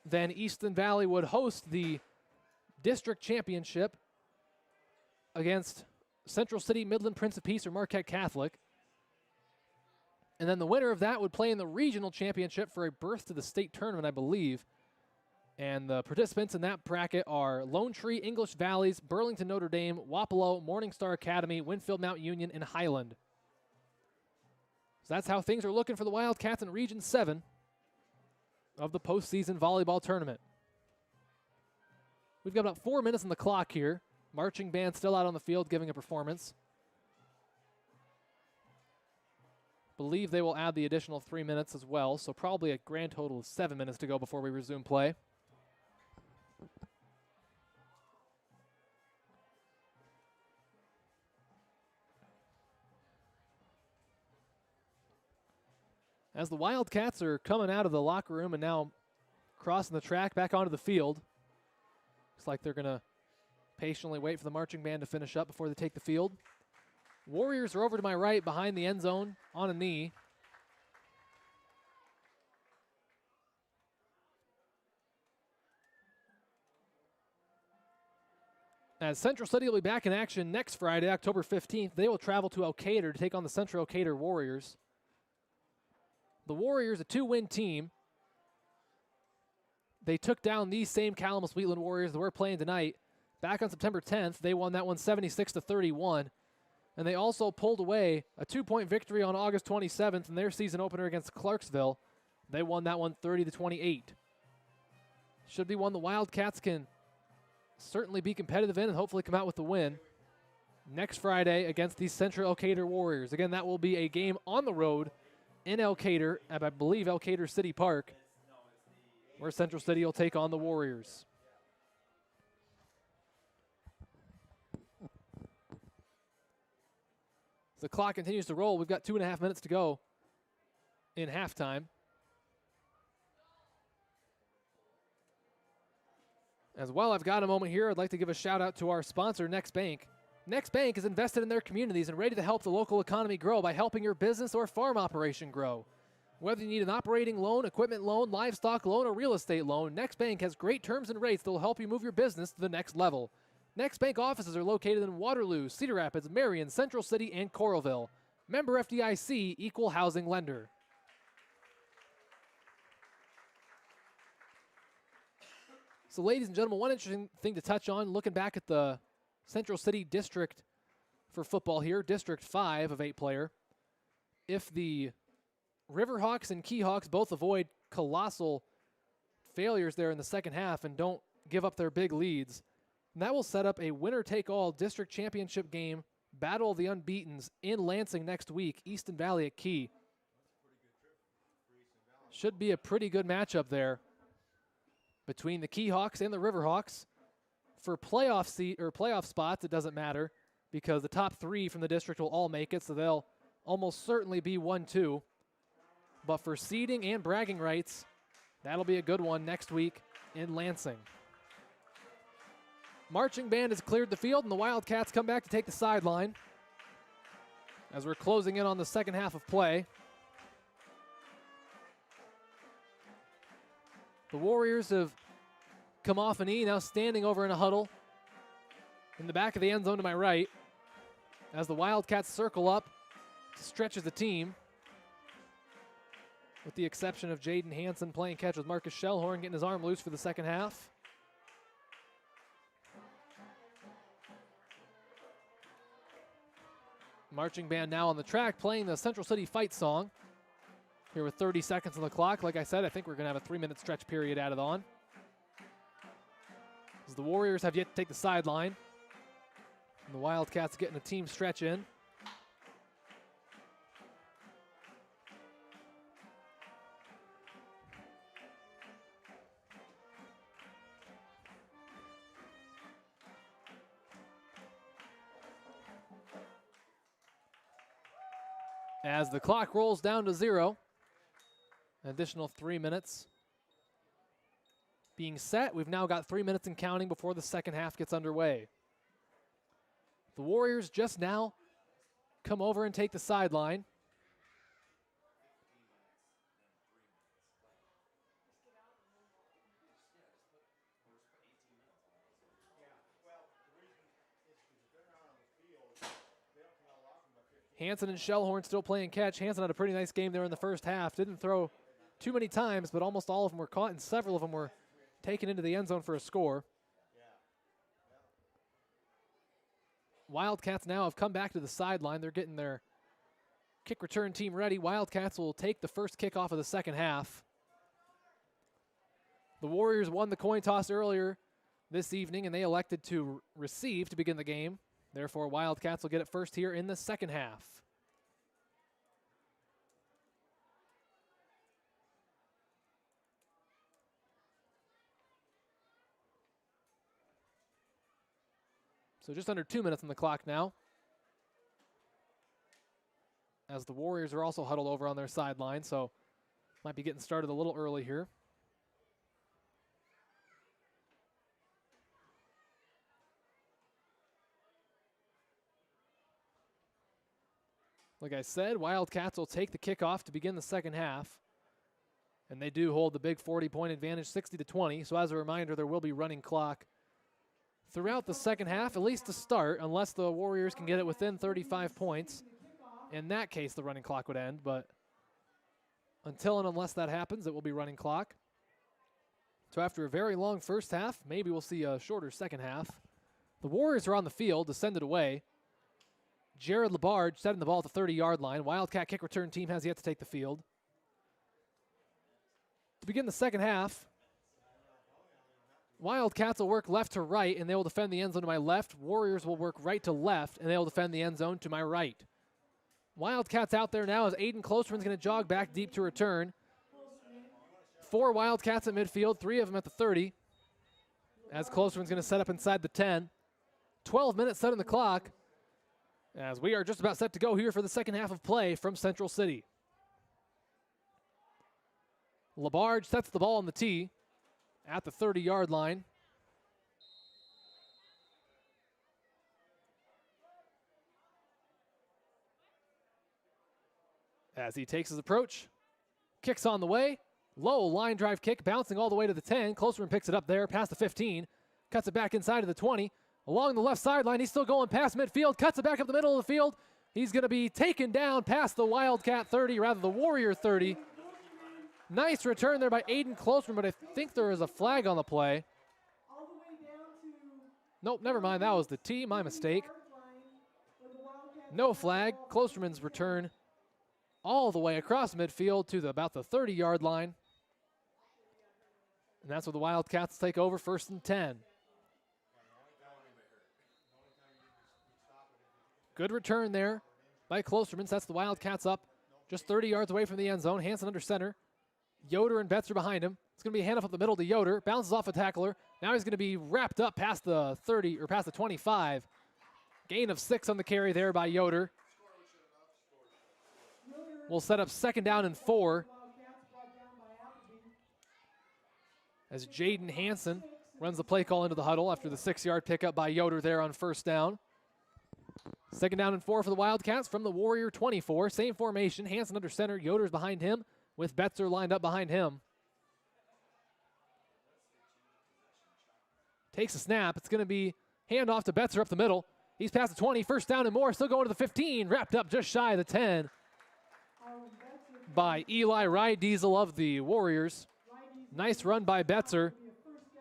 then Easton Valley would host the district championship against Central City, Midland, Prince of Peace, or Marquette Catholic. And then the winner of that would play in the regional championship for a berth to the state tournament, I believe. And the participants in that bracket are Lone Tree, English Valleys, Burlington Notre Dame, Wapello, Morningstar Academy, Winfield Mount Union, and Highland. So that's how things are looking for the Wildcats in Region 7 of the postseason volleyball tournament. We've got about 4 minutes on the clock here. Marching band still out on the field giving a performance. Believe they will add the additional 3 minutes as well, so probably a grand total of 7 minutes to go before we resume play. As the Wildcats are coming out of the locker room and now crossing the track back onto the field. Looks like they're going to patiently wait for the marching band to finish up before they take the field. Warriors are over to my right behind the end zone on a knee. As Central City will be back in action next Friday, October 15th, they will travel to Elkader to take on the Central Elkader Warriors. The Warriors, a 2-win team. They took down these same Calamus-Wheatland Warriors that we're playing tonight. Back on September 10th, they won that one 76-31. And they also pulled away a 2-point victory on August 27th in their season opener against Clarksville. They won that one 30-28. Should be one the Wildcats can certainly be competitive in and hopefully come out with the win next Friday against the Central Elkader Warriors. Again, that will be a game on the road in Elkader, at I believe Elkader City Park, where Central City will take on the Warriors. The clock continues to roll. We've got 2.5 minutes to go in halftime. As well, I've got a moment here. I'd like to give a shout out to our sponsor, Next Bank. Next Bank is invested in their communities and ready to help the local economy grow by helping your business or farm operation grow. Whether you need an operating loan, equipment loan, livestock loan, or real estate loan, Next Bank has great terms and rates that will help you move your business to the next level. Next Bank offices are located in Waterloo, Cedar Rapids, Marion, Central City, and Coralville. Member FDIC, equal housing lender. So, ladies and gentlemen, one interesting thing to touch on, looking back at the Central City District for football here, District 5 of 8-player. If the Riverhawks and Keyhawks both avoid colossal failures there in the second half and don't give up their big leads, that will set up a winner-take-all district championship game, Battle of the Unbeatens in Lansing next week, Easton Valley at Key. Should be a pretty good matchup there between the Keyhawks and the Riverhawks. For playoff spots, it doesn't matter because the top 3 from the district will all make it, so they'll almost certainly be 1-2. But for seeding and bragging rights, that'll be a good one next week in Lansing. Marching band has cleared the field, and the Wildcats come back to take the sideline as we're closing in on the second half of play. The Warriors have come off a knee, now standing over in a huddle in the back of the end zone to my right as the Wildcats circle up to stretch as a team, with the exception of Jaden Hanson playing catch with Marcus Shellhorn, getting his arm loose for the second half. Marching band now on the track playing the Central City fight song. Here with 30 seconds on the clock. Like I said, I think we're going to have a 3-minute stretch period added on, as the Warriors have yet to take the sideline. And the Wildcats getting a team stretch in. As the clock rolls down to 0, an additional 3 minutes being set. We've now got 3 minutes and counting before the second half gets underway. The Warriors just now come over and take the sideline. Hanson and Shellhorn still playing catch. Hanson had a pretty nice game there in the first half. Didn't throw too many times, but almost all of them were caught, and several of them were taken into the end zone for a score. Wildcats now have come back to the sideline. They're getting their kick return team ready. Wildcats will take the first kickoff of the second half. The Warriors won the coin toss earlier this evening, and they elected to receive to begin the game. Therefore, Wildcats will get it first here in the second half. So just under 2 minutes on the clock now, as the Warriors are also huddled over on their sideline, so might be getting started a little early here. Like I said, Wildcats will take the kickoff to begin the second half, and they do hold the big 40-point advantage, 60-20. So as a reminder, there will be running clock throughout the second half, at least to start, unless the Warriors can get it within 35 points. In that case, the running clock would end, but until and unless that happens, it will be running clock. So after a very long first half, maybe we'll see a shorter second half. The Warriors are on the field to send it away. Jared Labarge setting the ball at the 30-yard line. Wildcat kick return team has yet to take the field. To begin the second half, Wildcats will work left to right, and they will defend the end zone to my left. Warriors will work right to left, and they will defend the end zone to my right. Wildcats out there now as Aiden Closterman's going to jog back deep to return. 4 Wildcats at midfield, 3 of them at the 30, as Closterman's going to set up inside the 10. 12 minutes set on the clock, as we are just about set to go here for the second half of play from Central City. Labarge sets the ball on the tee at the 30-yard line. As he takes his approach, kicks on the way. Low line drive kick, bouncing all the way to the 10. Closterman picks it up there past the 15. Cuts it back inside of the 20. Along the left sideline, he's still going past midfield. Cuts it back up the middle of the field. He's going to be taken down past the Wildcat 30, rather the Warrior 30. Nice return there by Aiden Closterman, but I think there is a flag on the play. Nope, never mind. That was the tee. My mistake. No flag. Closterman's return all the way across midfield to about the 30-yard line. And that's where the Wildcats take over, 1st and 10. Good return there by Closterman. Sets the Wildcats up just 30 yards away from the end zone. Hanson under center. Yoder and Betts are behind him. It's going to be a handoff up the middle to Yoder. Bounces off a tackler. Now he's going to be wrapped up past the 30 or past the 25. Gain of 6 on the carry there by Yoder. We'll set up 2nd down and 4. As Jaden Hanson runs the play call into the huddle after the 6-yard pickup by Yoder there on 1st down. 2nd down and 4 for the Wildcats from the Warrior 24. Same formation. Hanson under center. Yoder's behind him with Betzer lined up behind him. Takes a snap. It's going to be handoff to Betzer up the middle. He's past the 20. 1st down and more. Still going to the 15. Wrapped up just shy of the 10 by Eli Ryddiesel of the Warriors. Nice run by Betzer.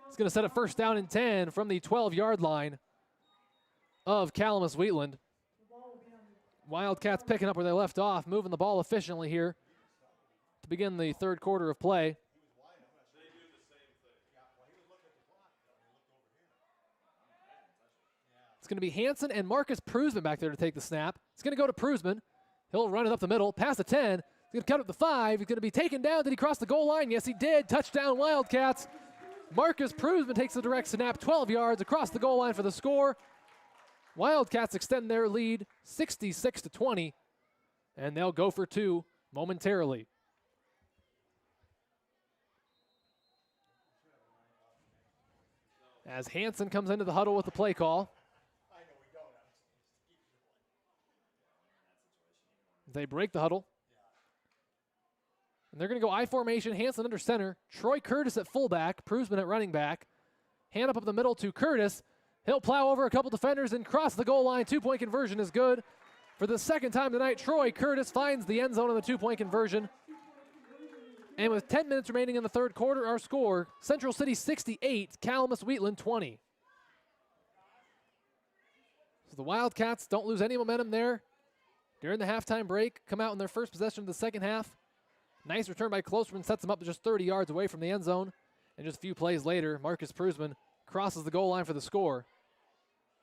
It's going to set a 1st down and 10 from the 12-yard line of Calamus-Wheatland. Wildcats picking up where they left off, moving the ball efficiently here to begin the 3rd quarter of play. It's going to be Hanson and Marcus Cruzman back there to take the snap. It's going to go to Cruzman. He'll run it up the middle, past the 10. He's going to cut up the 5. He's going to be taken down. Did he cross the goal line? Yes, he did. Touchdown, Wildcats. Marcus Cruzman takes the direct snap, 12 yards across the goal line for the score. Wildcats extend their lead 66-20 and they'll go for two momentarily. As Hanson comes into the huddle with the play call. They break the huddle. And they're going to go I formation, Hanson under center, Troy Curtis at fullback, Cruzman at running back. Hand up the middle to Curtis. He'll plow over a couple defenders and cross the goal line. Two-point conversion is good. For the second time tonight, Troy Curtis finds the end zone on the two-point conversion. And with 10 minutes remaining in the third quarter, our score, Central City 68, Calamus-Wheatland 20. So the Wildcats don't lose any momentum there. During the halftime break, come out in their first possession of the second half. Nice return by Cruzman, sets them up to just 30 yards away from the end zone. And just a few plays later, Marcus Cruzman crosses the goal line for the score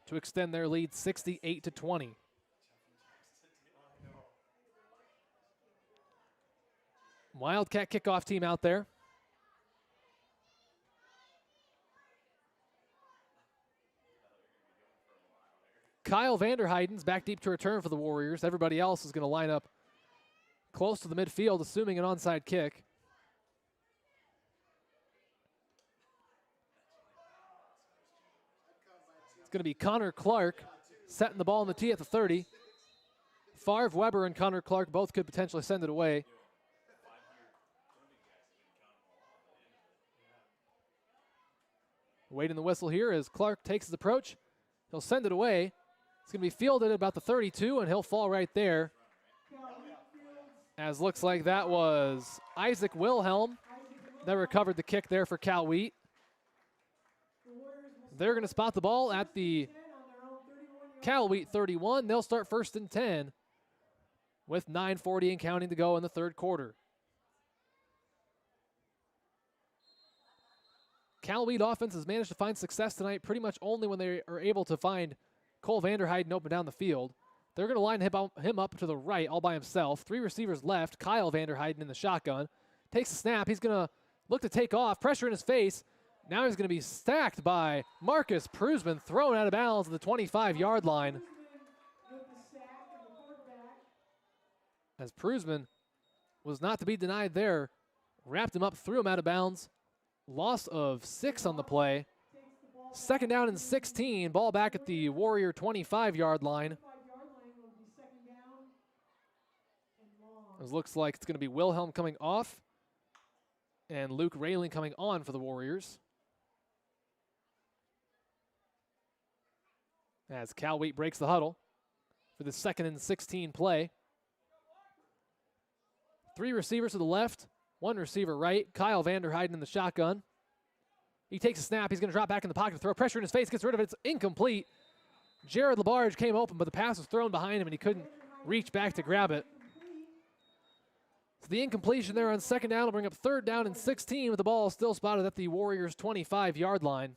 to extend their lead 68-20. Wildcat kickoff team out there. Kyle Vanderheiden's back deep to return for the Warriors. Everybody else is going to line up close to the midfield, assuming an onside kick. It's going to be Connor Clark setting the ball on the tee at the 30. Favre Weber and Connor Clark both could potentially send it away. Waiting the whistle here as Clark takes his approach. He'll send it away. It's going to be fielded at about the 32, and he'll fall right there. As looks like that was Isaac Wilhelm that recovered the kick there for Cal Wheat. They're going to spot the ball at the Cal Wheat 31. They'll start 1st and 10 with 9:40 and counting to go in the third quarter. Cal Wheat offense has managed to find success tonight pretty much only when they are able to find Cole Vanderheyden open down the field. They're going to line him up to the right all by himself. Three receivers left. Kyle Vanderheyden in the shotgun. Takes a snap. He's going to look to take off. Pressure in his face. Now he's going to be stacked by Marcus Cruzman, thrown out of bounds at the 25-yard line. As Cruzman was not to be denied there. Wrapped him up, threw him out of bounds. Loss of 6 on the play. Second down and 16. Ball back at the Warrior 25-yard line. It looks like it's going to be Wilhelm coming off and Luke Rayling coming on for the Warriors. As Cal Wheat breaks the huddle for the 2nd and 16 play. 3 receivers to the left, 1 receiver right. Kyle Vanderheyden in the shotgun. He takes a snap. He's going to drop back in the pocket to throw. Pressure in his face. Gets rid of it. It's incomplete. Jared Labarge came open, but the pass was thrown behind him, and he couldn't reach back to grab it. So the incompletion there on 2nd down will bring up 3rd down and 16 with the ball still spotted at the Warriors' 25-yard line.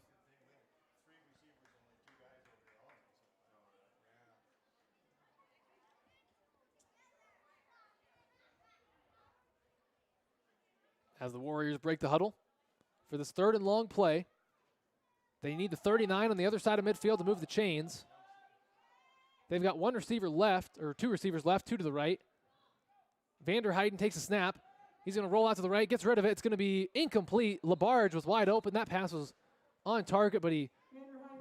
As the Warriors break the huddle for this 3rd and long play. They need the 39 on the other side of midfield to move the chains. They've got 1 receiver left, or 2 receivers left, 2 to the right. Vanderheyden takes a snap. He's going to roll out to the right, gets rid of it. It's going to be incomplete. Labarge was wide open. That pass was on target, but he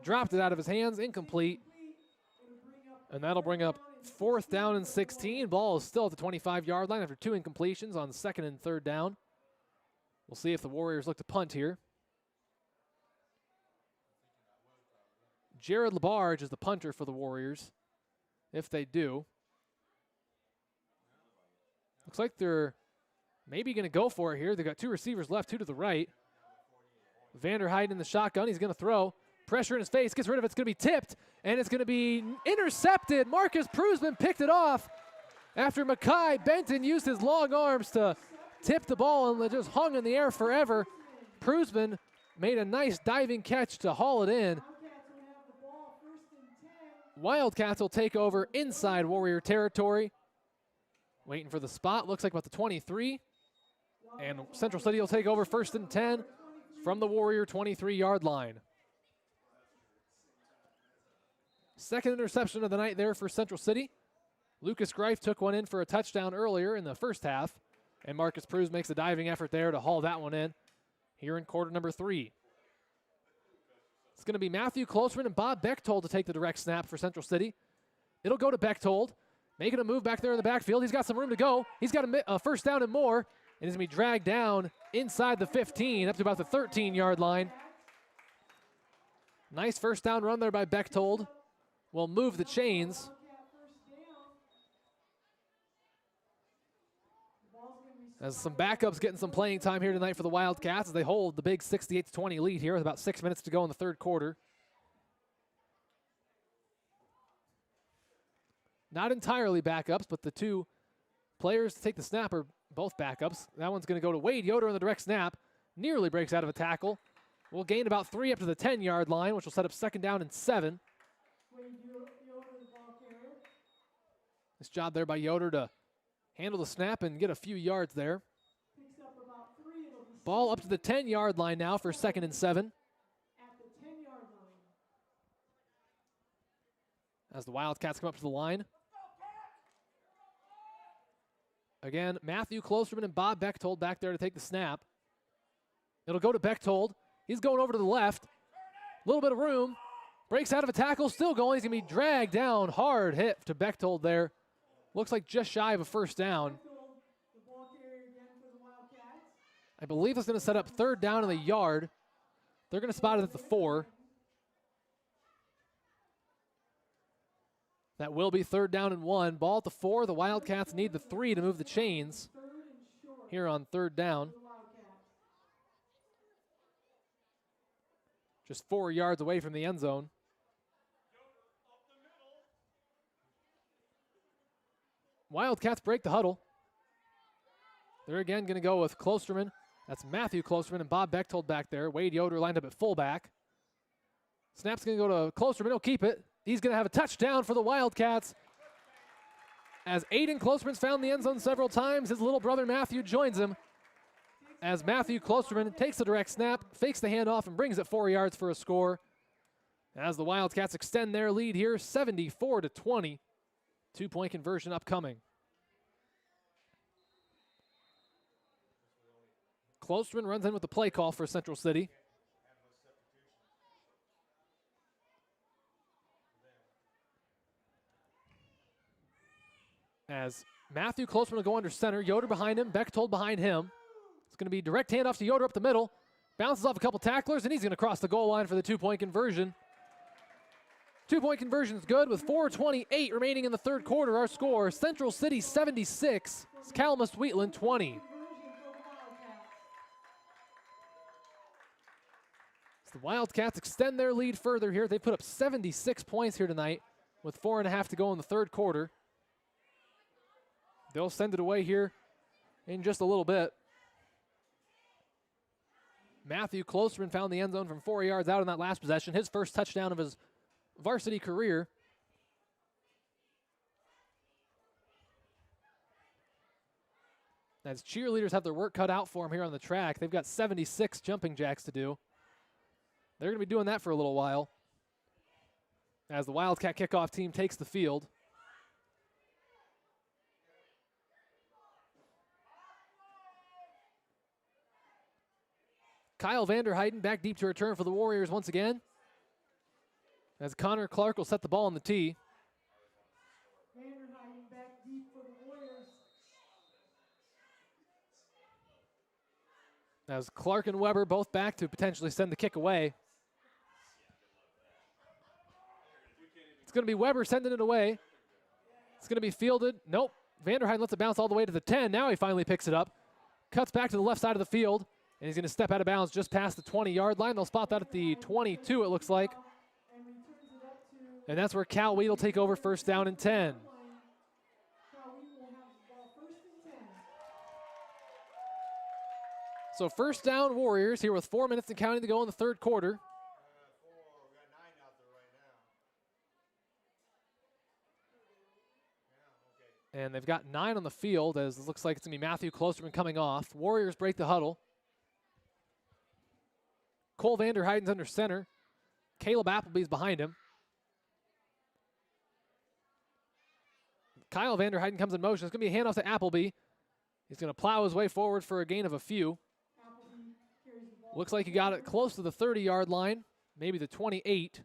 dropped it out of his hands. Incomplete. And that'll bring up 4th down and 16. Ball is still at the 25-yard line after 2 incompletions on 2nd and 3rd down. We'll see if the Warriors look to punt here. Jared Labarge is the punter for the Warriors, if they do. Looks like they're maybe going to go for it here. They've got 2 receivers left, 2 to the right. Vanderheyden in the shotgun. He's going to throw. Pressure in his face. Gets rid of it. It's going to be tipped, and it's going to be intercepted. Marcus Cruzman picked it off after Makai Benton used his long arms to tip the ball, and it just hung in the air forever. Cruzman made a nice diving catch to haul it in. Wildcats will take over inside Warrior territory. Waiting for the spot. Looks like about the 23. And Central City will take over 1st and 10 from the Warrior 23-yard line. 2nd interception of the night there for Central City. Lucas Greif took one in for a touchdown earlier in the first half, and Marcus Pruz makes a diving effort there to haul that one in here in quarter number 3. It's going to be Matthew Klosterman and Bob Bechtold to take the direct snap for Central City. It'll go to Bechtold, making a move back there in the backfield. He's got some room to go. He's got a first down and more, and he's going to be dragged down inside the 15 up to about the 13-yard line. Nice first down run there by Bechtold. Will move the chains. As some backups getting some playing time here tonight for the Wildcats as they hold the big 68-20 lead here with about 6 minutes to go in the third quarter. Not entirely backups, but the two players to take the snap are both backups. That one's going to go to Wade Yoder on the direct snap. Nearly breaks out of a tackle. We'll gain about 3 up to the 10-yard line, which will set up second down and 7. Nice job there by Yoder to handle the snap and get a few yards there. Ball up to the 10-yard line now for second and 7. As the Wildcats come up to the line. Again, Matthew Klosterman and Bob Bechtold back there to take the snap. It'll go to Bechtold. He's going over to the left. A little bit of room. Breaks out of a tackle, still going. He's going to be dragged down. Hard hit to Bechtold there. Looks like just shy of a first down. I believe it's going to set up third down in the yard. They're going to spot it at the 4. That will be third down and 1. Ball at the 4. The Wildcats need the 3 to move the chains here on third down. Just 4 yards away from the end zone. Wildcats break the huddle. They're again going to go with Klosterman. That's Matthew Klosterman and Bob Bechtold back there. Wade Yoder lined up at fullback. Snap's going to go to Klosterman. He'll keep it. He's going to have a touchdown for the Wildcats. As Aiden Klosterman's found the end zone several times, his little brother Matthew joins him. As Matthew Klosterman takes the direct snap, fakes the handoff, and brings it 4 yards for a score. As the Wildcats extend their lead here, 74-20. 2-point conversion upcoming. Klosterman runs in with the play call for Central City. As Matthew Klosterman will go under center, Yoder behind him, Bechtold behind him. It's going to be direct handoff to Yoder up the middle. Bounces off a couple tacklers, and he's going to cross the goal line for the 2-point conversion. 2-point conversion is good with 4:28 remaining in the third quarter. Our score, Central City 76, Calamus-Wheatland 20. So the Wildcats extend their lead further here. They put up 76 points here tonight with 4.5 to go in the third quarter. They'll send it away here in just a little bit. Matthew Klosterman found the end zone from 4 yards out on that last possession. His first touchdown of his varsity career. As cheerleaders have their work cut out for them here on the track. They've got 76 jumping jacks to do. They're going to be doing that for a little while as the Wildcat Kickoff team takes the field. Kyle Vanderheiden back deep to return for the Warriors once again. As Connor Clark will set the ball on the tee. Vanderheiden back deep for the Warriors. As Clark and Weber both back to potentially send the kick away. It's going to be Weber sending it away. It's going to be fielded. Nope. Vanderheiden lets it bounce all the way to the 10. Now he finally picks it up. Cuts back to the left side of the field. And he's going to step out of bounds just past the 20-yard line. They'll spot that at the 22, it looks like. And that's where Cal Wheat will take over first down and 10. So first down Warriors here with 4 minutes and counting to go in the third quarter. And they've got 9 on the field as it looks like it's going to be Matthew Klosterman coming off. Warriors break the huddle. Cole Vanderheiden's under center. Caleb Appleby's behind him. Kyle Vanderheiden comes in motion. It's going to be a handoff to Appleby. He's going to plow his way forward for a gain of a few. Looks like he got it close to the 30-yard line, maybe the 28.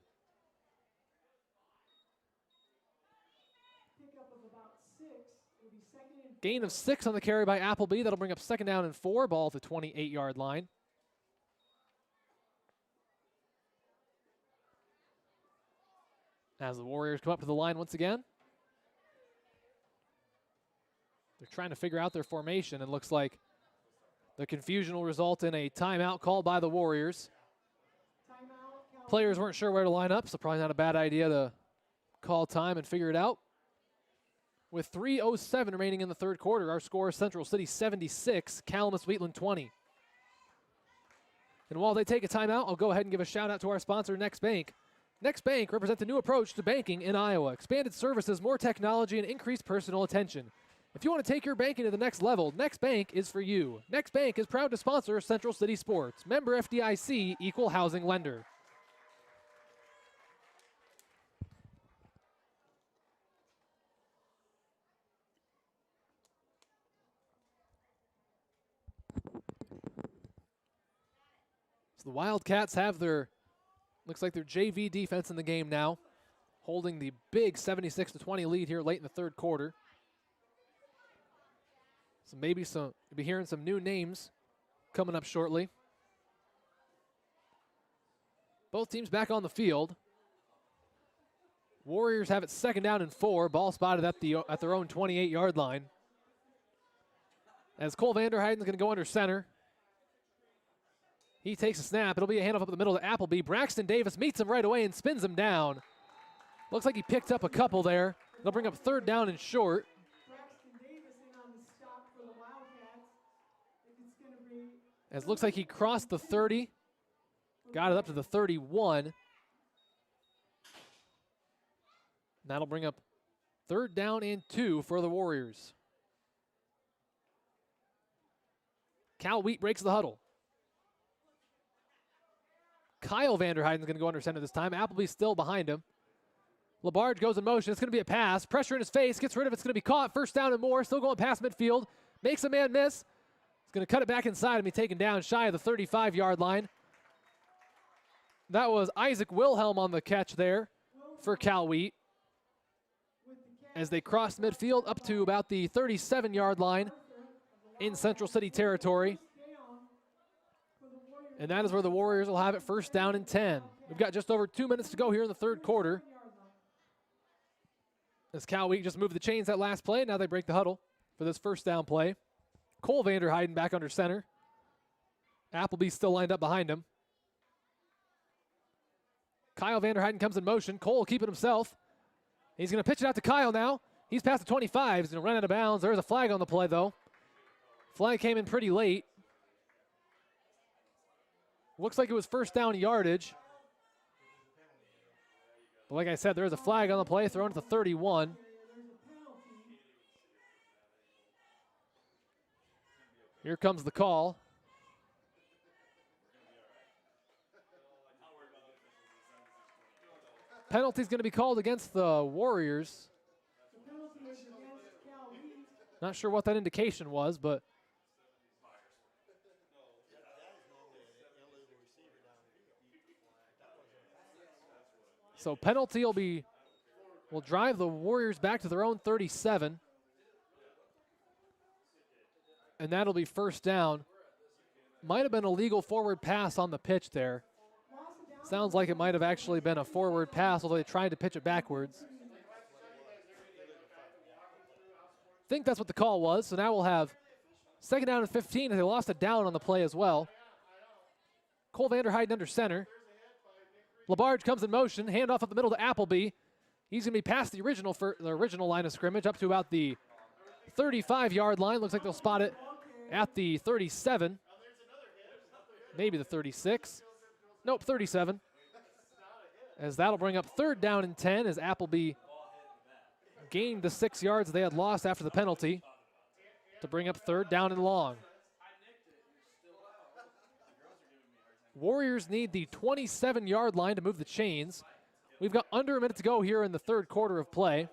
Gain of 6 on the carry by Appleby. That'll bring up 2nd down and 4. Ball at the 28-yard line. As the Warriors come up to the line once again. They're trying to figure out their formation, and looks like the confusion will result in a timeout called by the Warriors. Players weren't sure where to line up, so probably not a bad idea to call time and figure it out. With 3:07 remaining in the third quarter, our score is Central City 76, Calamus-Wheatland 20. And while they take a timeout, I'll go ahead and give a shout out to our sponsor, Next Bank. Next Bank represents a new approach to banking in Iowa. Expanded services, more technology, and increased personal attention. If you want to take your banking to the next level, Next Bank is for you. Next Bank is proud to sponsor Central City Sports. Member FDIC, equal housing lender. So the Wildcats have their, looks like their JV defense in the game now, holding the big 76-20 lead here late in the third quarter. So maybe you'll be hearing some new names coming up shortly. Both teams back on the field. Warriors have it 2nd down and 4. Ball spotted at their own 28-yard line. As Cole Vanderheiden is going to go under center. He takes a snap. It'll be a handoff up the middle to Appleby. Braxton Davis meets him right away and spins him down. Looks like he picked up a couple there. They'll bring up 3rd down and short. As it looks like he crossed the 30, got it up to the 31. That'll bring up 3rd down and 2 for the Warriors. Cal Wheat breaks the huddle. Kyle Vanderheiden's going to go under center this time. Appleby's still behind him. Labarge goes in motion. It's going to be a pass. Pressure in his face. Gets rid of it. It's going to be caught. 1st down and more. Still going past midfield. Makes a man miss. Going to cut it back inside and be taken down shy of the 35-yard line. That was Isaac Wilhelm on the catch there for Cal Wheat. As they crossed midfield up to about the 37-yard line in Central City territory. And that is where the Warriors will have it 1st down and 10. We've got just over 2 minutes to go here in the third quarter. As Cal Wheat just moved the chains that last play, now they break the huddle for this 1st down play. Cole Vanderheiden back under center. Appleby still lined up behind him. Kyle Vanderheiden comes in motion. Cole keeping himself. He's going to pitch it out to Kyle now. He's past the 25. He's going to run out of bounds. There's a flag on the play, though. Flag came in pretty late. Looks like it was 1st down yardage. But like I said, there's a flag on the play thrown at the 31. Here comes the call. Penalty's going to be called against the Warriors. Not sure what that indication was, but so penalty will drive the Warriors back to their own 37. And that'll be 1st down. Might have been a legal forward pass on the pitch there. Sounds like it might have actually been a forward pass, although they tried to pitch it backwards. Think that's what the call was. So now we'll have 2nd down and 15, and they lost it down on the play as well. Cole Vanderheiden under center. Labarge comes in motion, handoff up the middle to Appleby. He's going to be past the original line of scrimmage up to about the 35-yard line. Looks like they'll spot it at the 37. Maybe the 36. Nope, 37. As that'll bring up 3rd down and 10 as Appleby gained the 6 yards they had lost after the penalty to bring up 3rd down and long. Warriors need the 27-yard line to move the chains. We've got under a minute to go here in the third quarter of play.